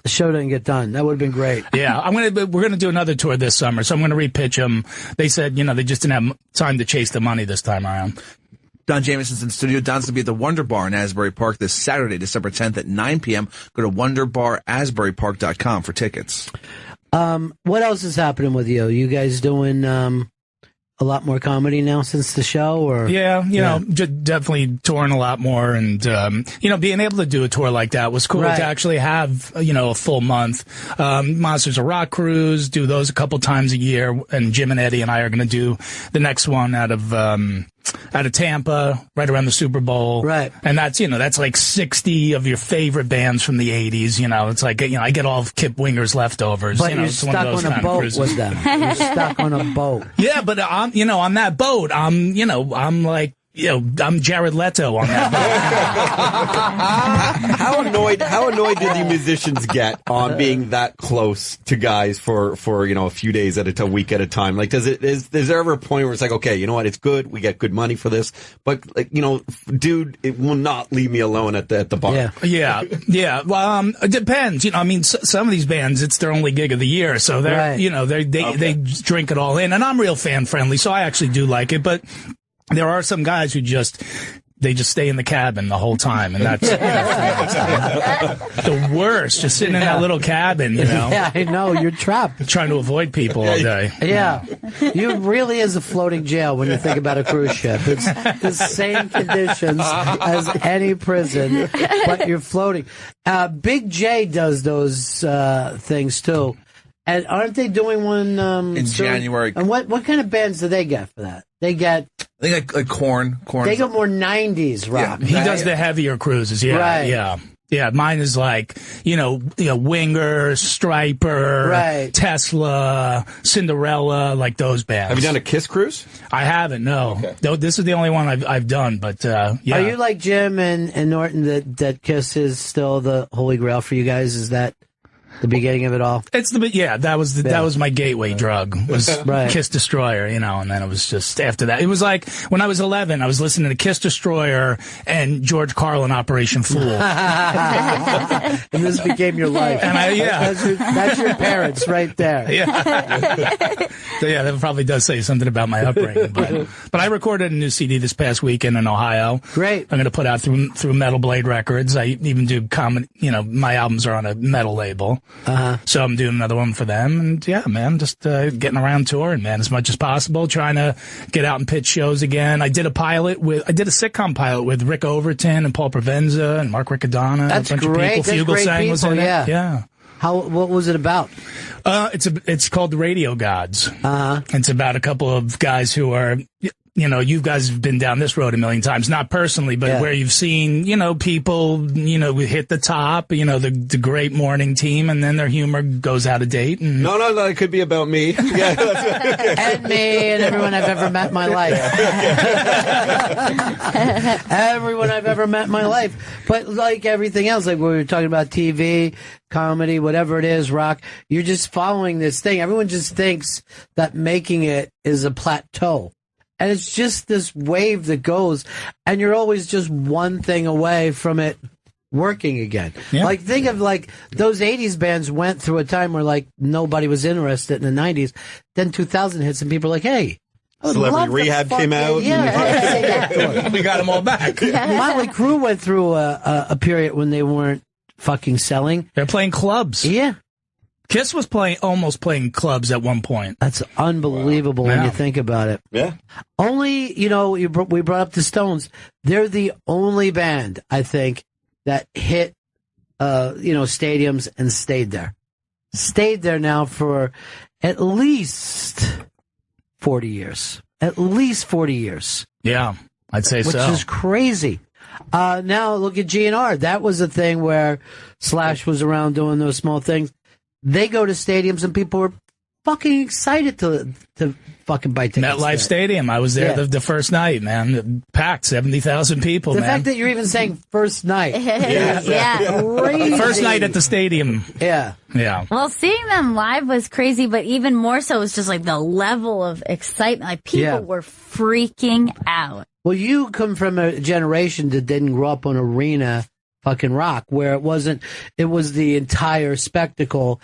show didn't get done. That would have been great. Yeah, we're gonna do another tour this summer, so I'm gonna repitch them. They said, they just didn't have time to chase the money this time around. Don Jameson's in the studio. Don's going to be at the Wonder Bar in Asbury Park this Saturday, December 10th at 9 p.m. Go to wonderbarasburypark.com for tickets. What else is happening with you? You guys doing a lot more comedy now since the show, or definitely touring a lot more, and being able to do a tour like that was cool to actually have a full month. Monsters of Rock cruise, do those a couple times a year, and Jim and Eddie and I are going to do the next one out of Tampa, right around the Super Bowl. Right. And that's like 60 of your favorite bands from the 80s. It's like, I get all of Kip Winger's leftovers. But you're stuck on a boat with them. You're stuck on a boat. Yeah, but on that boat, I'm like I'm Jared Leto on that. How annoyed do the musicians get on being that close to guys for a few days at a week at a time? Like, is there ever a point where it's like, okay, you know what, it's good, we get good money for this, but dude, it will not leave me alone at the bar. Yeah. Well, it depends. Some of these bands, it's their only gig of the year, so they're they drink it all in, and I'm real fan friendly, so I actually do like it, but. There are some guys who just stay in the cabin the whole time, and that's the worst. Just sitting in that little cabin, Yeah, I know. You're trapped. Trying to avoid people all day. Yeah. You really is a floating jail when you think about a cruise ship. It's the same conditions as any prison, but you're floating. Big J does those things, too. And aren't they doing one in January? And what kind of bands do they get for that? They get... I think like Korn. They go more 90s rock. Yeah. He does the heavier cruises, yeah. Mine is like, Winger, Striper, Tesla, Cinderella, like those bands. Have you done a Kiss cruise? I haven't, no. Okay. This is the only one I've done, but yeah. Are you like Jim and Norton that Kiss is still the holy grail for you guys? Is that the beginning of it all? That was my gateway drug, was Kiss Destroyer, and then it was just after that. It was like when I was 11, I was listening to Kiss Destroyer and George Carlin, Operation Fool. And this became your life. And that's your parents right there. Yeah. So that probably does say something about my upbringing. But I recorded a new CD this past weekend in Ohio. Great. I'm going to put out through Metal Blade Records. I even do comedy, my albums are on a metal label. So I'm doing another one for them, and yeah, man, just getting around touring, man, as much as possible, trying to get out and pitch shows again. I did a sitcom pilot with Rick Overton and Paul Provenza and Mark Riccadonna. That's a bunch great. of people. Fugelsang was in it. Yeah. What was it about? It's called The Radio Gods. It's about a couple of guys who are. You guys have been down this road a million times, not personally, but where you've seen, people, hit the top, the great morning team, and then their humor goes out of date. And No, it could be about me. And me and everyone I've ever met in my life. Everyone I've ever met in my life. But like everything else, like we were talking about TV, comedy, whatever it is, rock, you're just following this thing. Everyone just thinks that making it is a plateau. And it's just this wave that goes, and you're always just one thing away from it working again. Yeah. Like, think of, those 80s bands went through a time where, nobody was interested in the 90s. Then 2000 hits, and people are like, hey. Celebrity Rehab came out. Yeah. We got them all back. Motley Crue went through a period when they weren't fucking selling. They're playing clubs. Yeah. Kiss was almost playing clubs at one point. That's unbelievable when you think about it. Yeah. Only, we brought up the Stones. They're the only band, I think, that hit, stadiums and stayed there. Stayed there now for at least 40 years. At least 40 years. Yeah, I'd say so. Which is crazy. Now look at GNR. That was a thing where Slash was around doing those small things. They go to stadiums and people are fucking excited to fucking buy tickets. MetLife Stadium. I was there the first night, man. Packed, 70,000 people, The fact that you're even saying first night. Crazy. First night at the stadium. Yeah. Yeah. Well, seeing them live was crazy, but even more so was just the level of excitement. Like, people were freaking out. Well, you come from a generation that didn't grow up on arena fucking rock, where it was the entire spectacle.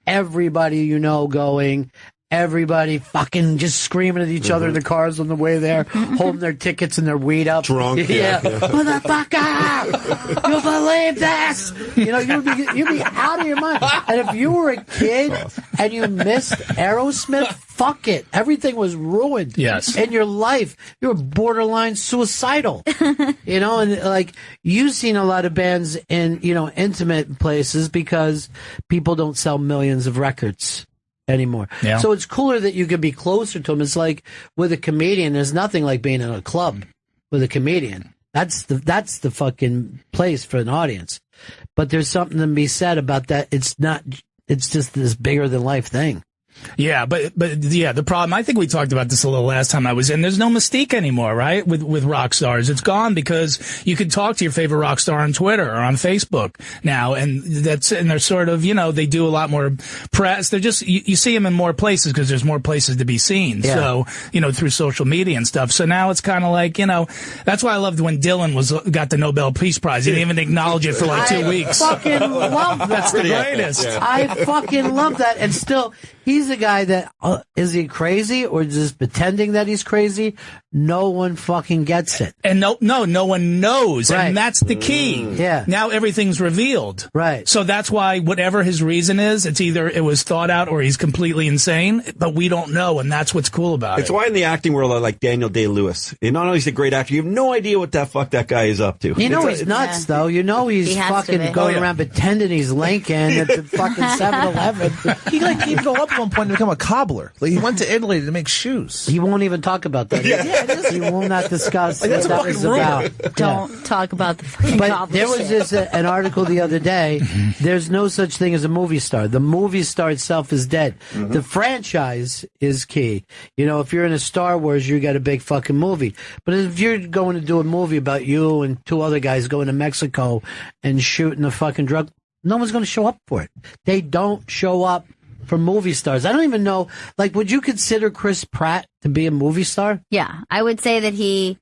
Everybody, going, everybody fucking just screaming at each other in the cars on the way there, holding their tickets and their weed up. Drunk. Yeah. Motherfucker! You believe this? You'd be out of your mind. And if you were a kid and you missed Aerosmith, fuck it. Everything was ruined. Yes. In your life. You were borderline suicidal. And you've seen a lot of bands in, intimate places because people don't sell millions of records anymore. Yeah. So it's cooler that you can be closer to them. It's like with a comedian, there's nothing like being in a club with a comedian. That's the fucking place for an audience. But there's something to be said about that. It's just this bigger than life thing. Yeah, but the problem, I think we talked about this a little last time I was in. There's no mystique anymore, right? With rock stars. It's gone because you can talk to your favorite rock star on Twitter or on Facebook now, and they're sort of, they do a lot more press. They're just, you see them in more places because there's more places to be seen. Yeah. So, through social media and stuff. So now it's kind of like, that's why I loved when Dylan got the Nobel Peace Prize. He didn't even acknowledge it for like 2 weeks. I fucking love that. That's the greatest. Yeah. I fucking love that. And still, he's a guy that, is he crazy or just pretending that he's crazy? No one fucking gets it. And no one knows. Right. And that's the key. Yeah. Now everything's revealed. Right. So that's why whatever his reason is, it's either it was thought out or he's completely insane, but we don't know. And that's what's cool about it. It's why in the acting world I like Daniel Day-Lewis. Not only is he a great actor, you have no idea what that fuck that guy is up to. He's nuts, though. He's fucking going around pretending he's Lincoln at the fucking 7-Eleven. He didn't go up at one point to become a cobbler. Like, he went to Italy to make shoes. He won't even talk about that. He will not discuss what that was about. Don't talk about the fucking But there was an article the other day. There's no such thing as a movie star. The movie star itself is dead. Mm-hmm. The franchise is key. If you're in a Star Wars, you got a big fucking movie. But if you're going to do a movie about you and two other guys going to Mexico and shooting a fucking drug, no one's going to show up for it. They don't show up for movie stars. I don't even know, would you consider Chris Pratt to be a movie star? Yeah, I would say that he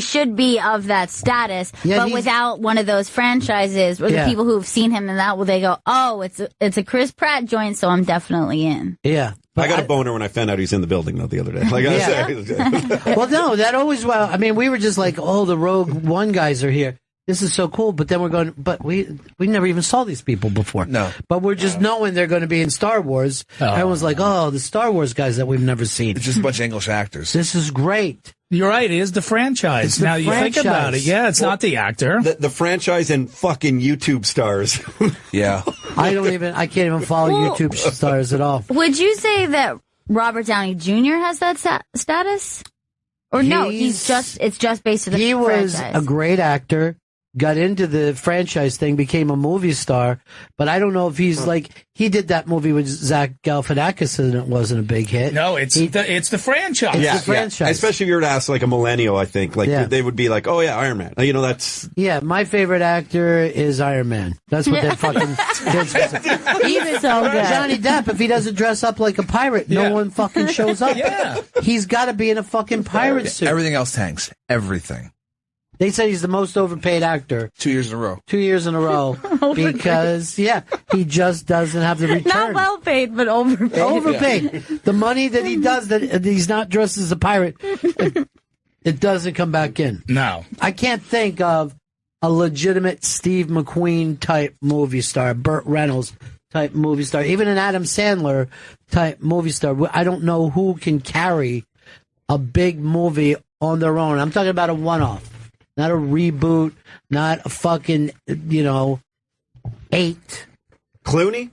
should be of that status, but without one of those franchises or the people who've seen him in that, they go, oh, it's a Chris Pratt joint, so I'm definitely in. Yeah. I got a boner when I found out he's in the building, though, the other day. Well, no, that always, we were just like, oh, the Rogue One guys are here. This is so cool, but then we're going, but we never even saw these people before. No. But we're just knowing they're going to be in Star Wars. Everyone's like, oh, the Star Wars guys that we've never seen. It's just a bunch of English actors. This is great. You're right. It is the franchise. Now you think about it. Yeah, it's not the actor. The franchise and fucking YouTube stars. Yeah. I can't even follow YouTube stars at all. Would you say that Robert Downey Jr. has that status? Or no, it's just based on the franchise. He was a great actor. Got into the franchise thing, became a movie star, but I don't know if he's he did that movie with Zach Galifianakis and it wasn't a big hit. No, it's the franchise. It's the franchise. Especially if you were to ask a millennial, I think, they would be like, oh yeah, Iron Man. That's... Yeah, my favorite actor is Iron Man. That's what they fucking kids. Even so good. Johnny Depp, if he doesn't dress up like a pirate, no one fucking shows up. Yeah. He's got to be in a fucking pirate suit. Everything else tanks. Everything. They said he's the most overpaid actor. 2 years in a row. 2 years in a row. Because, he just doesn't have the return. Not well paid, but overpaid. Overpaid. The money that he does, that he's not dressed as a pirate, it doesn't come back in. No. I can't think of a legitimate Steve McQueen type movie star, Burt Reynolds type movie star, even an Adam Sandler type movie star. I don't know who can carry a big movie on their own. I'm talking about a one-off. Not a reboot, not a fucking, 8. Clooney?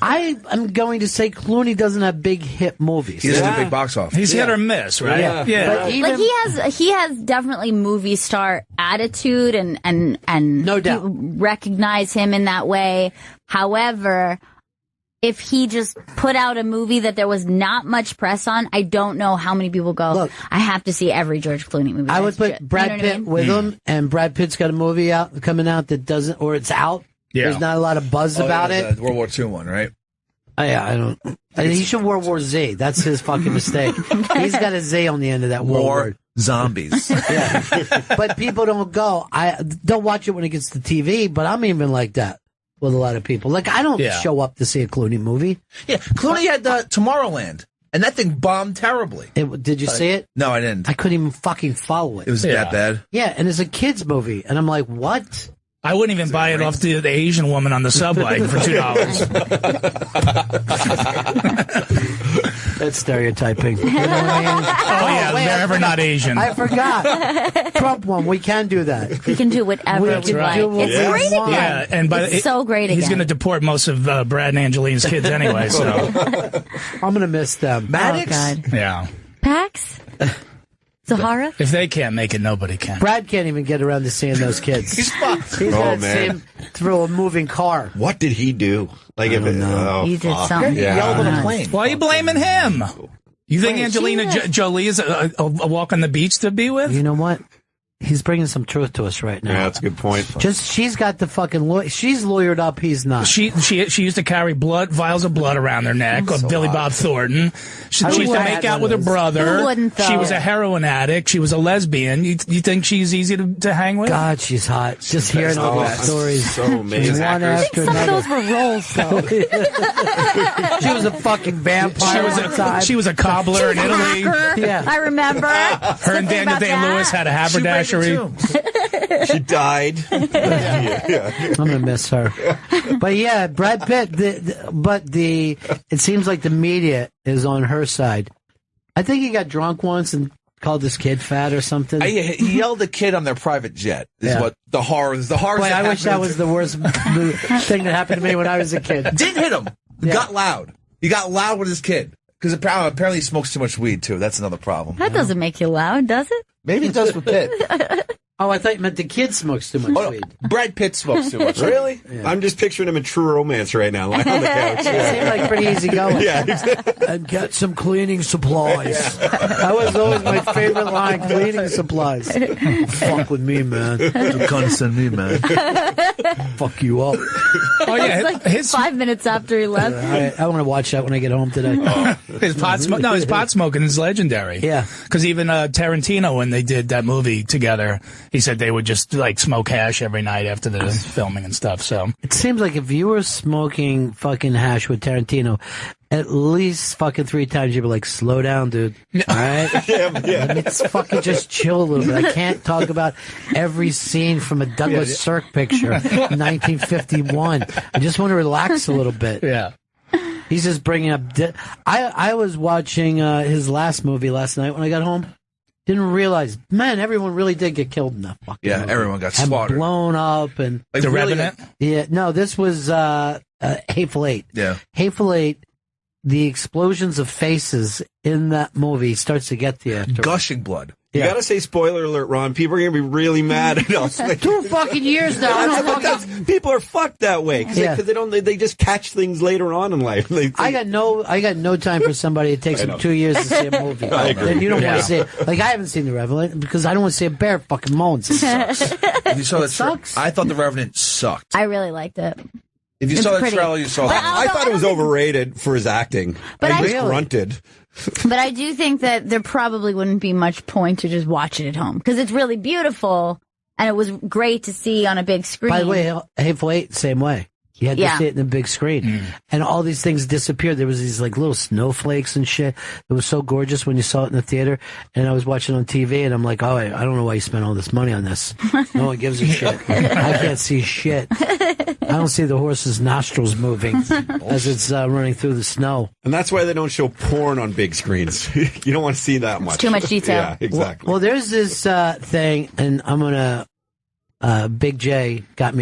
I am going to say Clooney doesn't have big hit movies. He doesn't have big box office. He's hit or miss, right? Yeah. But he has definitely movie star attitude and no doubt recognize him in that way. However, if he just put out a movie that there was not much press on, I don't know how many people go, look, I have to see every George Clooney movie. I would put Brad Pitt with him, and Brad Pitt's got a movie coming out that doesn't, or it's out. Yeah. There's not a lot of buzz about it. The World War II one, right? Yeah, I don't. He should World War Z. That's his fucking mistake. He's got a Z on the end of that word. Zombies. Yeah. But people don't go. They'll watch it when it gets to TV, but I'm even like that with a lot of people. I don't show up to see a Clooney movie. Yeah, Clooney had Tomorrowland, and that thing bombed terribly. Did you see it? No, I didn't. I couldn't even fucking follow it. It was that bad? Yeah, and it's a kid's movie, and I'm like, what? I wouldn't even buy it off the Asian woman on the subway for $2. That's stereotyping. You know what I mean? They're ever not Asian. I forgot. Trump one. We can do that. We can do whatever we like. It's great again. Yeah, and it's so great again. He's going to deport most of Brad and Angeline's kids anyway. So I'm going to miss them. Maddox? Oh, God. Yeah. Pax? Sahara? If they can't make it, nobody can. Brad can't even get around to seeing those kids. He's fucked. He's got to see him through a moving car. What did he do? Like, if He did something. He yelled on a plane. Why are you blaming him? You think Angelina Jolie is a walk on the beach to be with? You know what? He's bringing some truth to us right now. Yeah, that's a good point. She's got the fucking she's lawyered up. He's not. She used to carry vials of blood around her neck of Billy Bob Thornton. She used to make out with her brother. Who wouldn't, though? She was a heroin addict. She was a lesbian. You think she's easy to hang with? God, she's hot. Just hearing all those stories. So amazing. One after Some of another. those were roles, though. She was a fucking vampire. She was a cobbler in Italy. Yeah. I remember. Her and Daniel Day-Lewis had a haberdashery. She died. I'm gonna miss her. But yeah, Brad Pitt. It seems like the media is on her side. I think he got drunk once and called this kid fat or something. He yelled at a kid on their private jet. Is what the horrors. The horrors. Boy, that I wish that happened. was the worst thing that happened to me when I was a kid. Didn't hit him. Yeah. Got loud. He got loud with his kid because apparently he smokes too much weed too. That's another problem. That doesn't make you loud, does it? Maybe it does for Pitt. Oh, I thought you meant the kid smokes too much weed. Brad Pitt smokes too much. Really? Yeah. I'm just picturing him in True Romance right now, lying on the couch. It seemed like pretty easy going. Yeah. And get some cleaning supplies. That was always my favorite line, cleaning supplies. Fuck with me, man. You can't send me, man. Fuck you up. Oh, yeah. It's like 5 minutes after he left. I want to watch that when I get home today. His pot smoking is legendary. Yeah. Because even Tarantino, when they did that movie together, he said they would just like smoke hash every night after the filming and stuff. So it seems like if you were smoking fucking hash with Tarantino, at least fucking 3 times you'd be like, slow down, dude. All right? Let me fucking just chill a little bit. I can't talk about every scene from a Douglas Sirk picture in 1951. I just want to relax a little bit. Yeah. He's just bringing up... I was watching his last movie last night when I got home. Didn't realize, man, everyone really did get killed in that fucking movie. Everyone got and slaughtered. blown up. And Like The really, Revenant? yeah, no, this was Hateful Eight. Yeah. Hateful Eight, the explosions of faces in that movie starts to get to you. After. gushing blood. You gotta say spoiler alert, Ron. People are gonna be really mad at us. Like, 2 fucking years now. people are fucked that way because they just catch things later on in life. I got no time for somebody that takes them 2 years to see a movie. I agree. And you don't want to see it. Like, I haven't seen The Revenant because I don't want to see a bear fucking moans. It sucks. If you saw It the sucks. I thought The Revenant sucked. I really liked it. If you It's saw the pretty. trailer, you saw But that. I thought it was overrated for his acting. But he I- just grunted. But I do think that there probably wouldn't be much point to just watch it at home because it's really beautiful and it was great to see on a big screen. By the way, Hateful Eight, same way. You had to Yeah. see it in the big screen. And all these things disappeared. There was these like little snowflakes and shit. It was so gorgeous when you saw it in the theater. And I was watching on TV and I'm like, oh, I don't know why you spent all this money on this. No one gives a shit. I can't see shit. I don't see the horse's nostrils moving as it's running through the snow. And that's why they don't show porn on big screens. You don't want to see that much. too much detail. Yeah, exactly. Well, there's this thing, and I'm going to, Big J got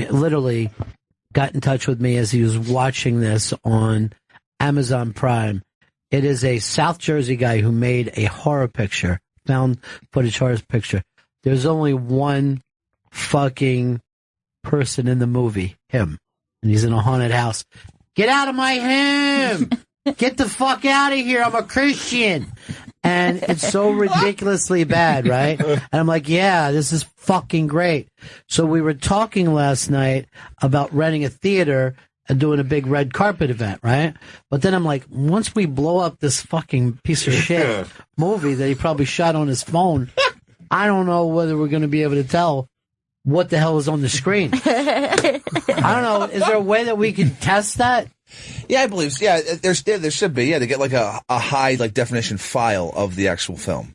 in touch with me as he was watching this on Amazon Prime. It is a South Jersey guy who made a horror picture, found footage horror picture. There's only one fucking person in the movie, him. And he's in a haunted house. Get out of my home! Get the fuck out of here! I'm a Christian! And it's so ridiculously bad, right? And I'm like, yeah, this is fucking great. So we were talking last night about renting a theater and doing a big red carpet event, right? But then I'm like, once we blow up this fucking piece of shit movie that he probably shot on his phone, I don't know whether we're going to be able to tell what the hell is on the screen. I don't know. Is there a way that we can test that? Yeah, I believe so. Yeah, there should be. Yeah, to get like a high like definition file of the actual film.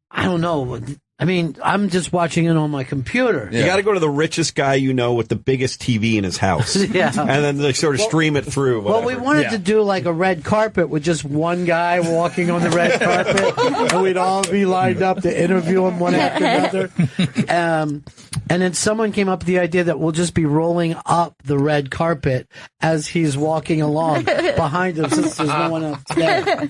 I don't know. I mean, I'm just watching it on my computer. You got to go to the richest guy you know with the biggest TV in his house. Yeah. And then they sort of stream it through. Whatever. Well, we wanted to do like a red carpet with just one guy walking on the red carpet, and we'd all be lined up to interview him one after another. And then someone came up with the idea that we'll just be rolling up the red carpet as he's walking along behind him, since there's no one else there.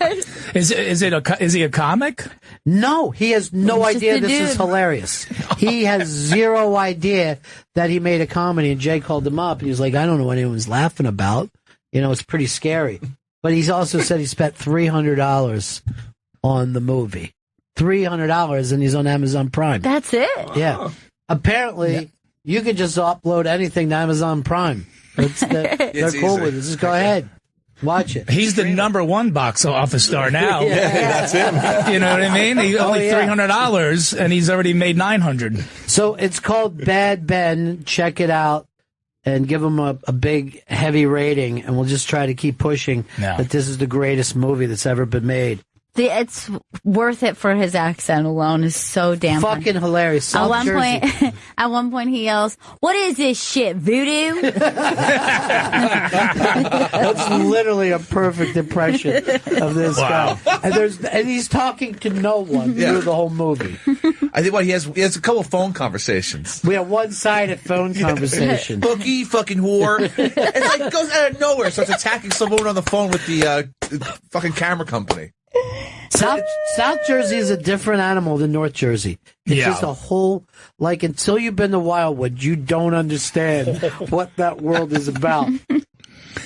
Is he a comic? No, he has no idea this is hilarious. He has zero idea that he made a comedy, and Jay called him up, and he was like, I don't know what anyone's laughing about. You know, it's pretty scary. But he's also said he spent $300 on the movie. $300, and he's on Amazon Prime. That's it? Yeah. Apparently, you can just upload anything to Amazon Prime. They're cool with it. Just go ahead. Watch it. He's the #1 box office star now. That's him. You know what I mean? He's only $300, and he's already made $900. So it's called Bad Ben. Check it out and give him a big, heavy rating, and we'll just try to keep pushing that this is the greatest movie that's ever been made. It's worth it for his accent alone. Is so damn fucking hilarious. At one point, he yells, "What is this shit, voodoo?" That's literally a perfect impression of this guy. And he's talking to no one through the whole movie. I think he has a couple phone conversations. We have one-sided phone conversation. Bookie, fucking whore. It's like it goes out of nowhere. Starts attacking someone on the phone with the fucking camera company. South Jersey is a different animal than North Jersey. It's just a whole, like, until you've been to Wildwood, you don't understand what that world is about.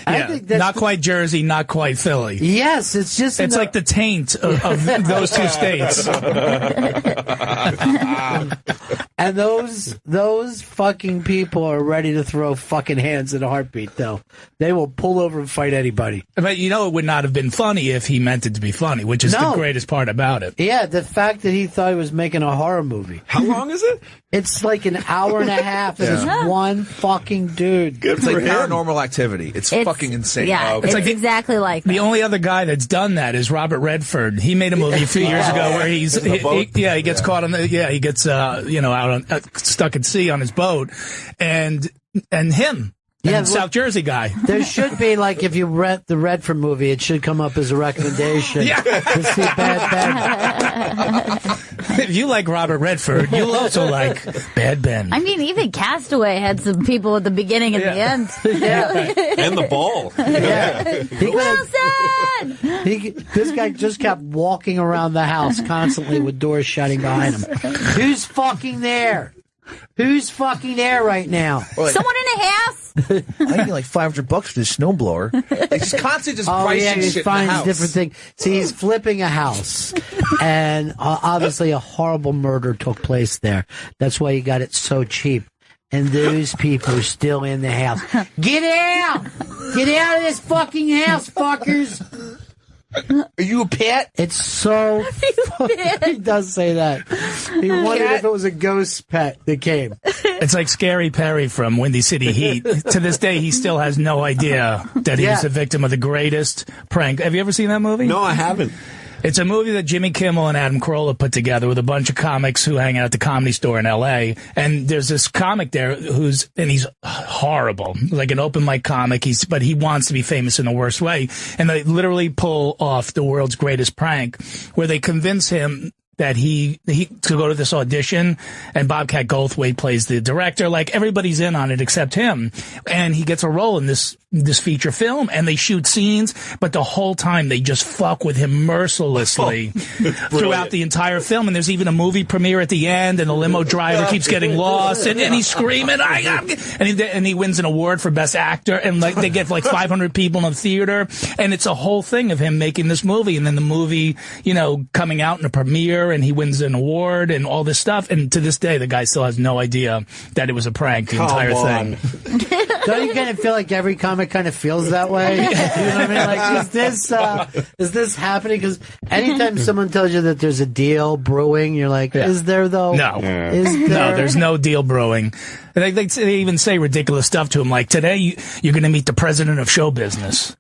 I think that's not quite Jersey, not quite Philly. Yes, it's just... It's like the taint of those two states. And those fucking people are ready to throw fucking hands in a heartbeat, though. They will pull over and fight anybody. But you know it would not have been funny if he meant it to be funny, which is the greatest part about it. Yeah, the fact that he thought he was making a horror movie. How long is it? It's like an hour and a half, and it's one fucking dude. It's like Paranormal Activity. It's fucking insane. Yeah, it's like exactly like the only other guy that's done that is Robert Redford. He made a movie a few years ago where he gets caught on he gets out on stuck at sea on his boat, and him. And South Jersey guy. There should be, like, if you rent the Redford movie, it should come up as a recommendation to see Bad Ben. If you like Robert Redford, you'll also like Bad Ben. I mean, even Castaway had some people at the beginning and the end. And the ball. Wilson! This guy just kept walking around the house constantly with doors shutting behind him. Who's fucking there? Who's fucking there right now? Someone in the house? I get like $500 for this snowblower. He's constantly just pricing he shit finds in the house. different things. See, he's flipping a house, and obviously a horrible murder took place there. That's why he got it so cheap. And those people are still in the house. Get out! Get out of this fucking house, fuckers! Are you a pet? It's so... He does say that. He wondered if it was a ghost pet that came. It's like Scary Perry from Windy City Heat. To this day, he still has no idea that he was a victim of the greatest prank. Have you ever seen that movie? No, I haven't. It's a movie that Jimmy Kimmel and Adam Carolla put together with a bunch of comics who hang out at the Comedy Store in L.A. And there's this comic there he's horrible, like an open mic comic. But he wants to be famous in the worst way. And they literally pull off the world's greatest prank, where they convince him that he to go to this audition, and Bobcat Goldthwait plays the director. Like, everybody's in on it except him, and he gets a role in this feature film, and they shoot scenes, but the whole time they just fuck with him mercilessly throughout the entire film. And there's even a movie premiere at the end, and the limo driver keeps getting lost, and he's screaming, and he wins an award for best actor, and like they get like 500 people in the theater, and it's a whole thing of him making this movie, and then the movie, coming out in a premiere, and he wins an award and all this stuff. And to this day, the guy still has no idea that it was a prank, the entire thing. Don't you kind of feel like every comic kind of feels that way? You know what I mean? Like, is this happening? Because anytime someone tells you that there's a deal brewing, you're like, is there though? No. Is there? No, there's no deal brewing. They even say ridiculous stuff to him, like, today you're going to meet the president of show business.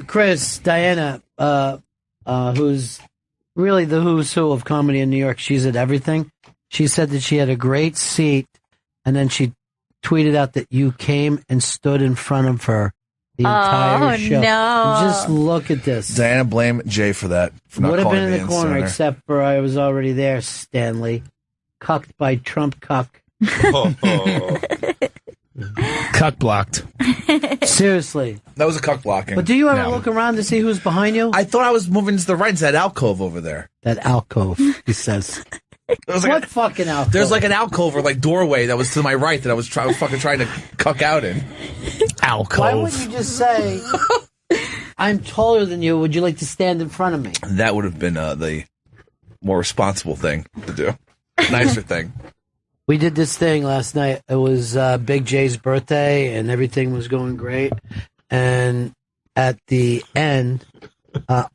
Chris, Diana, who's really the who's who of comedy in New York. She's at everything. She said that she had a great seat, and then she tweeted out that you came and stood in front of her the entire show. No. Just look at this. Diana, blame Jay for that. For not Would have calling been in me the corner, sooner. except for I was already there, Stanley. Cucked by Trump Cuck. Cuck blocked. Seriously. That was a cuck blocking. But do you ever look around to see who's behind you? I thought I was moving to the right. It's that alcove over there. That alcove, he says. What fucking alcove? There's like an alcove or like doorway that was to my right that I was fucking trying to cuck out in. Alcove. Why wouldn't you just say, I'm taller than you, would you like to stand in front of me? That would have been the more responsible thing to do. Nicer thing. We did this thing last night. It was Big J's birthday, and everything was going great. And at the end,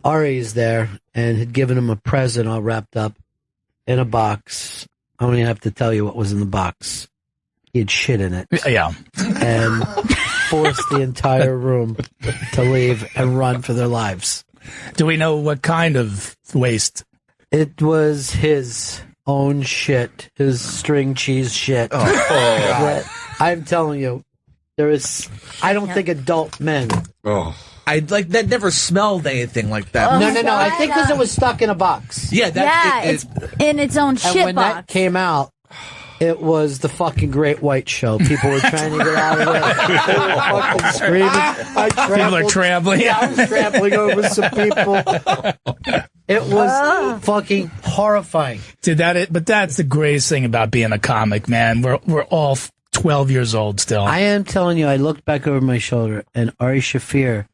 Ari's there and had given him a present all wrapped up in a box. I don't even have to tell you what was in the box. He had shit in it. Yeah. And forced the entire room to leave and run for their lives. Do we know what kind of waste? It was his own shit, his string cheese shit. That, I'm telling you, I don't think adult men. That never smelled anything like that. No. I think because it was stuck in a box. Yeah, it's in its own shit and when box. that came out, it was the fucking Great White Show. People were trying to get out of it. They were fucking screaming. People are trampling. Yeah, I was trampling over some people. It was fucking horrifying. But that's the greatest thing about being a comic, man. We're all 12 years old still. I am telling you, I looked back over my shoulder, and Ari Shaffir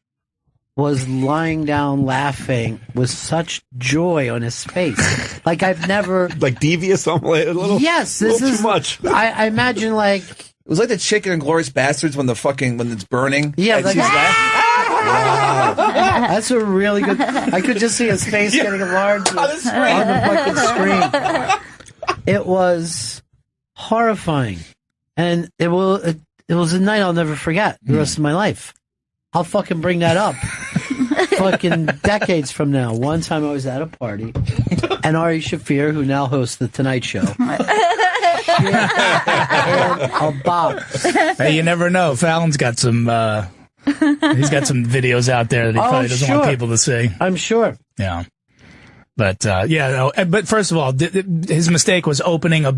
was lying down laughing with such joy on his face. Like I've never... Like devious, a little? Yes, this little is... too much. I imagine like... It was like the chicken in Glorious Bastards when it's burning. Yeah, and like, she's laughing. Wow. That's a really good... I could just see his face getting large on the fucking screen. It was horrifying. And it was a night I'll never forget the rest of my life. I'll fucking bring that up. Fucking decades from now. One time I was at a party, and Ari Shaffir, who now hosts The Tonight Show, a box. Hey, you never know. Fallon's got some... he's got some videos out there that he probably doesn't want people to see. I'm sure. Yeah. But, but first of all, his mistake was opening a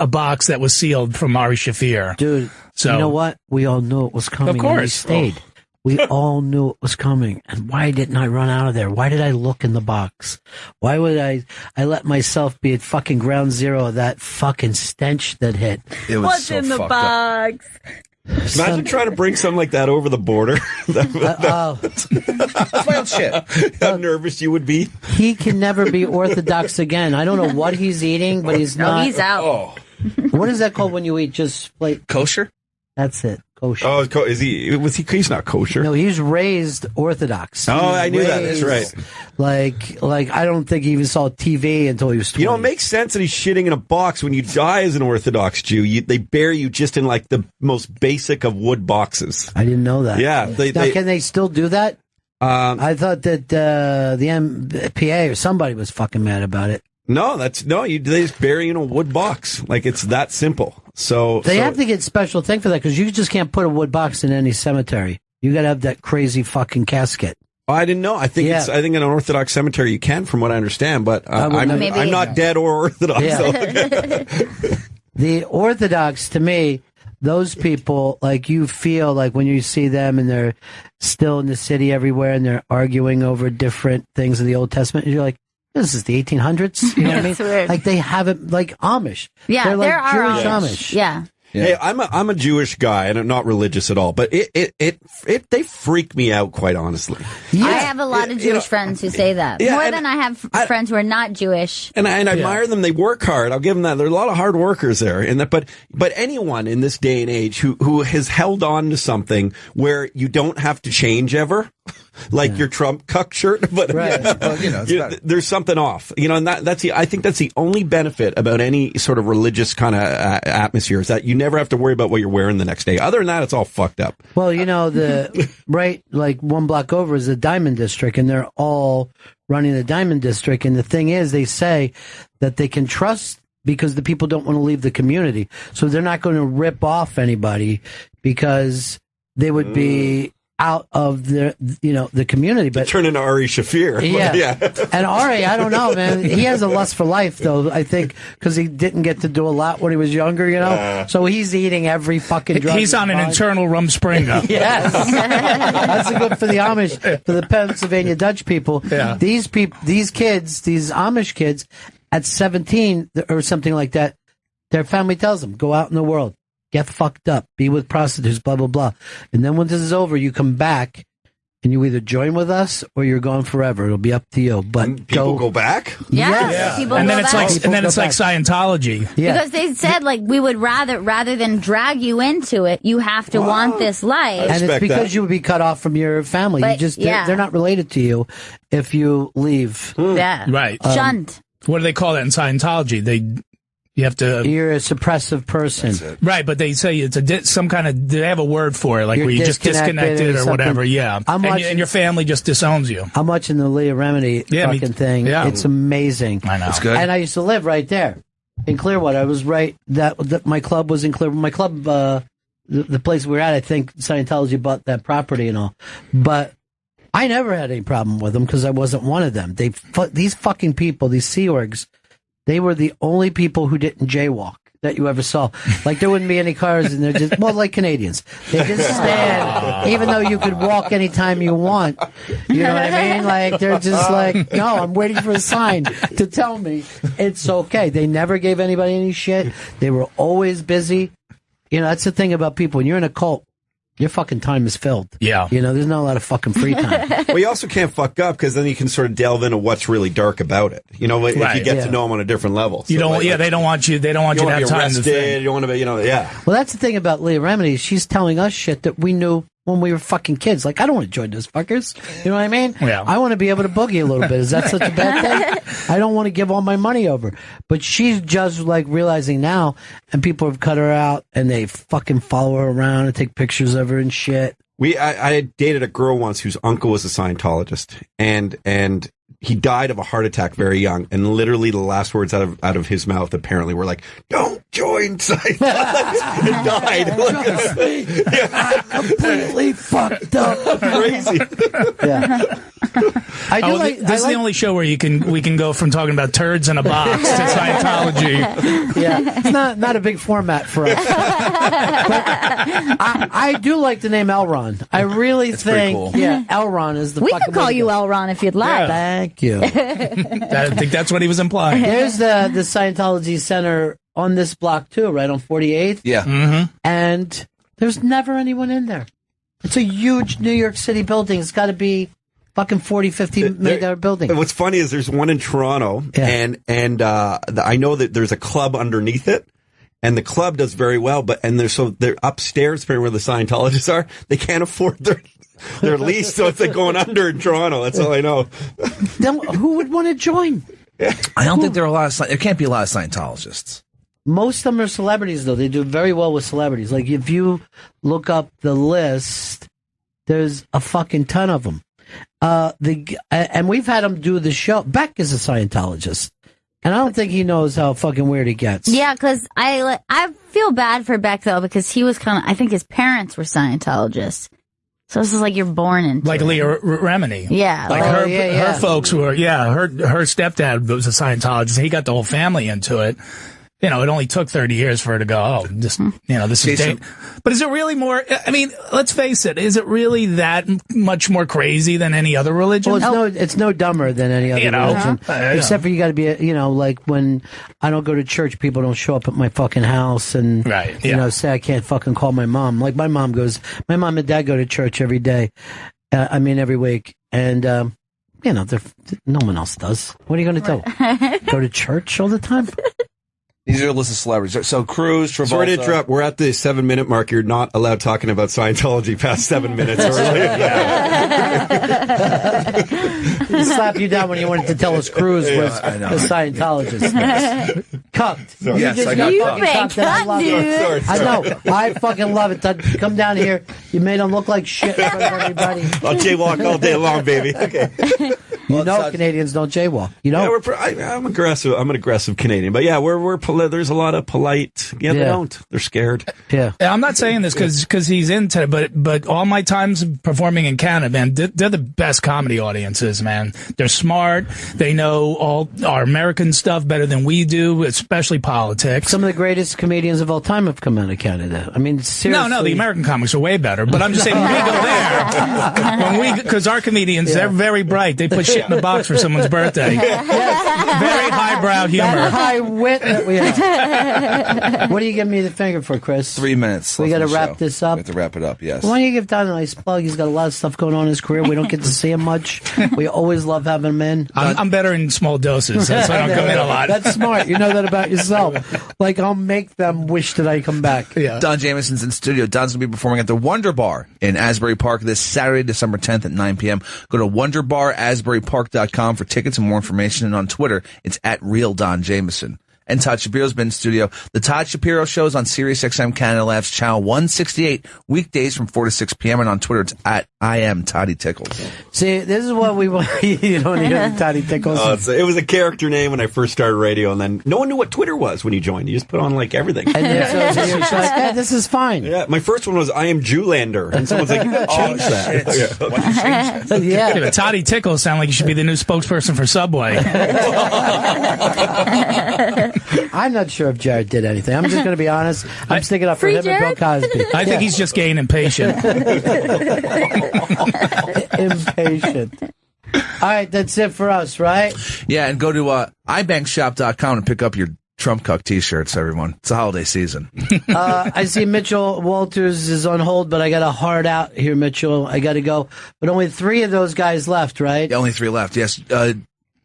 box that was sealed from Ari Shaffir. Dude, so, you know what? We all knew it was coming. Of course. And we stayed. We all knew it was coming. And why didn't I run out of there? Why did I look in the box? Why would I let myself be at fucking ground zero of that fucking stench that hit? It was What's so in the fucked box? Imagine trying to bring something like that over the border. That's wild shit. How nervous you would be. He can never be orthodox again. I don't know what he's eating, but he's not. He's out. Oh. What is that called when you eat just like kosher? That's it. Kosher. Oh, is he? He's not kosher. No, he's raised Orthodox. Oh, I knew that. That's right. Like I don't think he even saw TV until he was 20. You know, it makes sense that he's shitting in a box. When you die as an Orthodox Jew, they bury you just in like the most basic of wood boxes. I didn't know that. Yeah. Can they still do that? I thought that the MPA or somebody was fucking mad about it. No, they just bury you in a wood box. Like it's that simple. So they have to get special thing for that because you just can't put a wood box in any cemetery. You got to have that crazy fucking casket. Oh, I didn't know. I think I think in an Orthodox cemetery you can, from what I understand. But I'm not dead or Orthodox. Yeah. So. The Orthodox, to me, those people, like you feel like when you see them and they're still in the city everywhere and they're arguing over different things of the Old Testament, and you're like, this is the 1800s. You know what I mean? Weird. Like they have it like Amish. Yeah, they're like there are Jewish Amish. Amish. Yeah. Hey, I'm a Jewish guy and I'm not religious at all, but they freak me out, quite honestly. Yeah. I have a lot of Jewish friends who say that. Yeah, more than I have friends who are not Jewish. And I admire them. They work hard. I'll give them that. There are a lot of hard workers there. But anyone in this day and age who has held on to something where you don't have to change ever, like your Trump Cuck shirt, but there's something off, and I think that's the only benefit about any sort of religious kind of atmosphere is that you never have to worry about what you're wearing the next day. Other than that, it's all fucked up. Well, like one block over is the Diamond District, and they're all running the Diamond District. And the thing is, they say that they can trust because the people don't want to leave the community. So they're not going to rip off anybody because they would be out of the community. But turn into Ari Shaffir. Yeah. And Ari, I don't know, man. He has a lust for life, though, I think, because he didn't get to do a lot when he was younger, So he's eating every fucking drug. He's on an internal Rumspringa. Yes. That's good for the Amish, for the Pennsylvania Dutch people. Yeah. These kids, these Amish kids, at 17 or something like that, their family tells them, go out in the world. Get fucked up, be with prostitutes, blah, blah, blah. And then when this is over, you come back and you either join with us or you're gone forever. It'll be up to you. But people go back? Yes. People and go then it's back. like, and then it's like Scientology. Yeah. Because they said, like, we would rather than drag you into it, you have to want this life. And it's because you would be cut off from your family. But, they're not related to you if you leave. Yeah. Right. Shunned. What do they call that in Scientology? You have to. You're a suppressive person, right? But they say it's some kind of. They have a word for it, like you're where you just disconnected or whatever. Yeah, and your family just disowns you. I'm watching the Leah Remini fucking thing. Yeah. It's amazing. I know. It's good. And I used to live right there in Clearwater. I was right that my club was in Clearwater. My club, the place we were at, I think Scientology bought that property and all, but I never had any problem with them because I wasn't one of them. These fucking people, these Sea Orgs. They were the only people who didn't jaywalk that you ever saw. Like, there wouldn't be any cars, and they're just, like Canadians. They just stand, even though you could walk anytime you want. You know what I mean? Like, they're just like, no, I'm waiting for a sign to tell me it's okay. They never gave anybody any shit. They were always busy. That's the thing about people. When you're in a cult, your fucking time is filled. Yeah. There's not a lot of fucking free time. Well, you also can't fuck up because then you can sort of delve into what's really dark about it. If you get to know them on a different level. So they don't want you. They don't want you to have time to think. You don't want to be, yeah. Well, that's the thing about Leah Remini. She's telling us shit that we knew when we were fucking kids. Like, I don't want to join those fuckers. You know what I mean? Yeah. I want to be able to boogie a little bit. Is that such a bad thing? I don't want to give all my money over. But she's just like realizing now, and people have cut her out, and they fucking follow her around and take pictures of her and shit. I dated a girl once whose uncle was a Scientologist, and he died of a heart attack very young, and literally the last words out of his mouth apparently were like, "Don't join Scientology," and died. I'm completely fucked up. Crazy. Yeah. This is the only show where we can go from talking about turds in a box to Scientology. Yeah, it's not a big format for us. But I do like the name Elron. I really think, cool. Elron is the. We fucking can call you Elron if you'd like. Thank you. I think that's what he was implying. There's the Scientology Center on this block too, right on 48th. Yeah. Mm-hmm. And there's never anyone in there. It's a huge New York City building. It's got to be fucking $40-50 million building. What's funny is there's one in Toronto, and I know that there's a club underneath it, and the club does very well. They're upstairs, where the Scientologists are. They can't afford their lease, so it's like going under in Toronto. That's all I know. Then who would want to join? I don't think there can't be a lot of Scientologists. Most of them are celebrities, though. They do very well with celebrities. Like, if you look up the list, there's a fucking ton of them. And we've had him do the show. Beck is a Scientologist. And I don't think he knows how fucking weird he gets. Yeah, because I feel bad for Beck, though, because he was I think his parents were Scientologists. So this is like you're born into like Leah Remini. Yeah. Like her folks were, her stepdad was a Scientologist. He got the whole family into it. It only took 30 years for her to go, this is... But is it really more... I mean, let's face it. Is it really that much more crazy than any other religion? Well, it's no dumber than any other religion. Except for you got to be, like when I don't go to church, people don't show up at my fucking house and, say I can't fucking call my mom. Like my mom and dad go to church every day. Every week. And, no one else does. What are you going to do? Go to church all the time? These are a list of celebrities. So Cruz, Travolta. Sorry to interrupt. We're at the 7-minute mark. You're not allowed talking about Scientology past 7 minutes. He slapped you down when you wanted to tell us Cruz was the Scientologist. Cucked. Yes, You I got cucked. I love it. Sorry. I know. I fucking love it. Come down here. You made him look like shit in front of everybody. I'll jaywalk all day long, baby. Okay. Canadians don't jaywalk. You know? Yeah, I'm aggressive. I'm an aggressive Canadian. But yeah, there's a lot of polite. Yeah, they don't. They're scared. Yeah. I'm not saying this because he's into it, but all my times performing in Canada, man, they're the best comedy audiences, man. They're smart. They know all our American stuff better than we do, especially politics. Some of the greatest comedians of all time have come out of Canada. I mean, seriously. No, the American comics are way better. But I'm just saying, when we go there, because our comedians, they're very bright. They put shit in the box for someone's birthday. Very highbrow humor. That high wit that we have. What are you giving me the finger for, Chris? 3 minutes. We got to wrap this up. We have to wrap it up, yes. Why don't you give Don a nice plug? He's got a lot of stuff going on in his career. We don't get to see him much. We always love having him in. I'm better in small doses. That's why I don't come in a lot. That's smart. You know that about yourself. Like, I'll make them wish that I come back. Yeah. Don Jameson's in studio. Don's going to be performing at the Wonder Bar in Asbury Park this Saturday, December 10th at 9 p.m. Go to wonderbarasburypark.com for tickets and more information. And on Twitter, it's at Real Don Jameson. And Todd Shapiro's been in studio. The Todd Shapiro Show is on SiriusXM Canada Labs Channel 168, weekdays from 4 to 6 p.m. And on Twitter, it's at I am Toddy Tickles. See, this is what we want. You don't hear the Toddy Tickles. It was a character name when I first started radio, and then no one knew what Twitter was when you joined. You just put on, like, everything. And then so you're like, hey, this is fine. Yeah, my first one was I am Jewlander, and someone's like, you gotta change that. Yeah. But Toddy Tickles sound like you should be the new spokesperson for Subway. I'm not sure if Jared did anything. I'm just going to be honest. I'm sticking up for him and Bill Cosby. I think he's just getting impatient. Impatient. All right, that's it for us, right? Yeah, and go to ibankshop.com and pick up your Trump Cuck t-shirts, everyone. It's the holiday season. I see Mitchell Walters is on hold, but I got a hard out here, Mitchell. I got to go. But only 3 of those guys left, right? Yeah, only 3 left, yes.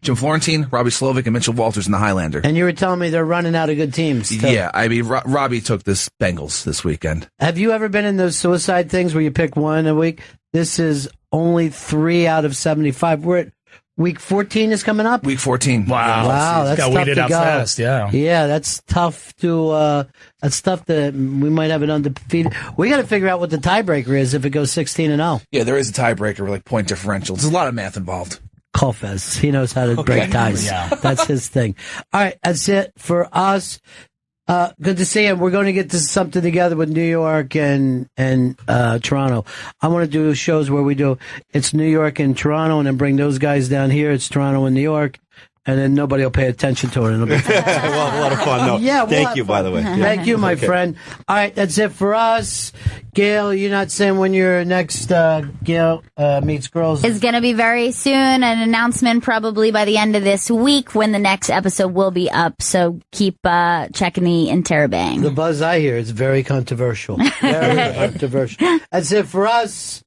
Jim Florentine, Robbie Slovic, and Mitchell Walters in the Highlander. And you were telling me they're running out of good teams. Too. Yeah, I mean, Robbie took this Bengals this weekend. Have you ever been in those suicide things where you pick one a week? This is only 3 out of 75. We're at week 14 is coming up. Week 14. Wow, that's got tough weeded to out go. fast. Yeah, yeah, that's tough to. That's tough that we might have it undefeated. We got to figure out what the tiebreaker is if it goes 16-0. Yeah, there is a tiebreaker with like point differential. There's a lot of math involved. Call Fez. He knows how to break ties. Yeah. That's his thing. All right, that's it for us. Good to see him. We're going to get to something together with New York and Toronto. I want to do shows where we do it's New York and Toronto, and then bring those guys down here. It's Toronto and New York, and then nobody will pay attention to it. And it'll be fun. Well, a lot of fun, though. Yeah, thank you, by the way. Yeah. Thank you, my friend. All right, that's it for us. Gail, you're not saying when your next Gail Meets Girls is going to be very soon. An announcement probably by the end of this week when the next episode will be up. So keep checking the Interrobang. The buzz I hear is very controversial. Very controversial. That's it for us.